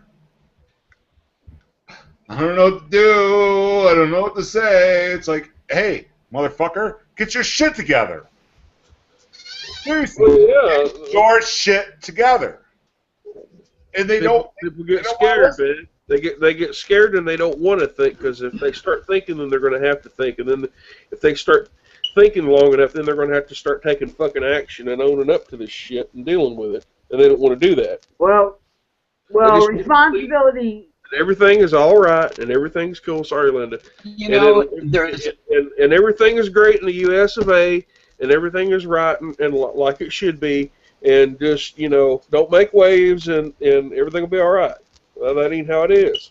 F: I don't know what to do. I don't know what to say. It's like, hey, motherfucker, get your shit together. Seriously, get your shit together. And
A: People get scared, man. They get scared and they don't want to think, because if they start thinking, then they're going to have to think, and then if they start thinking long enough, then they're going to have to start taking fucking action and owning up to this shit and dealing with it, and they don't want to do that.
B: Well, responsibility
A: everything is all right, and everything's cool. Sorry, Linda.
H: You know, there's
A: And everything is great in the U.S. of A., and everything is right and like it should be, and just, you know, don't make waves, and everything will be all right. Well, that ain't how it is.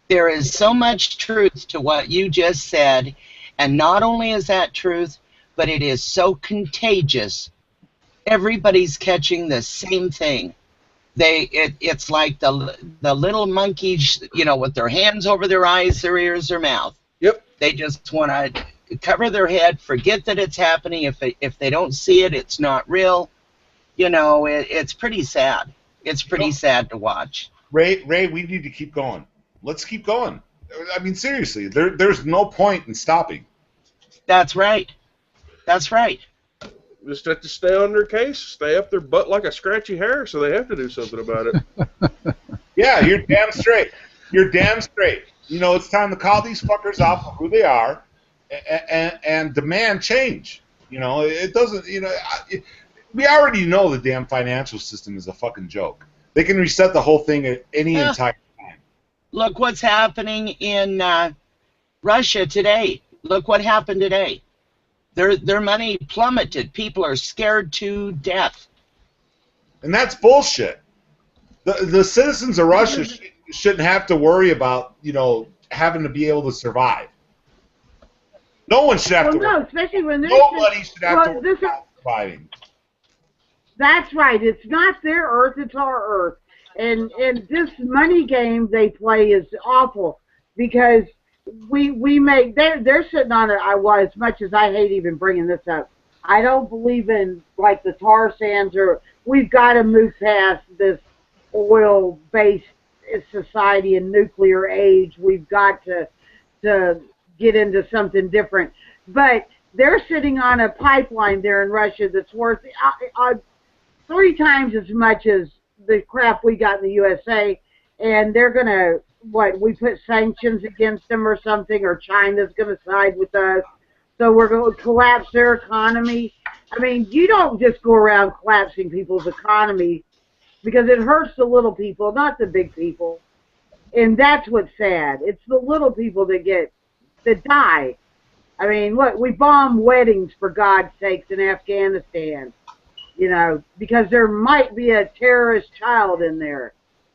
H: there is so much truth to what you just said, and not only is that truth, but it is so contagious. Everybody's catching the same thing. It's like the little monkeys, you know, with their hands over their eyes, their ears, their mouth.
A: Yep.
H: They just want to cover their head, forget that it's happening. If they don't see it, it's not real. You know, it's pretty sad. It's pretty sad to watch.
F: Ray, we need to keep going. Let's keep going. I mean, seriously, there's no point in stopping.
H: That's right. That's right.
A: Just have to stay on their case, stay up their butt like a scratchy hair, so they have to do something about it.
F: Yeah, you're damn straight. You're damn straight. You know, it's time to call these fuckers out for who they are and demand change. You know, it doesn't, you know, we already know the damn financial system is a fucking joke. They can reset the whole thing at any entire time.
H: Look what's happening in Russia today. Look what happened today. Their money plummeted. People are scared to death.
F: And that's bullshit. The citizens of Russia shouldn't have to worry about, you know, having to be able to survive. No one should have to worry.
B: No, especially when
F: Nobody should have to worry about surviving.
B: That's right. It's not their Earth; it's our Earth. And this money game they play is awful because we make they're sitting on it. As much as I hate even bringing this up, I don't believe in like the tar sands, or we've got to move past this oil-based society and nuclear age. We've got to get into something different. But they're sitting on a pipeline there in Russia that's worth 3 times as much as the crap we got in the USA, and they're going to, we put sanctions against them or something, or China's going to side with us, so we're going to collapse their economy. I mean, you don't just go around collapsing people's economy because it hurts the little people, not the big people. And that's what's sad. It's the little people that die. I mean, look, we bomb weddings, for God's sakes, in Afghanistan. You know, because there might be a terrorist child in there.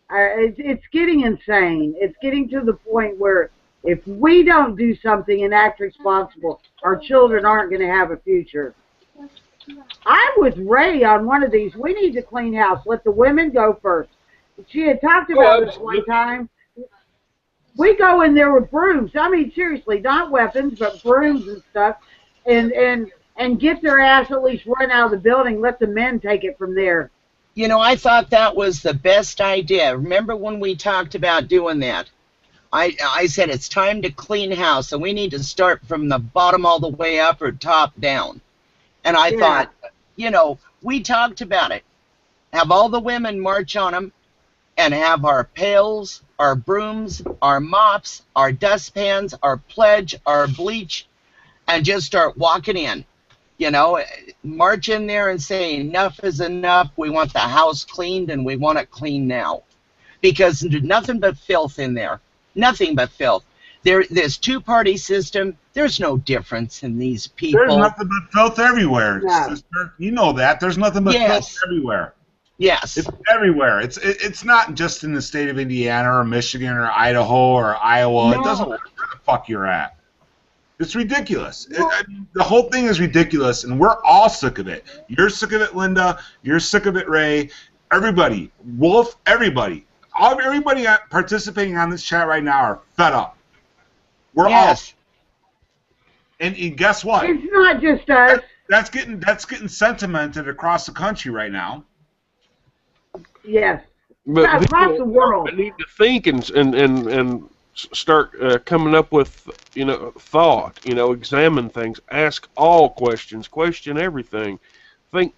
B: It's getting insane. It's getting to the point where if we don't do something and act responsible, our children aren't going to have a future. I'm with Ray on one of these. We need to clean house. Let the women go first. She had talked about this one time. We go in there with brooms. I mean, seriously, not weapons, but brooms and stuff, and get their ass at least run out of the building. Let the men take it from there.
H: You know, I thought that was the best idea. Remember when we talked about doing that? I said it's time to clean house, and we need to start from the bottom all the way up or top down. And I thought, you know, we talked about it. Have all the women march on them, and have our pails, our brooms, our mops, our dustpans, our pledge, our bleach, and just start walking in. You know, march in there and say enough is enough. We want the house cleaned, and we want it cleaned now. Because there's nothing but filth in there. Nothing but filth. This two-party system, there's no difference in these people.
F: There's nothing but filth everywhere, sister. You know that. There's nothing but filth everywhere.
H: Yes.
F: It's everywhere. It's not just in the state of Indiana or Michigan or Idaho or Iowa.
B: No.
F: It doesn't matter where the fuck you're at. It's ridiculous. The whole thing is ridiculous, and we're all sick of it. You're sick of it, Linda. You're sick of it, Ray. Everybody. Wolf, everybody. Everybody participating on this chat right now are fed up. We're all. And guess what?
B: It's not just us.
F: That's getting sentimented across the country right now.
B: Yes.
A: But
B: across the world.
A: Need to think and start coming up with, you know, thought. You know, examine things, ask all questions, question everything, think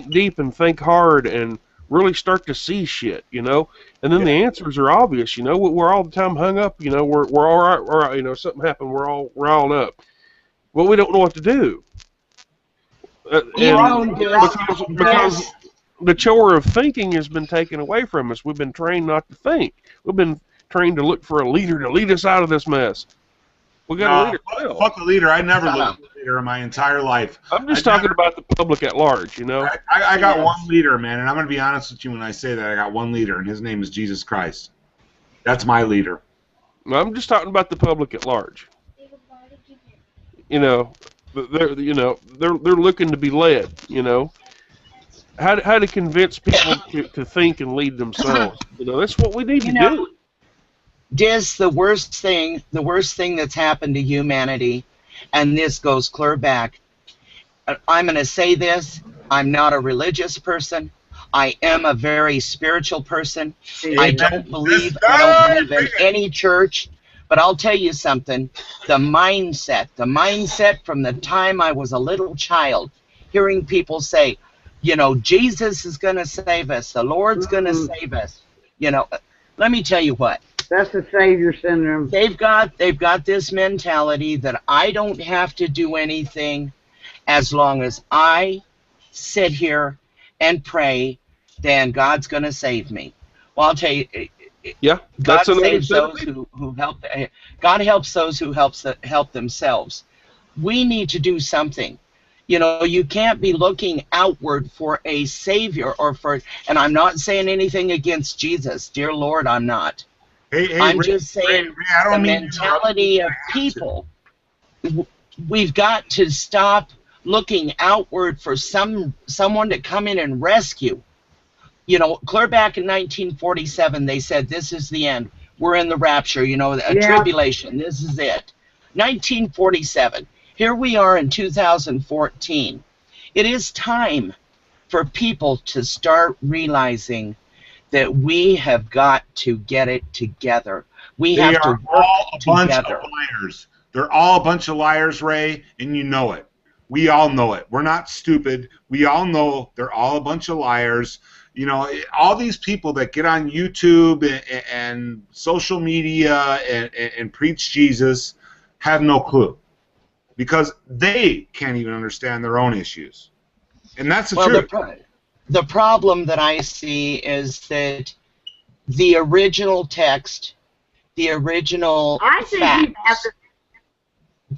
A: deep and think hard, and really start to see shit. You know, and then the answers are obvious. You know, we're all the time hung up. You know, we're all right. We're all right. You know, something happened. We're all riled up. Well, we don't know what to do. the chore of thinking has been taken away from us. We've been trained not to think. We've been trained to look for a leader to lead us out of this mess. We got to lead ourselves.
F: Fuck a leader. I never looked at a leader in my entire life.
A: I'm just talking about the public at large, you know.
F: I got one leader, man, and I'm going to be honest with you when I say that. I got one leader, and his name is Jesus Christ. That's my leader.
A: I'm just talking about the public at large. You know, they're looking to be led. You know, how to convince people to think and lead themselves. You know, that's what we need to do.
H: Dis, the worst thing that's happened to humanity, and this goes clear back. I'm going to say this. I'm not a religious person. I am a very spiritual person. I don't believe in any church. But I'll tell you something, the mindset from the time I was a little child, hearing people say, you know, Jesus is going to save us, the Lord's going to save us. You know, let me tell you what.
B: That's the Savior syndrome.
H: They've got this mentality that I don't have to do anything as long as I sit here and pray, then God's going to save me. Well, I'll tell you,
A: yeah,
H: God saves those who help. God helps those who help themselves. We need to do something. You know, you can't be looking outward for a savior and I'm not saying anything against Jesus, dear Lord, I'm not. I'm just saying the mentality of people. We've got to stop looking outward for someone to come in and rescue. You know, clear back in 1947, they said, this is the end. We're in the rapture, you know, a tribulation. This is it. 1947. Here we are in 2014. It is time for people to start realizing that we have got to get it together. We have to work together.
F: Of liars. They're all a bunch of liars, Ray, and you know it. We all know it. We're not stupid. We all know they're all a bunch of liars. You know, all these people that get on YouTube and social media and preach Jesus have no clue because they can't even understand their own issues. And that's the truth.
H: The problem that I see is that the original text, the original facts,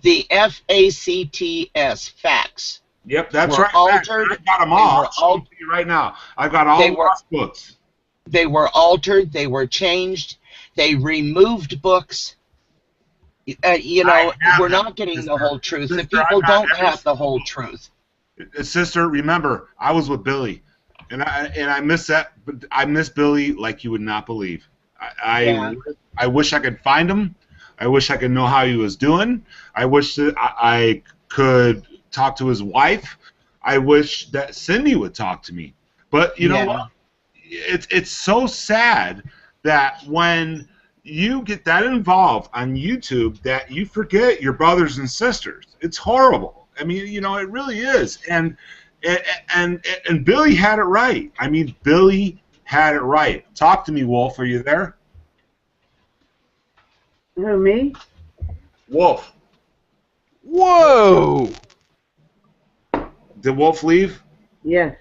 H: the FACTS, facts.
F: Yep, that's right.
H: Altered.
F: I got them all. I'll show you right now. I've got all the books.
H: They were altered. They were changed. They removed books. You know, we're not getting the whole truth. The people don't have the whole truth.
F: Sister, remember, I was with Billy, and I miss that. But I miss Billy like you would not believe. I wish I could find him. I wish I could know how he was doing. I wish that I could talk to his wife. I wish that Cindy would talk to me. But you know what? It's so sad that when you get that involved on YouTube that you forget your brothers and sisters. It's horrible. I mean, you know, it really is. And Billy had it right. I mean, Billy had it right. Talk to me, Wolf. Are you there?
B: Who, me?
F: Wolf.
A: Whoa!
F: Did Wolf leave?
B: Yes.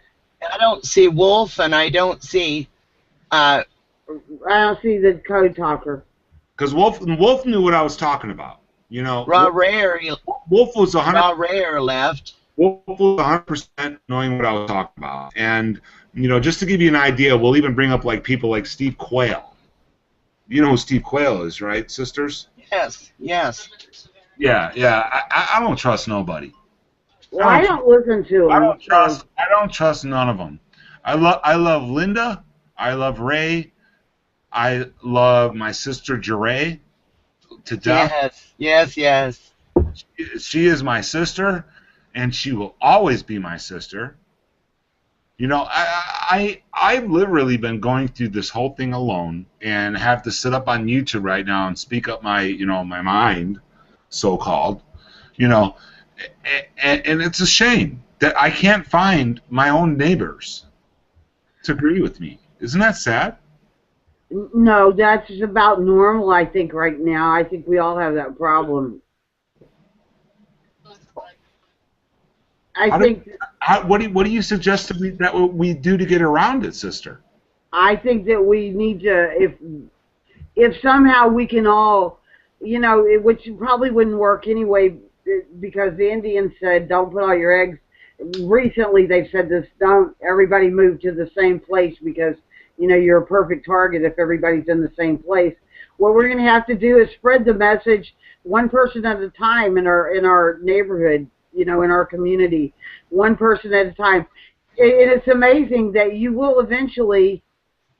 H: I don't see Wolf, and I don't see.
B: I don't see the code talker.
F: Because Wolf knew what I was talking about. You know.
H: Wolf was 100. Left.
F: Wolf was 100% knowing what I was talking about, and you know, just to give you an idea, we'll even bring up like people like Steve Quayle. You know who Steve Quayle is, right, sisters?
H: Yes. Yes.
F: Yeah. I don't trust nobody.
B: Well, I don't listen to them.
F: I don't trust none of them. I love Linda. I love Ray. I love my sister Jeray to death.
H: Yes.
F: She is my sister, and she will always be my sister. You know, I've literally been going through this whole thing alone, and have to sit up on YouTube right now and speak up my mind, so-called, you know, and it's a shame that I can't find my own neighbors to agree with me. Isn't that sad?
B: No, that's just about normal, I think, right now. I think we all have that problem.
F: What do you suggest that we do to get around it, sister?
B: I think that we need to, if somehow we can all, which probably wouldn't work anyway, because the Indians said don't put all your eggs. Recently they've said this, don't everybody move to the same place because you're a perfect target if everybody's in the same place. What we're going to have to do is spread the message one person at a time in our neighborhood, in our community, one person at a time. And it's amazing that you will eventually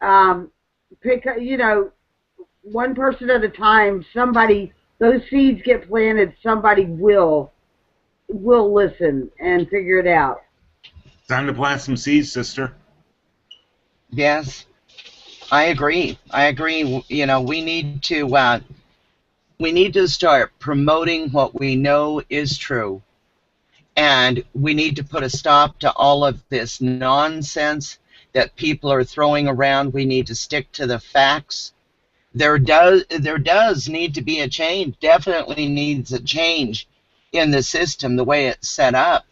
B: pick, one person at a time. Somebody, those seeds get planted. Somebody will listen and figure it out.
F: Time to plant some seeds, sister.
H: Yes, I agree. We need to start promoting what we know is true. And we need to put a stop to all of this nonsense that people are throwing around. We need to stick to the facts. There does need to be a change, definitely needs a change in the system, the way it's set up.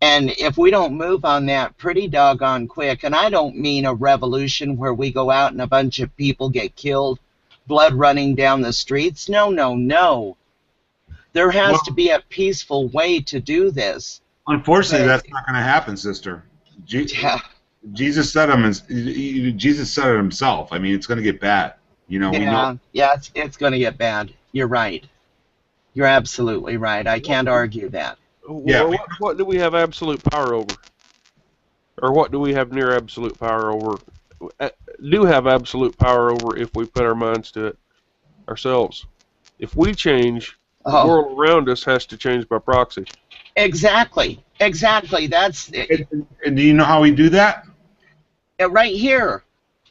H: And if we don't move on that pretty doggone quick, and I don't mean a revolution where we go out and a bunch of people get killed, blood running down the streets. No, no, no. There has to be a peaceful way to do this.
F: Unfortunately, that's not going to happen, sister. Jesus said it himself. I mean, it's going to get bad. We know.
H: Yeah, it's going to get bad. You're right. You're absolutely right. I can't argue that.
A: Yeah. What do we have absolute power over? Or what do we have near absolute power over? Do have absolute power over if we put our minds to it ourselves. If we change, the world around us has to change by proxy.
H: Exactly. That's.
F: And do you know how we do that?
H: Right here.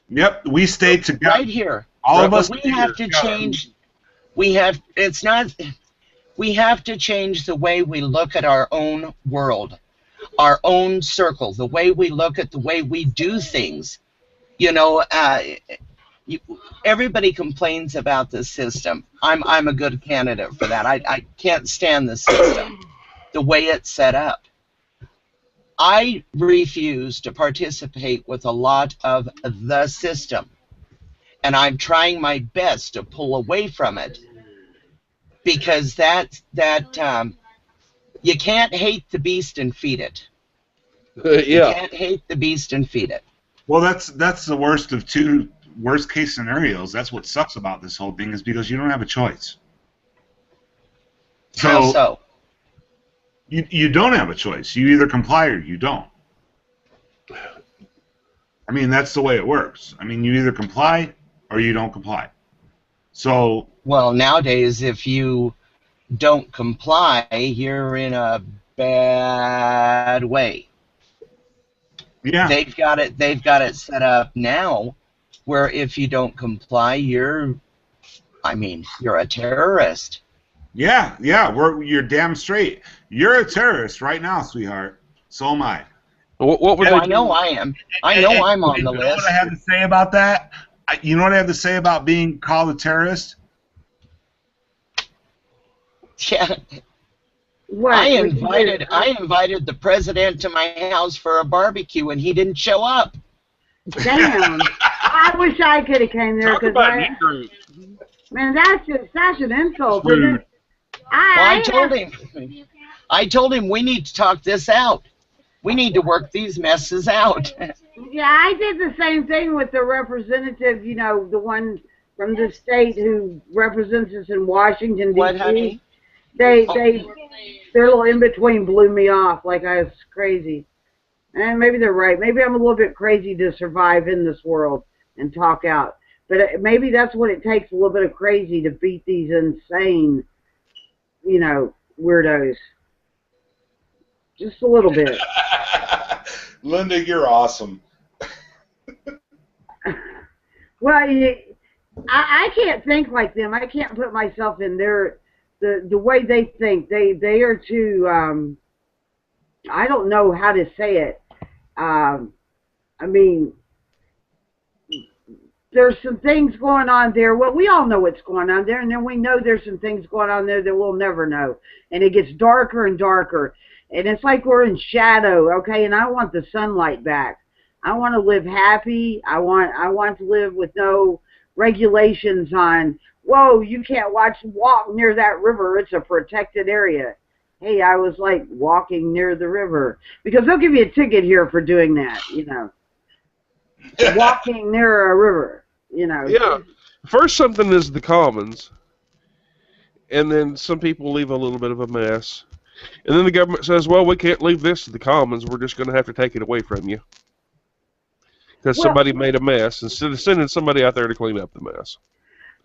F: Yep, we stay together.
H: Right here.
F: All of us.
H: We have to change. We have to change the way we look at our own world, our own circle, the way we look at the way we do things. Everybody complains about the system. I'm a good candidate for that. I can't stand the system, the way it's set up. I refuse to participate with a lot of the system, and I'm trying my best to pull away from it, because you can't hate the beast and feed it. You can't hate the beast and feed it.
F: Well, that's the worst of worst case scenarios. That's what sucks about this whole thing, is because you don't have a choice.
H: How so?
F: You don't have a choice. You either comply or you don't. I mean, that's the way it works. I mean, you either comply or you don't comply. So. Well,
H: nowadays, if you don't comply, you're in a bad way.
F: Yeah.
H: They've got it set up now where if you don't comply, you're a terrorist.
F: Yeah, you're damn straight. You're a terrorist right now, sweetheart. So am I.
A: What would
H: I know I am. I know I'm on the list.
F: You know what I have to say about that? You know what I have to say about being called a terrorist?
H: Yeah. I invited the president to my house for a barbecue, and he didn't show up.
B: Damn. I wish I could have came there, because man, that's an insult. Isn't it?
H: I told him we need to talk this out. We need to work these messes out.
B: Yeah, I did the same thing with the representative, the one from the state who represents us in Washington, D.C.
H: What, honey?
B: Their little in-between blew me off like I was crazy. And maybe they're right. Maybe I'm a little bit crazy to survive in this world and talk out. But maybe that's what it takes, a little bit of crazy to beat these insane, weirdos. Just a little bit.
F: Linda, you're awesome.
B: Well, I can't think like them. I can't put myself in the way they think. They are too, I don't know how to say it. I mean, there's some things going on there. Well, we all know what's going on there, and then we know there's some things going on there that we'll never know. And it gets darker and darker. And it's like we're in shadow, okay? And I want the sunlight back. I want to live happy. I want to live with no regulations on, whoa, you can't walk near that river. It's a protected area. Hey, I was like walking near the river. Because they'll give you a ticket here for doing that, you know. Walking near a river, you know.
A: Yeah. First something is the commons, and then some people leave a little bit of a mess. And then the government says, well, we can't leave this to the commons. We're just going to have to take it away from you. Because somebody made a mess, instead of sending somebody out there to clean up the mess.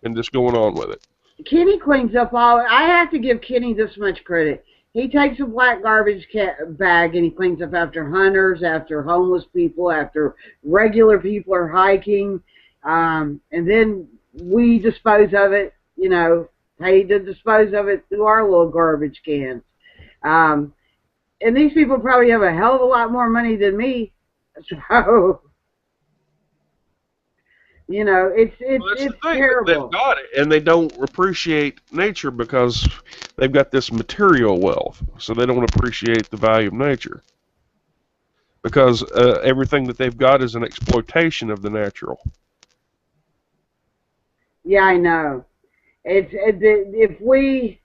A: And just going on with it.
B: Kenny cleans up all. I have to give Kenny this much credit. He takes a black garbage bag and he cleans up after hunters, after homeless people, after regular people are hiking. And then we dispose of it, you know, pay to dispose of it through our little garbage cans. And these people probably have a hell of a lot more money than me. So, you know, it's terrible.
A: They've got it, and they don't appreciate nature because they've got this material wealth, so they don't appreciate the value of nature. Because everything that they've got is an exploitation of the natural.
B: Yeah, I know. If we,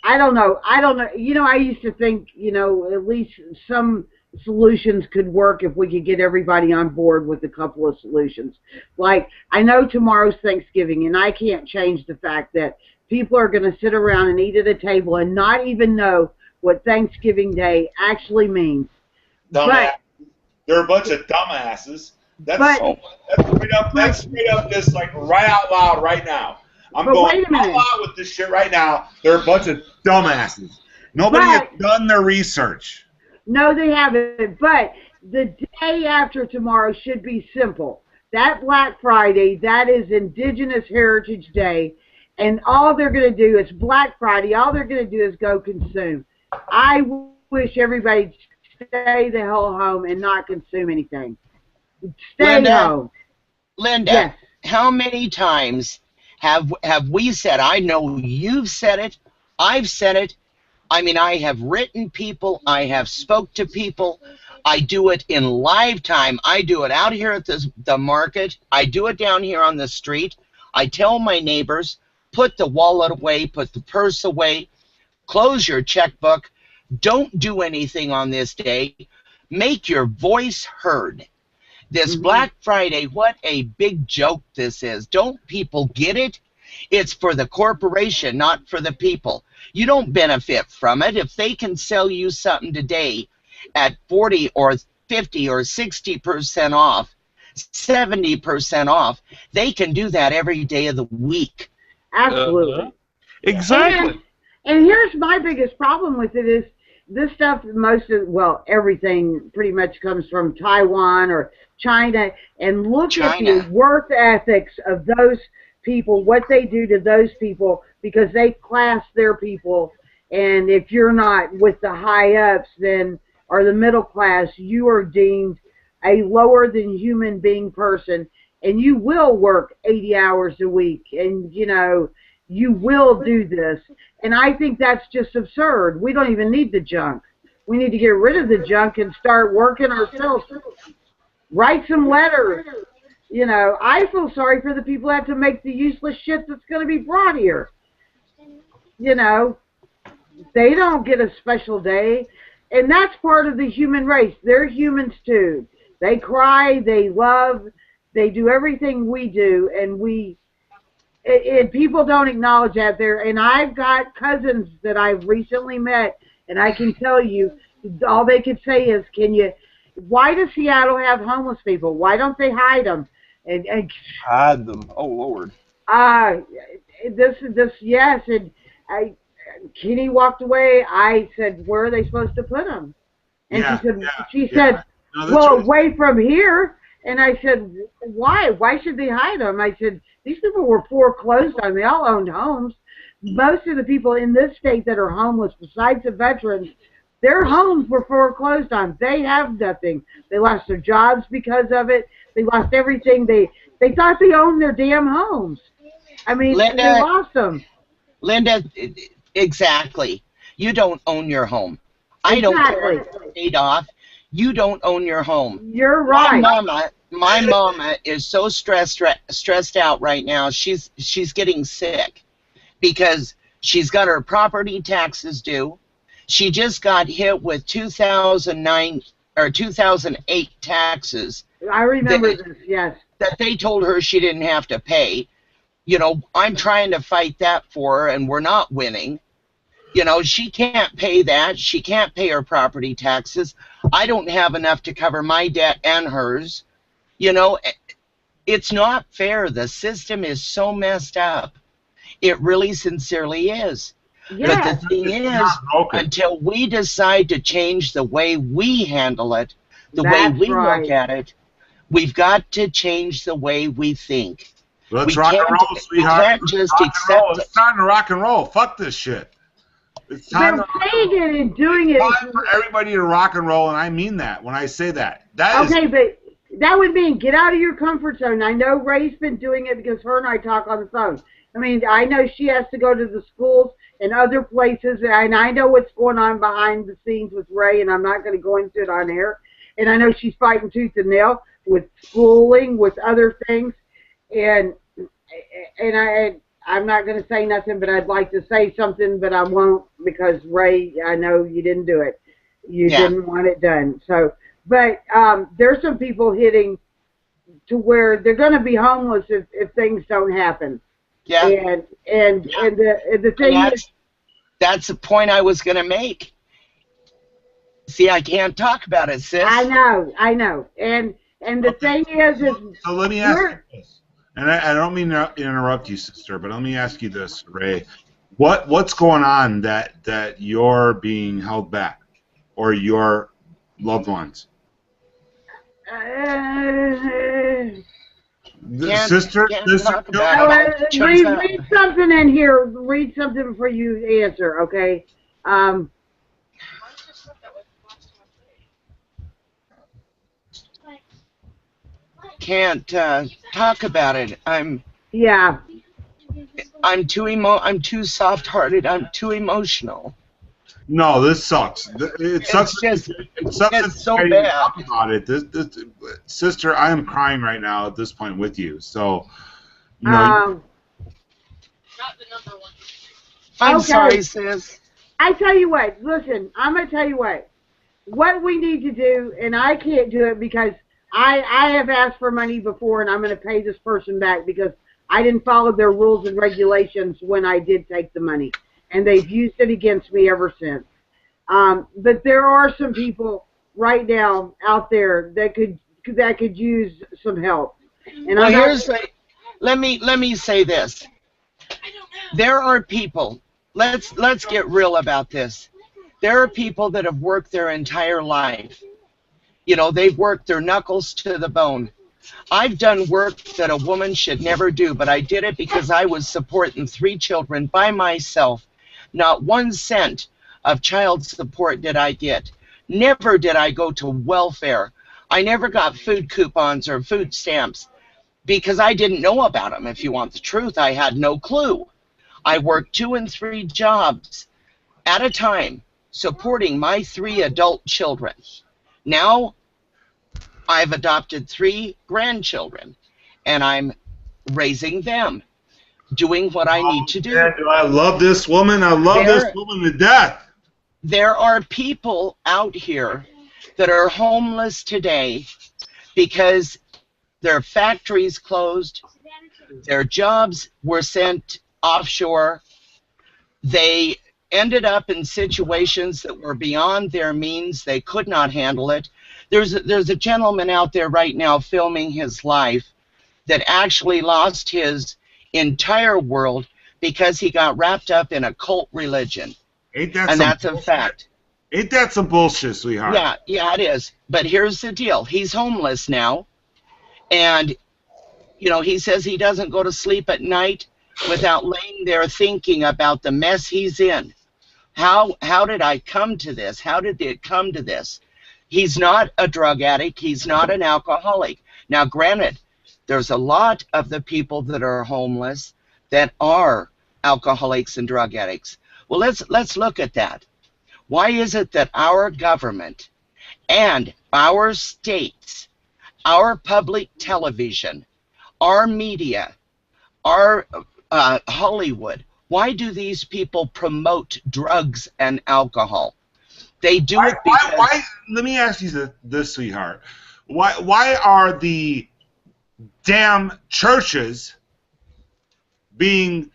B: I don't know. You know, I used to think, you know, at least some solutions could work if we could get everybody on board with a couple of solutions. Like, I know tomorrow's Thanksgiving, and I can't change the fact that people are going to sit around and eat at a table and not even know what Thanksgiving Day actually means.
I: Dumbass. They're a bunch of dumbasses. That's straight up just like right out loud right now. I'm going all out with this shit right now. They're a bunch of dumbasses. Nobody has done their research.
B: No, they haven't. But the day after tomorrow should be simple. That Black Friday, that is Indigenous Heritage Day, and all they're going to do is Black Friday, all they're going to do is go consume. I wish everybody stay the hell home and not consume anything. Stay home.
H: Linda, yes. How many times have we said, I know you've said it, I've said it, I mean, I have written people, I have spoke to people, I do it in live time, I do it out here at the market, I do it down here on the street, I tell my neighbors, put the wallet away, put the purse away, close your checkbook, don't do anything on this day, make your voice heard. This Black Friday, what a big joke this is. Don't people get it? It's for the corporation, not for the people. You don't benefit from it. If they can sell you something today at 40 or 50 or 60% off, 70% off, they can do that every day of the week.
B: Absolutely.
A: Exactly.
B: And here's my biggest problem with it is this stuff, everything pretty much comes from Taiwan or China, and look at the work ethics of those people, what they do to those people, because they class their people, and if you're not with the high-ups then, or the middle class, you are deemed a lower than human being person, and you will work 80 hours a week, and you know, you will do this. And I think that's just absurd. We don't even need the junk. We need to get rid of the junk and start working ourselves. Write some letters. You know, I feel sorry for the people who have to make the useless shit that's going to be brought here. You know, they don't get a special day. And that's part of the human race. They're humans too. They cry, they love, they do everything we do, and people don't acknowledge that there. And I've got cousins that I've recently met, and I can tell you, all they could say is, why does Seattle have homeless people? Why don't they hide them? And
E: hide them. Oh, Lord.
B: Yes. And Kenny walked away. I said, where are they supposed to put them? And she said, well, away from here. And I said, why? Why should they hide them? I said, these people were foreclosed on. They all owned homes. Most of the people in this state that are homeless, besides the veterans, their homes were foreclosed on. They have nothing. They lost their jobs because of it. They lost everything. They thought they owned their damn homes. I mean, Linda, they lost them.
H: Linda, exactly. You don't own your home. I don't care if it's paid off. You don't own your home.
B: You're right.
H: My mama is so stressed out right now. She's getting sick because she's got her property taxes due. She just got hit with 2009 or 2008 taxes.
B: I remember this, yes.
H: That they told her she didn't have to pay. You know, I'm trying to fight that for her, and we're not winning. You know, she can't pay that. She can't pay her property taxes. I don't have enough to cover my debt and hers. You know, it's not fair. The system is so messed up. It really sincerely is.
B: Yeah.
H: But the thing is, until we decide to change the way we handle it, the way we look at it, we've got to change the way we think.
F: Let's rock and roll, sweetheart.
H: We can't just accept it.
F: It's time to rock and roll. Fuck this shit. It's time
B: They're saying it and doing it.
F: It's time for everybody to rock and roll, and I mean that when I say that.
B: Okay, but that would mean get out of your comfort zone. I know Ray's been doing it because her and I talk on the phone. I mean, I know she has to go to the schools and other places, and I know what's going on behind the scenes with Ray, and I'm not going to go into it on air. And I know she's fighting tooth and nail with schooling, with other things, and I'm not going to say nothing, but I'd like to say something, but I won't because Ray, I know you didn't do it. You didn't want it done. So, but there's some people hitting to where they're going to be homeless if things don't happen.
H: Yeah.
B: And the thing is,
H: that's the point I was going to make. See, I can't talk about it, sis.
B: I know. And the thing is
F: so let me ask you this. And I don't mean to interrupt you, sister, but let me ask you this, Ray. What's going on that you're being held back, or your loved ones? Sister,
B: read something in here. Read something before you answer, okay?
H: Can't talk about it. I'm too soft-hearted. I'm too emotional.
F: No, this sucks. It sucks.
H: It's so bad.
F: Talk about it. Sister, I am crying right now at this point with you. So, you know.
B: Not
H: the number one. I'm sorry, sis.
B: I tell you what. Listen, I'm gonna tell you what. What we need to do, and I can't do it because I have asked for money before, and I'm going to pay this person back because I didn't follow their rules and regulations when I did take the money, and they've used it against me ever since. But there are some people right now out there that could use some help. And
H: well, let me say this. There are people. Let's get real about this. There are people that have worked their entire life. You know, they've worked their knuckles to the bone. I've done work that a woman should never do, but I did it because I was supporting 3 children by myself. Not 1 cent of child support did I get. Never did I go to welfare. I never got food coupons or food stamps because I didn't know about them. If you want the truth, I had no clue. I worked 2 and 3 jobs at a time supporting my 3 adult children. Now, I've adopted 3 grandchildren, and I'm raising them, doing what I need to do.
F: Man, do I love this woman. I love this woman to death.
H: There are people out here that are homeless today because their factories closed, their jobs were sent offshore, they ended up in situations that were beyond their means. They could not handle it. There's a gentleman out there right now filming his life that actually lost his entire world because he got wrapped up in a cult religion. That's a fact.
F: Ain't that some bullshit, sweetheart?
H: Yeah, it is. But here's the deal. He's homeless now. And, you know, he says he doesn't go to sleep at night without laying there thinking about the mess he's in. How did I come to this? How did it come to this? He's not a drug addict. He's not an alcoholic. Now, granted, there's a lot of the people that are homeless that are alcoholics and drug addicts. Well, let's look at that. Why is it that our government and our states, our public television, our media, our Hollywood, why do these people promote drugs and alcohol? They do it because...
I: Why, let me ask you this, sweetheart. Why are the damn churches being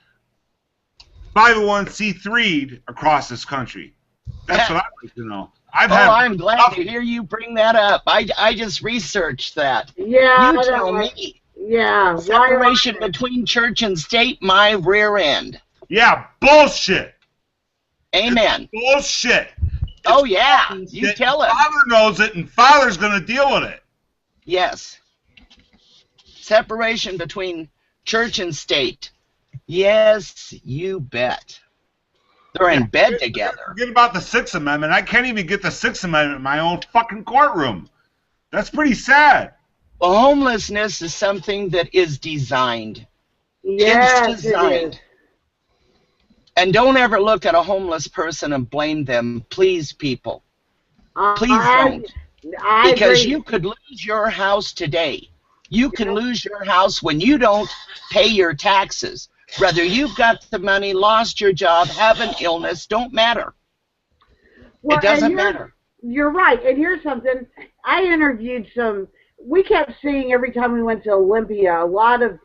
I: 501c3'd across this country? That's what I'd like to know.
H: I'm glad to hear you bring that up. I just researched that.
B: Yeah.
H: You tell me.
B: Yeah.
H: Separation between church and state, my rear end.
I: Yeah, bullshit.
H: Amen.
I: It's bullshit.
H: Oh, yeah. You tell it.
I: Father knows it, and Father's going to deal with it.
H: Yes. Separation between church and state. Yes, you bet. They're in bed together.
I: Forget about the Sixth Amendment. I can't even get the Sixth Amendment in my own fucking courtroom. That's pretty sad.
H: Well, homelessness is something that is designed.
B: Yes,
H: it's designed.
B: It is.
H: And don't ever look at a homeless person and blame them. Please, people. Please don't. Because you could lose your house today. You can lose your house when you don't pay your taxes. Whether you've got the money, lost your job, have an illness, don't matter.
B: Well,
H: it doesn't matter.
B: You're right. And here's something. I interviewed we kept seeing every time we went to Olympia, a lot of,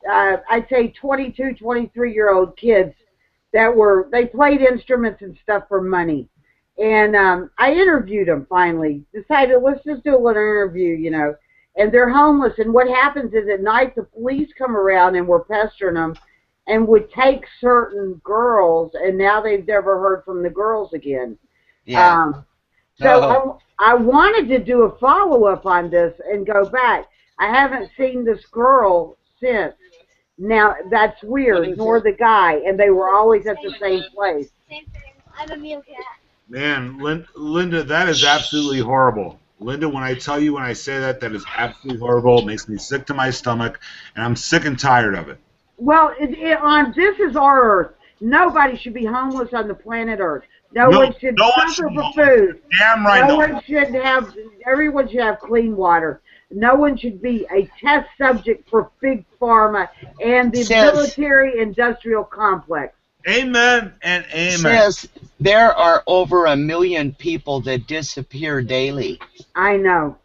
B: I'd say 22, 23-year-old kids they played instruments and stuff for money. And I interviewed them finally. Decided, let's just do a little interview, you know. And they're homeless. And what happens is at night the police come around and we're pestering them and would take certain girls, and now they've never heard from the girls again.
H: Yeah.
B: I wanted to do a follow-up on this and go back. I haven't seen this girl since. Now, that's weird, nor the guy, and they were always at the same place.
J: Same thing. I'm a meerkat.
I: Man, Linda, that is absolutely horrible. Linda, when I tell you, when I say that is absolutely horrible. It makes me sick to my stomach, and I'm sick and tired of it.
B: Well, this is our Earth. Nobody should be homeless on the planet Earth. No one should suffer for food.
I: Damn right.
B: Everyone should have clean water. No one should be a test subject for Big Pharma and the military-industrial complex.
I: Amen and amen.
H: Says there are over 1 million people that disappear daily.
B: I know.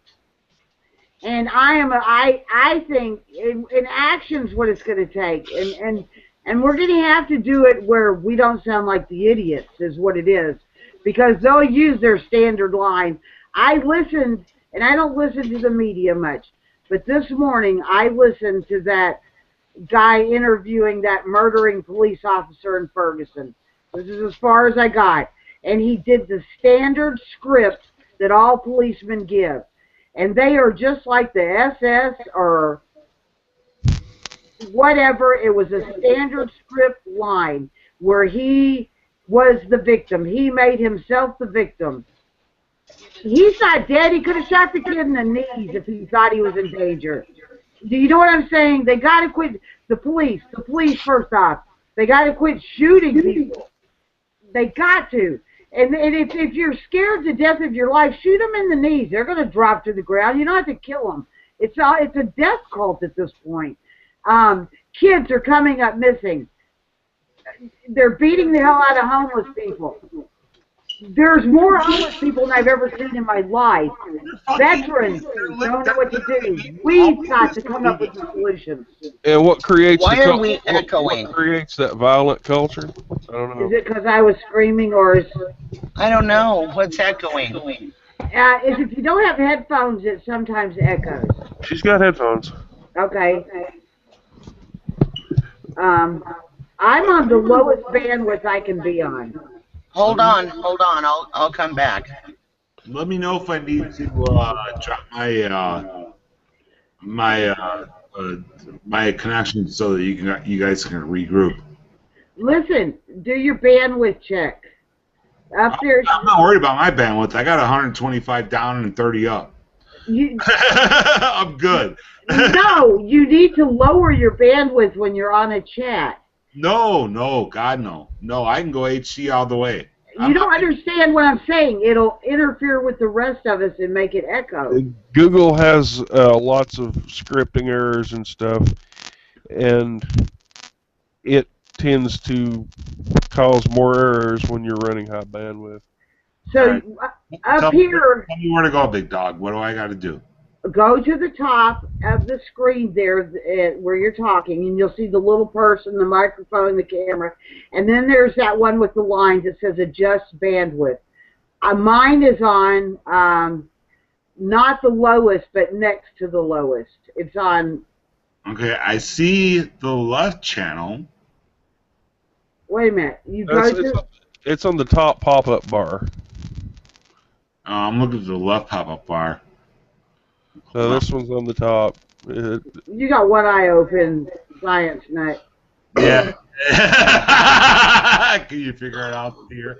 B: And I think in action's what it's going to take. And we're going to have to do it where we don't sound like the idiots is what it is. Because they'll use their standard line. I listened, and I don't listen to the media much, but this morning I listened to that guy interviewing that murdering police officer in Ferguson. This is as far as I got. And he did the standard script that all policemen give. And they are just like the SS or whatever. It was a standard script line where he was the victim. He made himself the victim. He's not dead. He could have shot the kid in the knees if he thought he was in danger. Do you know what I'm saying? They got to quit. The police first off. They got to quit shooting people. They got to. And if you're scared to death of your life, shoot them in the knees. They're going to drop to the ground. You don't have to kill them. It's a death cult at this point. Kids are coming up missing. They're beating the hell out of homeless people. There's more homeless people than I've ever seen in my life. Veterans don't know what to do. We've got to come up with the solutions.
A: And what creates
H: are we echoing?
A: What creates that violent culture? I don't know.
B: Is it because I was screaming, or is...
H: I don't know. What's echoing?
B: Is if you don't have headphones, it sometimes echoes.
A: She's got headphones.
B: Okay. I'm on the lowest bandwidth I can be on.
H: Hold on. I'll come back.
I: Let me know if I need to drop my connection so that you guys can regroup.
B: Listen, do your bandwidth check. Up there.
I: I'm not worried about my bandwidth. I got 125 down and 30 up. I'm good.
B: No, you need to lower your bandwidth when you're on a chat.
I: No, God, no. No, I can go HD all the way.
B: You don't understand what I'm saying. It'll interfere with the rest of us and make it echo.
A: Google has lots of scripting errors and stuff, and it tends to cause more errors when you're running high bandwidth.
B: So
F: Right.
B: up here,
F: tell me where to go, big dog. What do I got to do?
B: go to the top of the screen there where you're talking, and you'll see the little person, the microphone, the camera, and then there's that one with the line that says adjust bandwidth. Mine is on not the lowest, but next to the lowest. It's on.
F: Okay, I see the left channel.
B: Wait a minute. You go to.
A: It's on the top pop-up bar.
F: I'm looking at the left pop-up bar.
A: This one's on the top.
B: You got one eye open, science nut.
F: Yeah. Can you figure it out here?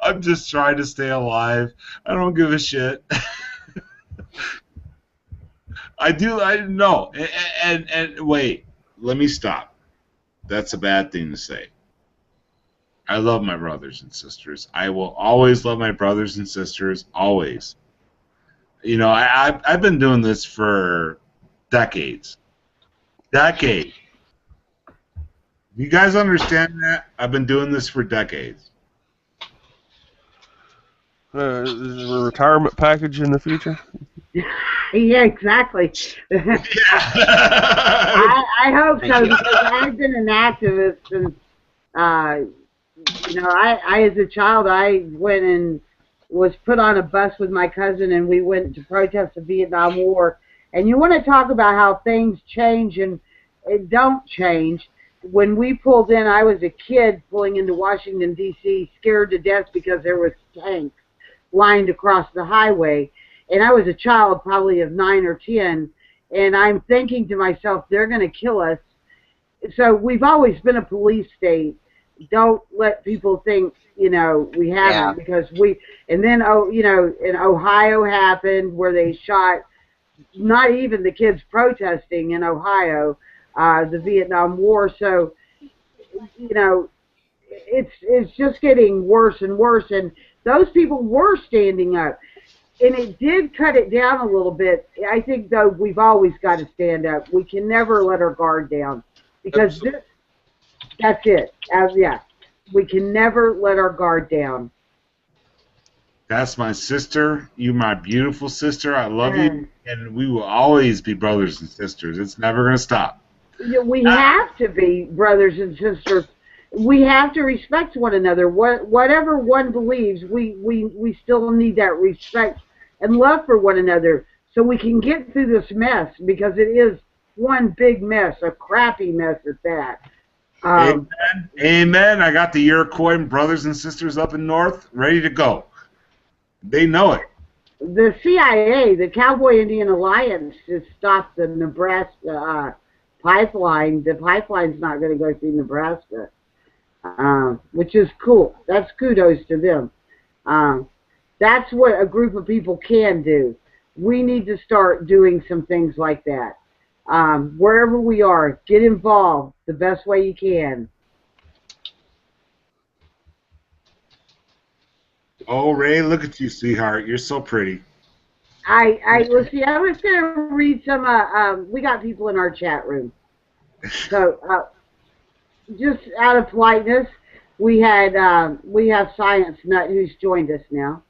F: I'm just trying to stay alive. I don't give a shit. I know. And wait, let me stop. That's a bad thing to say. I love my brothers and sisters. I will always love my brothers and sisters, always. You know, I've been doing this for decades. Decades. You guys understand that? I've been doing this for decades.
A: Is there a retirement package in the future?
B: Yeah, exactly. I hope so, because I've been an activist since, you know, I as a child, I went and was put on a bus with my cousin, and we went to protest the Vietnam War. And you want to talk about how things change and it don't change. When we pulled in, I was a kid pulling into Washington, D.C., scared to death because there was tanks lined across the highway. And I was a child probably of 9 or 10, and I'm thinking to myself, they're going to kill us. So we've always been a police state. Don't let people think, you know, we haven't, because we, and then, you know, in Ohio happened where they shot not even the kids protesting in Ohio, the Vietnam War. So, you know, it's just getting worse and worse, and those people were standing up. And it did cut it down a little bit. I think, though, we've always got to stand up. We can never let our guard down, because that's it. Yeah, we can never let our guard down.
F: That's my sister. You, my beautiful sister. I love you, and we will always be brothers and sisters. It's never going to stop.
B: We have to be brothers and sisters. We have to respect one another. Whatever one believes, we still need that respect and love for one another, so we can get through this mess, because it is one big mess, a crappy mess at that.
F: Amen. Amen. I got the Iroquois brothers and sisters up in north ready to go. They know it.
B: The CIA, the Cowboy Indian Alliance, just stopped the Nebraska pipeline. The pipeline's not going to go through Nebraska. Which is cool. That's kudos to them. That's what a group of people can do. We need to start doing some things like that. Wherever we are, get involved the best way you can.
F: Oh, Ray, look at you, sweetheart. You're so pretty.
B: Let's see, I was going to read some, we got people in our chat room. So, just out of politeness, we have Science Nut, who's joined us now.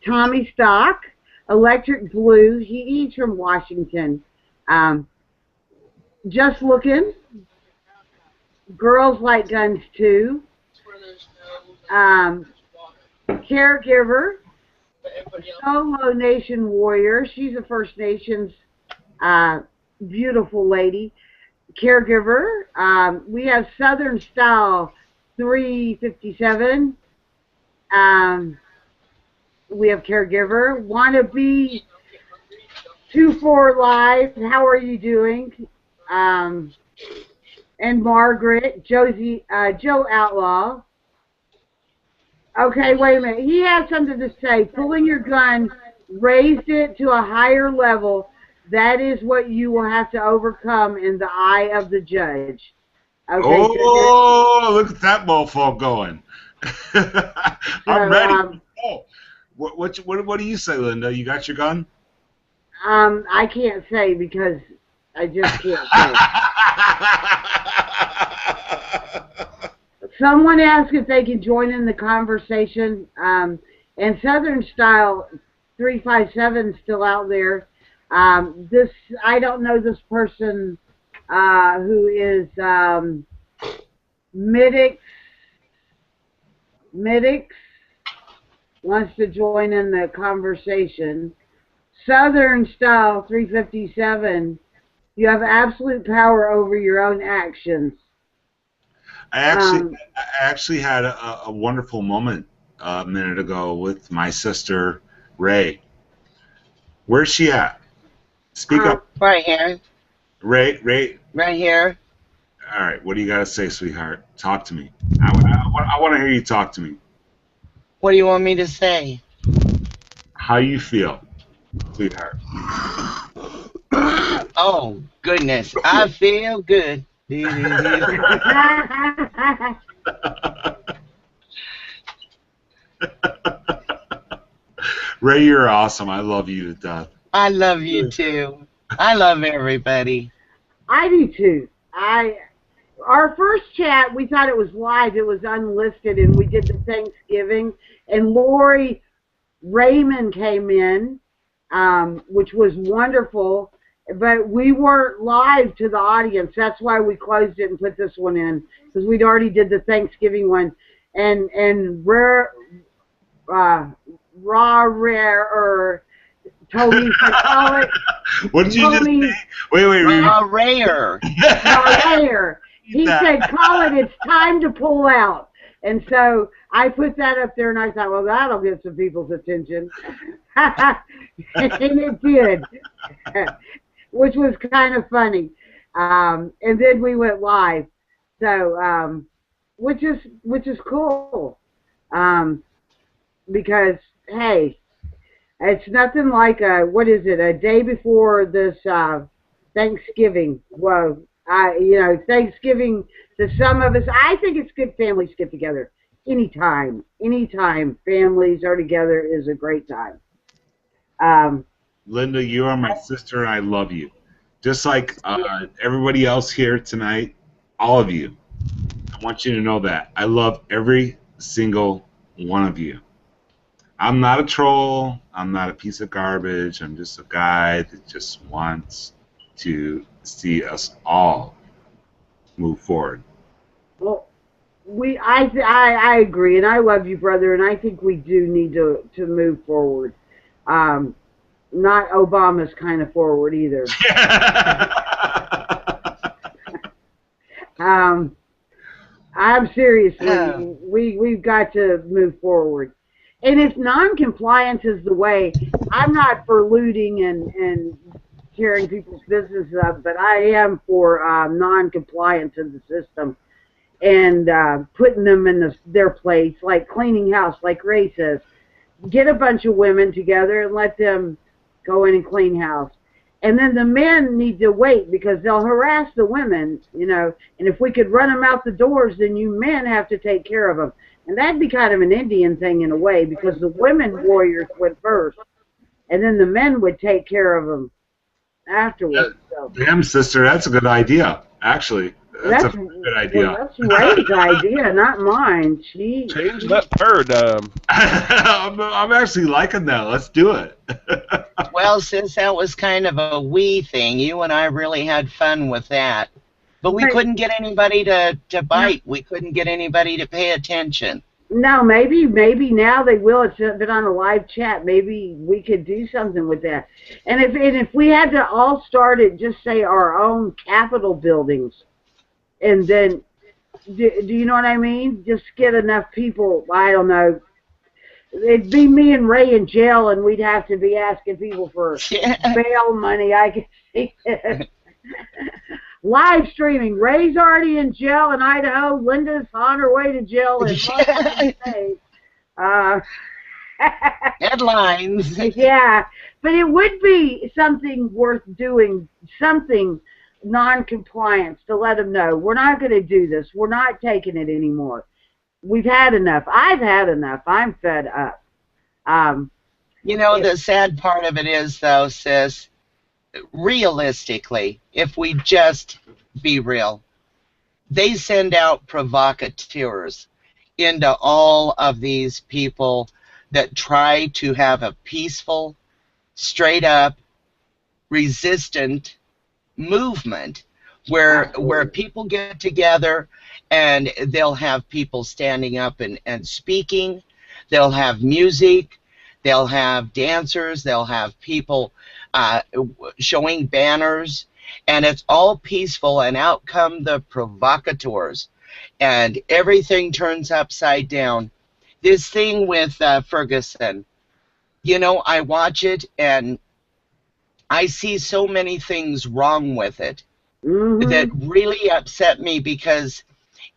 B: Tommy Stock, Electric Blue, he's from Washington. Just Looking, Girls Like Guns Too, Caregiver, Solo Nation Warrior, she's a First Nations beautiful lady. Caregiver, we have Southern Style 357. We have Caregiver. Wannabe 24 Live. How are you doing? And Margaret, Joe Outlaw. Okay, wait a minute. He has something to say. Pulling your gun, raised it to a higher level. That is what you will have to overcome in the eye of the judge. Okay.
F: Oh, look at that mofo going. I'm ready. What do you say, Linda? You got your gun?
B: I can't say because I just can't say. Someone asked if they could join in the conversation. And Southern Style 357 is still out there. I don't know this person who is Middix wants to join in the conversation. Southern Style 357, you have absolute power over your own actions.
F: I actually had a wonderful moment a minute ago with my sister, Ray. Where's she at? Speak up.
H: Right here.
F: Ray.
H: Right here.
F: All right, what do you got to say, sweetheart? Talk to me. I want to hear you talk to me.
H: What do you want me to say?
F: How you feel, sweetheart?
H: Oh, goodness. I feel good.
F: Ray, you're awesome. I love you to death.
H: I love you too. I love everybody.
B: I do too. Our first chat, we thought it was live. It was unlisted, and we did the Thanksgiving. And Lori Raymond came in, which was wonderful. But we weren't live to the audience. That's why we closed it and put this one in, because we'd already did the Thanksgiving one. And told me to call it.
F: What did you just say? Wait.
H: Rare.
B: Rare. He said, call it, it's time to pull out. And so I put that up there, and I thought, well, that'll get some people's attention. And it did, which was kind of funny. And then we went live. So, which is cool. Because, hey, it's nothing like a day before this Thanksgiving. Well, Thanksgiving to some of us, I think it's good families get together. Anytime families are together is a great time.
F: Linda, you are my sister, and I love you. Just like everybody else here tonight, all of you. I want you to know that. I love every single one of you. I'm not a troll. I'm not a piece of garbage. I'm just a guy that just wants to see us all move forward.
B: Well, I agree, and I love you, brother, and I think we do need to move forward. Not Obama's kind of forward either. I'm seriously, we've got to move forward. And if non-compliance is the way, I'm not for looting and tearing people's business up, but I am for non-compliance in the system and putting them in their place, like cleaning house, like Ray says. Get a bunch of women together and let them go in and clean house. And then the men need to wait because they'll harass the women, and if we could run them out the doors, then you men have to take care of them. And that'd be kind of an Indian thing in a way, because the women warriors went first, and then the men would take care of them afterwards. So.
F: Damn, sister, that's a good idea, actually. That's a good idea.
B: Well, that's Ray's idea, not mine.
A: Change that paradigm.
F: I'm actually liking that. Let's do it.
H: Well, since that was kind of a we thing, you and I really had fun with that. But we couldn't get anybody to bite. We couldn't get anybody to pay attention.
B: No, maybe now they will. It's been on a live chat. Maybe we could do something with that. And if we had to all start at just say our own Capitol buildings, and then do you know what I mean? Just get enough people. I don't know. It'd be me and Ray in jail, and we'd have to be asking people for bail money. I can see it. Live streaming. Ray's already in jail in Idaho. Linda's on her way to jail in Washington State.
H: Headlines.
B: Yeah, but it would be something worth doing. Something non-compliance to let them know, we're not going to do this. We're not taking it anymore. We've had enough. I've had enough. I'm fed up.
H: You know, the sad part of it is, though, sis, realistically, if we just be real, they send out provocateurs into all of these people that try to have a peaceful, straight up, resistant movement where people get together and they'll have people standing up and speaking, they'll have music, they'll have dancers, they'll have people showing banners, and it's all peaceful, and out come the provocateurs and everything turns upside down. This thing with Ferguson, you know, I watch it and I see so many things wrong with it that really upset me, because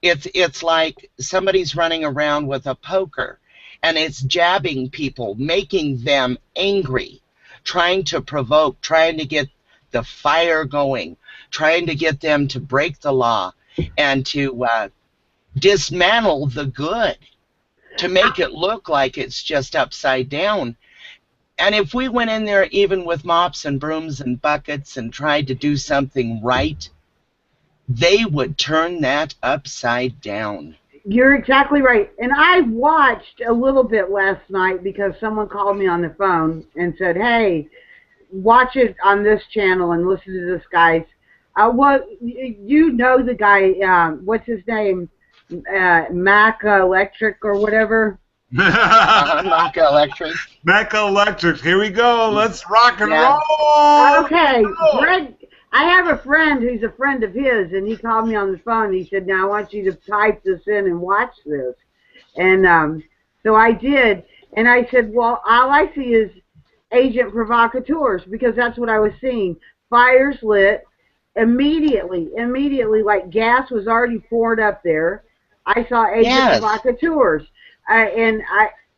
H: it's like somebody's running around with a poker and it's jabbing people, making them angry, trying to provoke, trying to get the fire going, trying to get them to break the law and to dismantle the good, to make it look like it's just upside down. And if we went in there even with mops and brooms and buckets and tried to do something right, they would turn that upside down.
B: You're exactly right. And I watched a little bit last night because someone called me on the phone and said, hey, watch it on this channel and listen to this guy's. You know the guy, what's his name? Mac Electric or whatever.
H: Mac Electric.
I: Mac Electric. Here we go. Let's rock and roll.
B: Okay, Greg. I have a friend who's a friend of his, and he called me on the phone. He said, now I want you to type this in and watch this. And so I did. And I said, well, all I see is agent provocateurs, because that's what I was seeing. Fires lit immediately, like gas was already poured up there. I saw agent provocateurs. And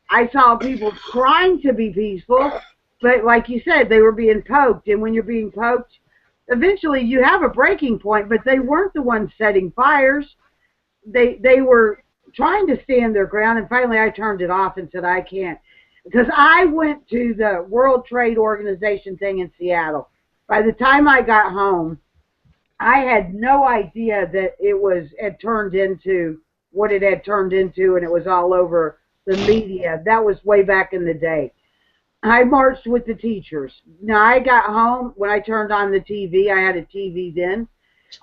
B: I saw people trying to be peaceful, but like you said, they were being poked. And when you're being poked, eventually you have a breaking point, but they weren't the ones setting fires. They were trying to stand their ground, and finally I turned it off and said, I can't. Because I went to the World Trade Organization thing in Seattle. By the time I got home, I had no idea that it had turned into what it had turned into, and it was all over the media. That was way back in the day. I marched with the teachers. Now, I got home, when I turned on the TV, I had a TV then,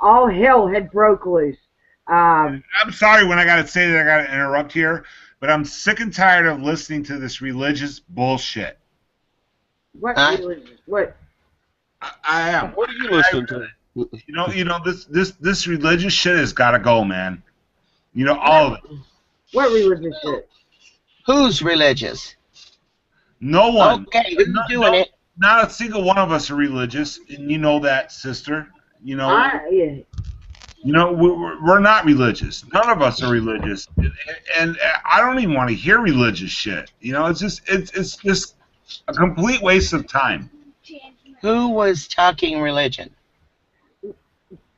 B: all hell had broke loose.
I: I'm sorry when I got to say that I got to interrupt here, but I'm sick and tired of listening to this religious bullshit.
B: What religious? What?
I: I am.
A: What are you listening to?
I: You know, this religious shit has got to go, man. You know, all of it.
B: What religious shit?
H: Who's religious?
I: No one.
H: Okay, who's doing it?
I: Not a single one of us are religious, and you know that, sister. You know.
B: Yeah.
I: You know, we're not religious. None of us are religious, and I don't even want to hear religious shit. You know, it's just a complete waste of time.
H: Who was talking religion?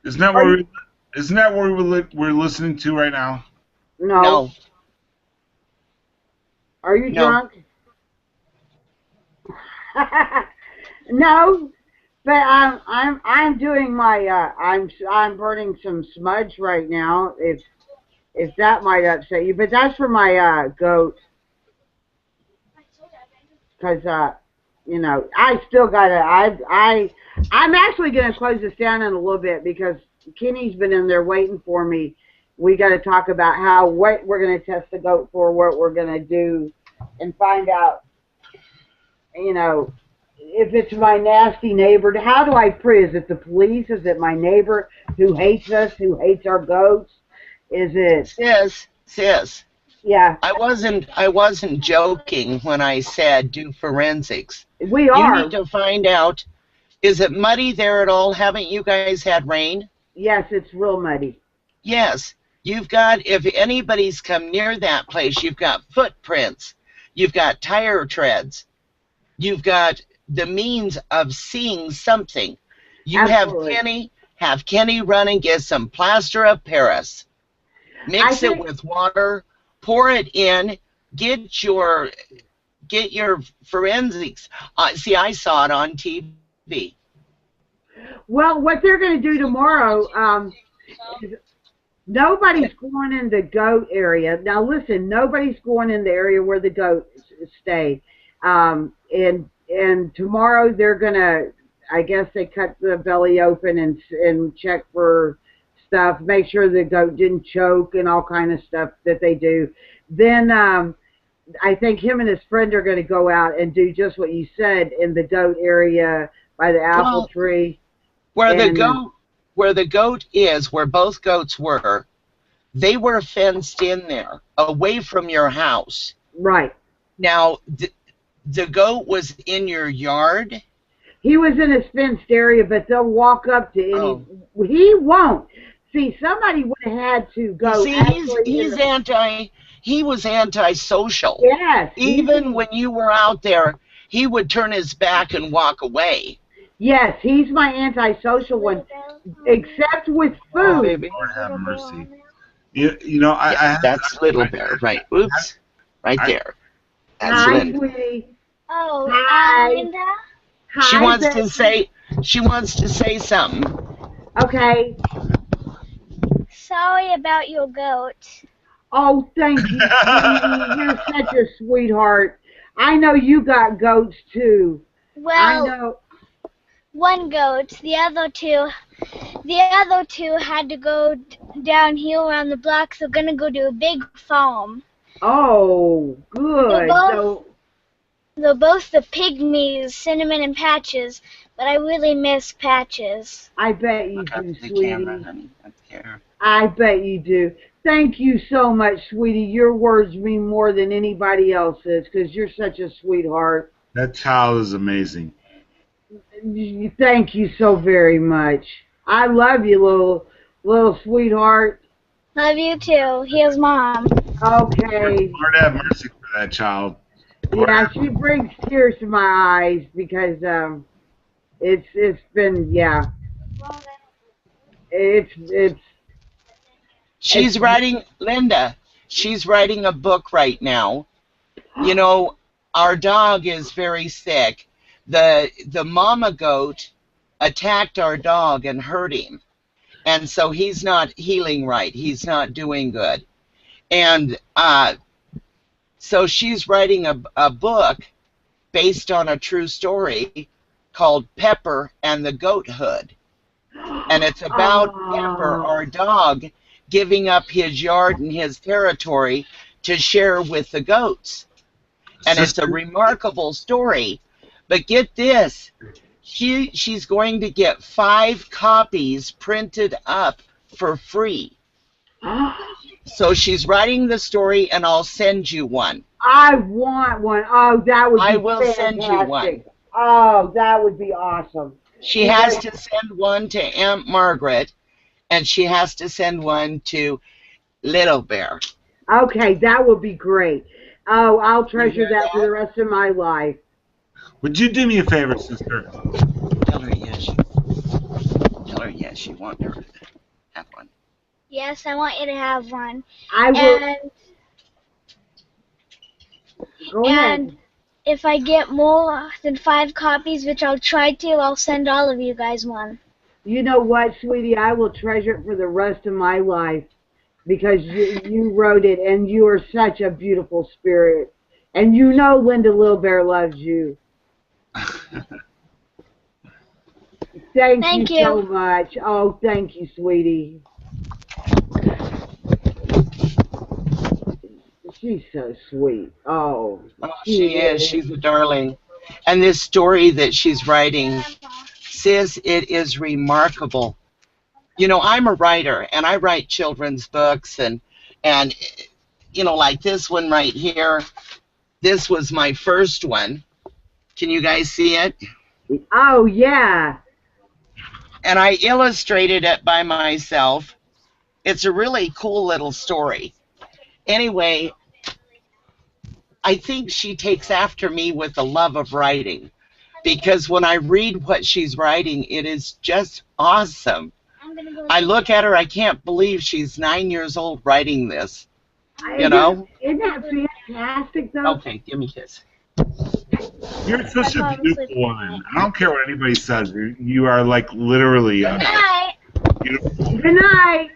I: Isn't that what we're listening to right now?
B: No. Are you drunk? No, but I'm doing my I'm burning some smudge right now. If that might upset you, but that's for my goat. Because you know, I still gotta. I'm actually gonna close this down in a little bit because Kenny's been in there waiting for me. We got to talk about what we're going to test the goat for, what we're going to do, and find out, you know, if it's my nasty neighbor. How do I prove? Is it the police? Is it my neighbor who hates us, who hates our goats? Is it?
H: Sis.
B: Yeah.
H: I wasn't joking when I said do forensics.
B: We are.
H: You need to find out. Is it muddy there at all? Haven't you guys had rain?
B: Yes, it's real muddy.
H: Yes. You've got, if anybody's come near that place, you've got footprints. You've got tire treads. You've got the means of seeing something. You
B: Absolutely.
H: have Kenny Have Kenny run and get some plaster of Paris. Mix it with water, pour it in, get your forensics. See, I saw it on TV.
B: Well, what they're going to do tomorrow, is nobody's going in the goat area. Now, listen, nobody's going in the area where the goats stay. And tomorrow they're going to, I guess they cut the belly open and check for stuff, make sure the goat didn't choke and all kind of stuff that they do. Then I think him and his friend are going to go out and do just what you said in the goat area by the apple tree.
H: Where the goat is, where both goats were, they were fenced in there, away from your house.
B: Right.
H: Now, the goat was in your yard?
B: He was in his fenced area, but they'll walk up to any. He won't. See, somebody would have had to go.
H: See, he was antisocial.
B: Yes.
H: Even when you were out there, he would turn his back and walk away.
B: Yes, he's my antisocial one, except with food.
H: Oh, baby.
I: Lord have mercy. You know,
H: that's Little Bear, right? Oops, right there. That's
B: Hi,
H: Linda.
B: Sweetie.
J: Oh,
B: hi,
J: Linda.
B: Hi,
H: She wants
B: baby.
H: to say something.
B: Okay.
J: Sorry about your goat.
B: Oh, thank you, sweetie. You're such a sweetheart. I know you got goats too.
J: Well,
B: I know.
J: One goat. The other two had to go down here around the block. So gonna go to a big farm.
B: Oh, good.
J: They're both the pygmies, Cinnamon and Patches, but I really miss Patches.
B: I bet you do, sweetie.
H: Camera, honey. Up there.
B: I bet you do. Thank you so much, sweetie. Your words mean more than anybody else's because you're such a sweetheart.
I: That child is amazing.
B: Thank you so very much. I love you, little sweetheart.
J: Love you too. Here's Mom.
B: Okay.
I: Lord have mercy for that child.
B: Yeah, she brings tears to my eyes because it's been
H: She's writing, Linda, she's writing a book right now. You know, our dog is very sick. The mama goat attacked our dog and hurt him. And so he's not healing right. He's not doing good. And so she's writing a book based on a true story called Pepper and the Goat Hood. And it's about Pepper, our dog, giving up his yard and his territory to share with the goats. And it's a remarkable story. But get this, she's going to get 5 copies printed up for free. So she's writing the story, and I'll send you one.
B: I want one. Oh, that would be
H: I will
B: fantastic.
H: send you one.
B: Oh, that would be awesome.
H: She has to send one to Aunt Margaret, and she has to send one to Little Bear.
B: Okay, that would be great. Oh, I'll treasure that for the rest of my life.
I: Would you do me a favor, sister?
H: Tell her yes. Tell her yes. You want her to have one.
J: Yes, I want you to have one.
B: I will. Go ahead.
J: And if I get more than 5 copies, which I'll try to, I'll send all of you guys one.
B: You know what, sweetie? I will treasure it for the rest of my life because you wrote it, and you are such a beautiful spirit. And you know Linda Little Bear loves you. Thank you so much. Oh, thank you, sweetie. She's so sweet. Oh,
H: she is. She's a darling. And this story that she's writing, sis, it is remarkable. You know, I'm a writer, and I write children's books, and you know, like this one right here. This was my first one. Can you guys see it?
B: Oh, yeah.
H: And I illustrated it by myself. It's a really cool little story. Anyway, I think she takes after me with the love of writing, because when I read what she's writing, it is just awesome. I look at her, I can't believe she's 9 years old writing this. You know?
B: Isn't that fantastic, though?
H: Okay, give me a kiss.
F: You're such a beautiful woman. I don't care what anybody says. You are like literally beautiful.
B: Good night.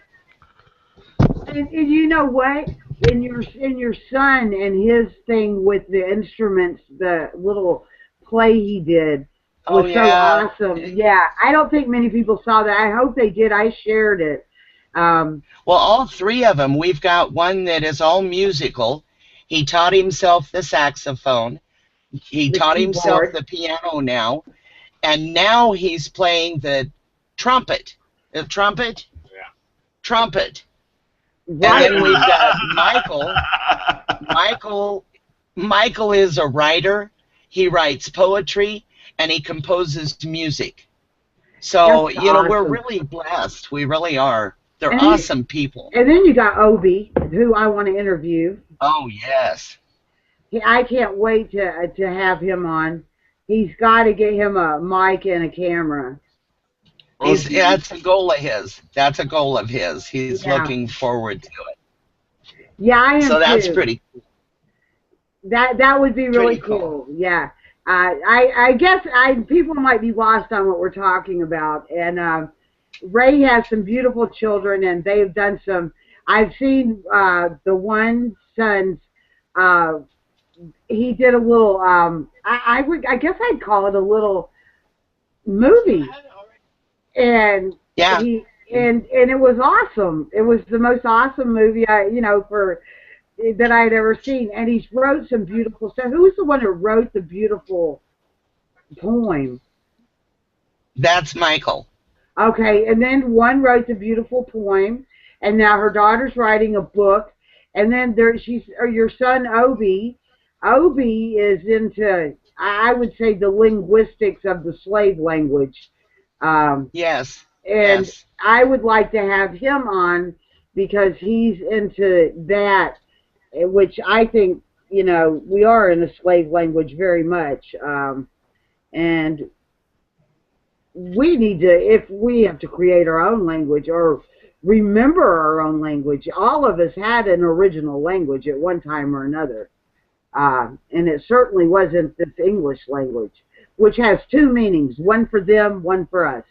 B: And you know what? In your son and his thing with the instruments, the little play he did was so awesome. Yeah, I don't think many people saw that. I hope they did. I shared it.
H: Well, all three of them. We've got one that is all musical. He taught himself the saxophone. He taught himself the piano now. And now he's playing the trumpet. The trumpet?
I: Yeah.
H: Trumpet.
B: Right.
H: And then we've got Michael. Michael is a writer. He writes poetry, and he composes music. So,
B: That's
H: you know,
B: awesome.
H: we're really blessed. We really are. They're
B: And
H: awesome people.
B: And then you got Obi, who I want to interview.
H: Oh, yes.
B: I can't wait to have him on. He's got to get him a mic and a camera.
H: That's a goal of his. That's a goal of his. He's looking forward to it.
B: Yeah, I am
H: So that's
B: too.
H: pretty cool.
B: That would be really
H: Pretty cool.
B: Yeah. I guess people might be lost on what we're talking about. And Ray has some beautiful children, and they've done some. I've seen the one son's. He did a little. I guess I'd call it a little movie. And
H: yeah,
B: and it was awesome. It was the most awesome movie that I had ever seen. And he wrote some beautiful stuff. Who was the one who wrote the beautiful poem?
H: That's Michael.
B: Okay, and then one wrote the beautiful poem, and now her daughter's writing a book, and then your son Obi. Obi is into, I would say, the linguistics of the slave language.
H: Yes.
B: And
H: yes.
B: I would like to have him on because he's into that, which I think, we are in a slave language very much. And we need to, if we have to create our own language or remember our own language, all of us had an original language at one time or another. And it certainly wasn't this English language, which has two meanings, one for them, one for us.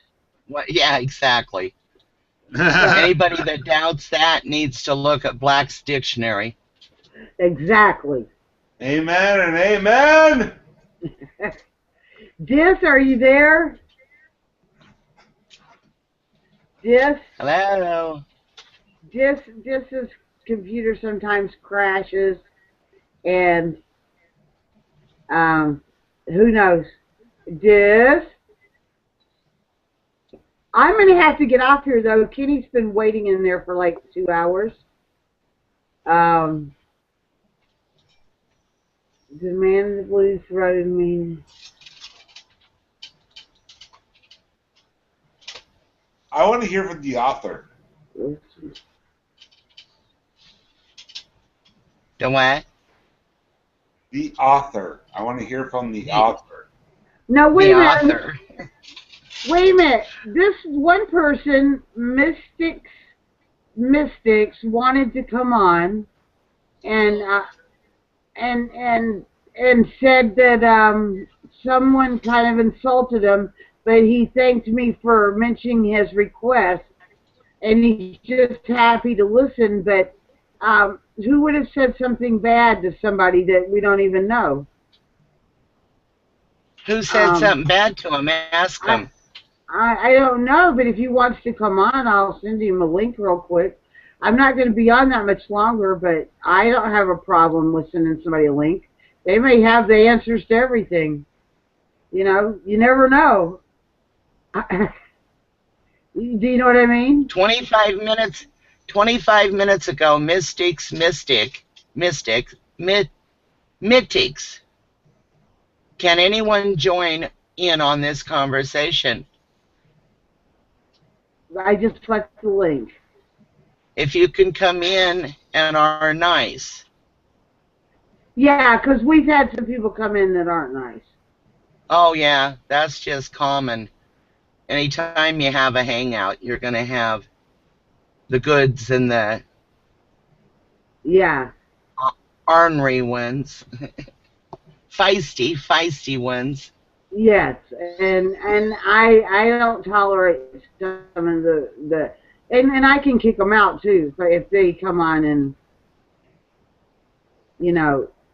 H: Well, yeah, exactly. Anybody that doubts that needs to look at Black's Dictionary.
B: Exactly.
I: Amen and amen.
B: Dis, are you there? Dis?
H: Hello.
B: Dis's computer sometimes crashes, and who knows? Dis? I'm going to have to get off here, though. Kenny's been waiting in there for like 2 hours. The man in the blue throated me.
I: I want to hear from the author.
H: The what?
I: The author. I want to hear from the author.
B: No, wait a minute.
H: Author.
B: Wait a minute. This one person, Mystics, wanted to come on, and said that someone kind of insulted him, but he thanked me for mentioning his request, and he's just happy to listen. But who would have said something bad to somebody that we don't even know?
H: Who said something bad to him? Ask him.
B: I don't know, but if he wants to come on, I'll send him a link real quick. I'm not going to be on that much longer, but I don't have a problem with sending somebody a link. They may have the answers to everything. You never know. Do you know what I mean?
H: 25 minutes ago, Mystics. Can anyone join in on this conversation?
B: I just clicked the link.
H: If you can come in and are nice.
B: Yeah, because we've had some people come in that aren't nice.
H: Oh, yeah, that's just common. anytime you have a hangout, you're going to have the goods and the ornery ones, feisty ones.
B: Yes, and I don't tolerate some of the and I can kick them out too if they come on and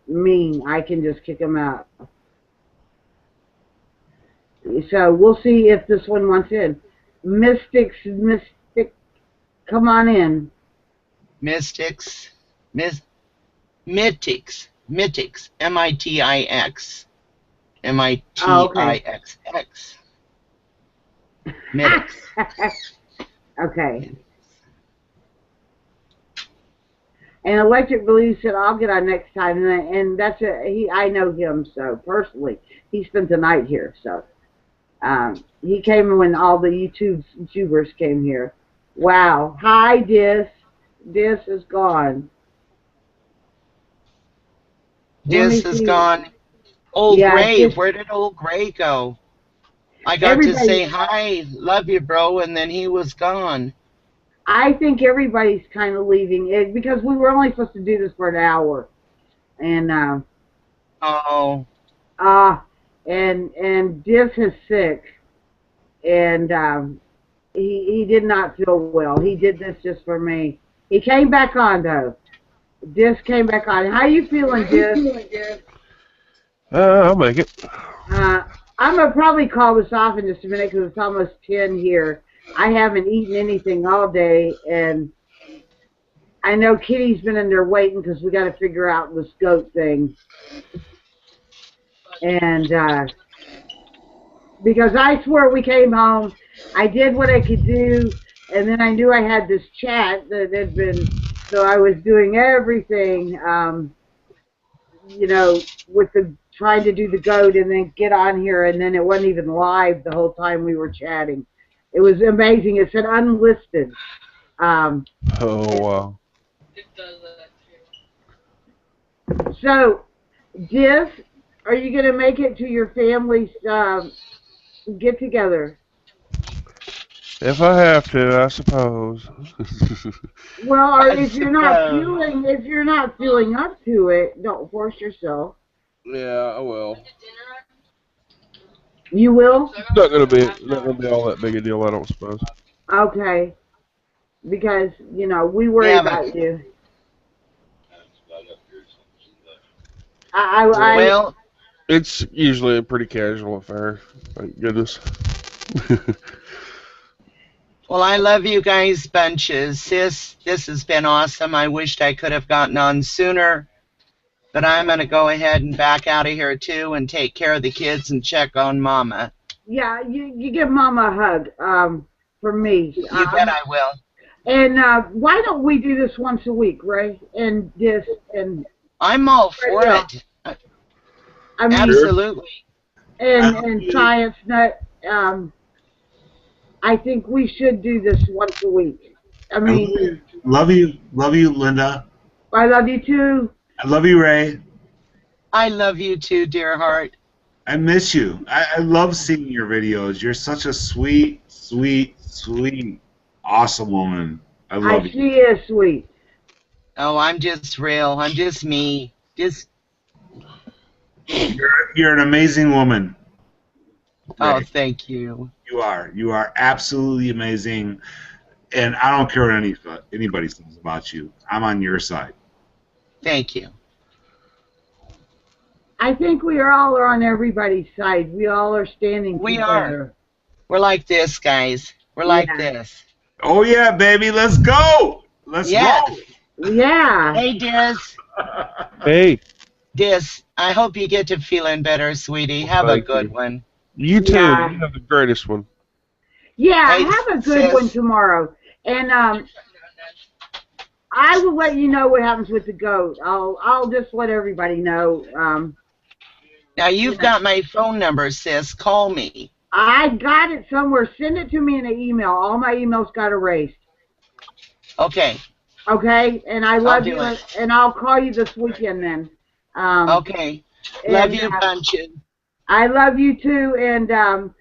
B: mean. I can just kick them out. So we'll see if this one wants in. Mystic, come on in.
H: Mystics, Mitix, M-I-T-I-X. M-I-T-I-X-X. Mitix.
B: Okay. And Electric Blue said, I'll get on next time. And that's I know him, so personally. He spent the night here, so. He came when all the YouTubers came here. Wow. Hi, Dis. Dis is gone.
H: Dis is gone. Old Gray, where did Old Gray go? I got to say hi, love you, bro, and then he was gone.
B: I think everybody's kind of leaving it because we were only supposed to do this for an hour, and and Dis is sick, and he did not feel well. He did this just for me. He came back on though. Dis came back on. How you feeling, Dis?
A: I'll make it.
B: I'm going to probably call this off in just a minute because it's almost 10 here. I haven't eaten anything all day, and I know Kitty's been in there waiting because we got to figure out this goat thing. And because I swear we came home, I did what I could do, and then I knew I had this chat that had been, so I was doing everything, with the trying to do the goat and then get on here, and then it wasn't even live the whole time we were chatting. It was amazing. It said unlisted.
A: Oh, wow.
B: So, Dis, are you going to make it to your family's get-together?
A: If I have to, I suppose.
B: Well, if you're not feeling up to it, don't force yourself.
A: Yeah, I will.
B: You will?
A: It's not gonna be all that big a deal, I don't suppose.
B: Okay. Because, we worry about you.
H: Well,
A: it's usually a pretty casual affair, thank goodness.
H: Well, I love you guys bunches. Sis, this has been awesome. I wished I could have gotten on sooner. But I'm going to go ahead and back out of here, too, and take care of the kids and check on Mama.
B: Yeah, you give Mama a hug from me.
H: You bet I will.
B: And why don't we do this once a week, Ray? And this and
H: I'm all for it.
B: I mean,
H: absolutely.
B: And Science Nut, I think we should do this once a week. I mean,
F: love you, Linda.
B: I love you too.
F: I love you, Ray.
H: I love you too, dear heart.
F: I miss you. I love seeing your videos. You're such a sweet, awesome woman. I love you.
B: She is sweet.
H: Oh, I'm just real. I'm just me.
F: You're an amazing woman.
H: Oh,
F: Ray.
H: thank you.
F: You are. You are absolutely amazing. And I don't care what anybody says about you. I'm on your side.
H: Thank you.
B: I think we all are on everybody's side. We all are standing together.
H: We are. We're like this, guys. We're like this.
F: Oh, yeah, baby. Let's go. Let's go.
B: Yeah.
H: Hey, Dis.
A: Hey.
H: Dis, I hope you get to feeling better, sweetie. Have a good one.
A: You too. You have the greatest one.
B: Yeah, hey, have a good one tomorrow. And I will let you know what happens with the goat. I'll just let everybody know.
H: Now you've got my phone number, sis. Call me.
B: I got it somewhere. Send it to me in an email. All my emails got erased.
H: Okay.
B: Okay, and I love you, and I'll call you this weekend then.
H: Okay. Love you, bunches.
B: I love you too, and I'm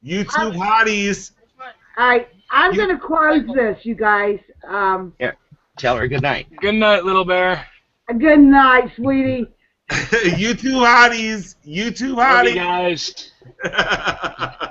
F: YouTube hotties.
B: All right, I'm going to close this, you guys.
H: Yeah. Tell her good night.
K: Good night, little bear.
B: Good night, sweetie.
F: YouTube hotties. YouTube
K: Love
F: hotties.
K: you guys.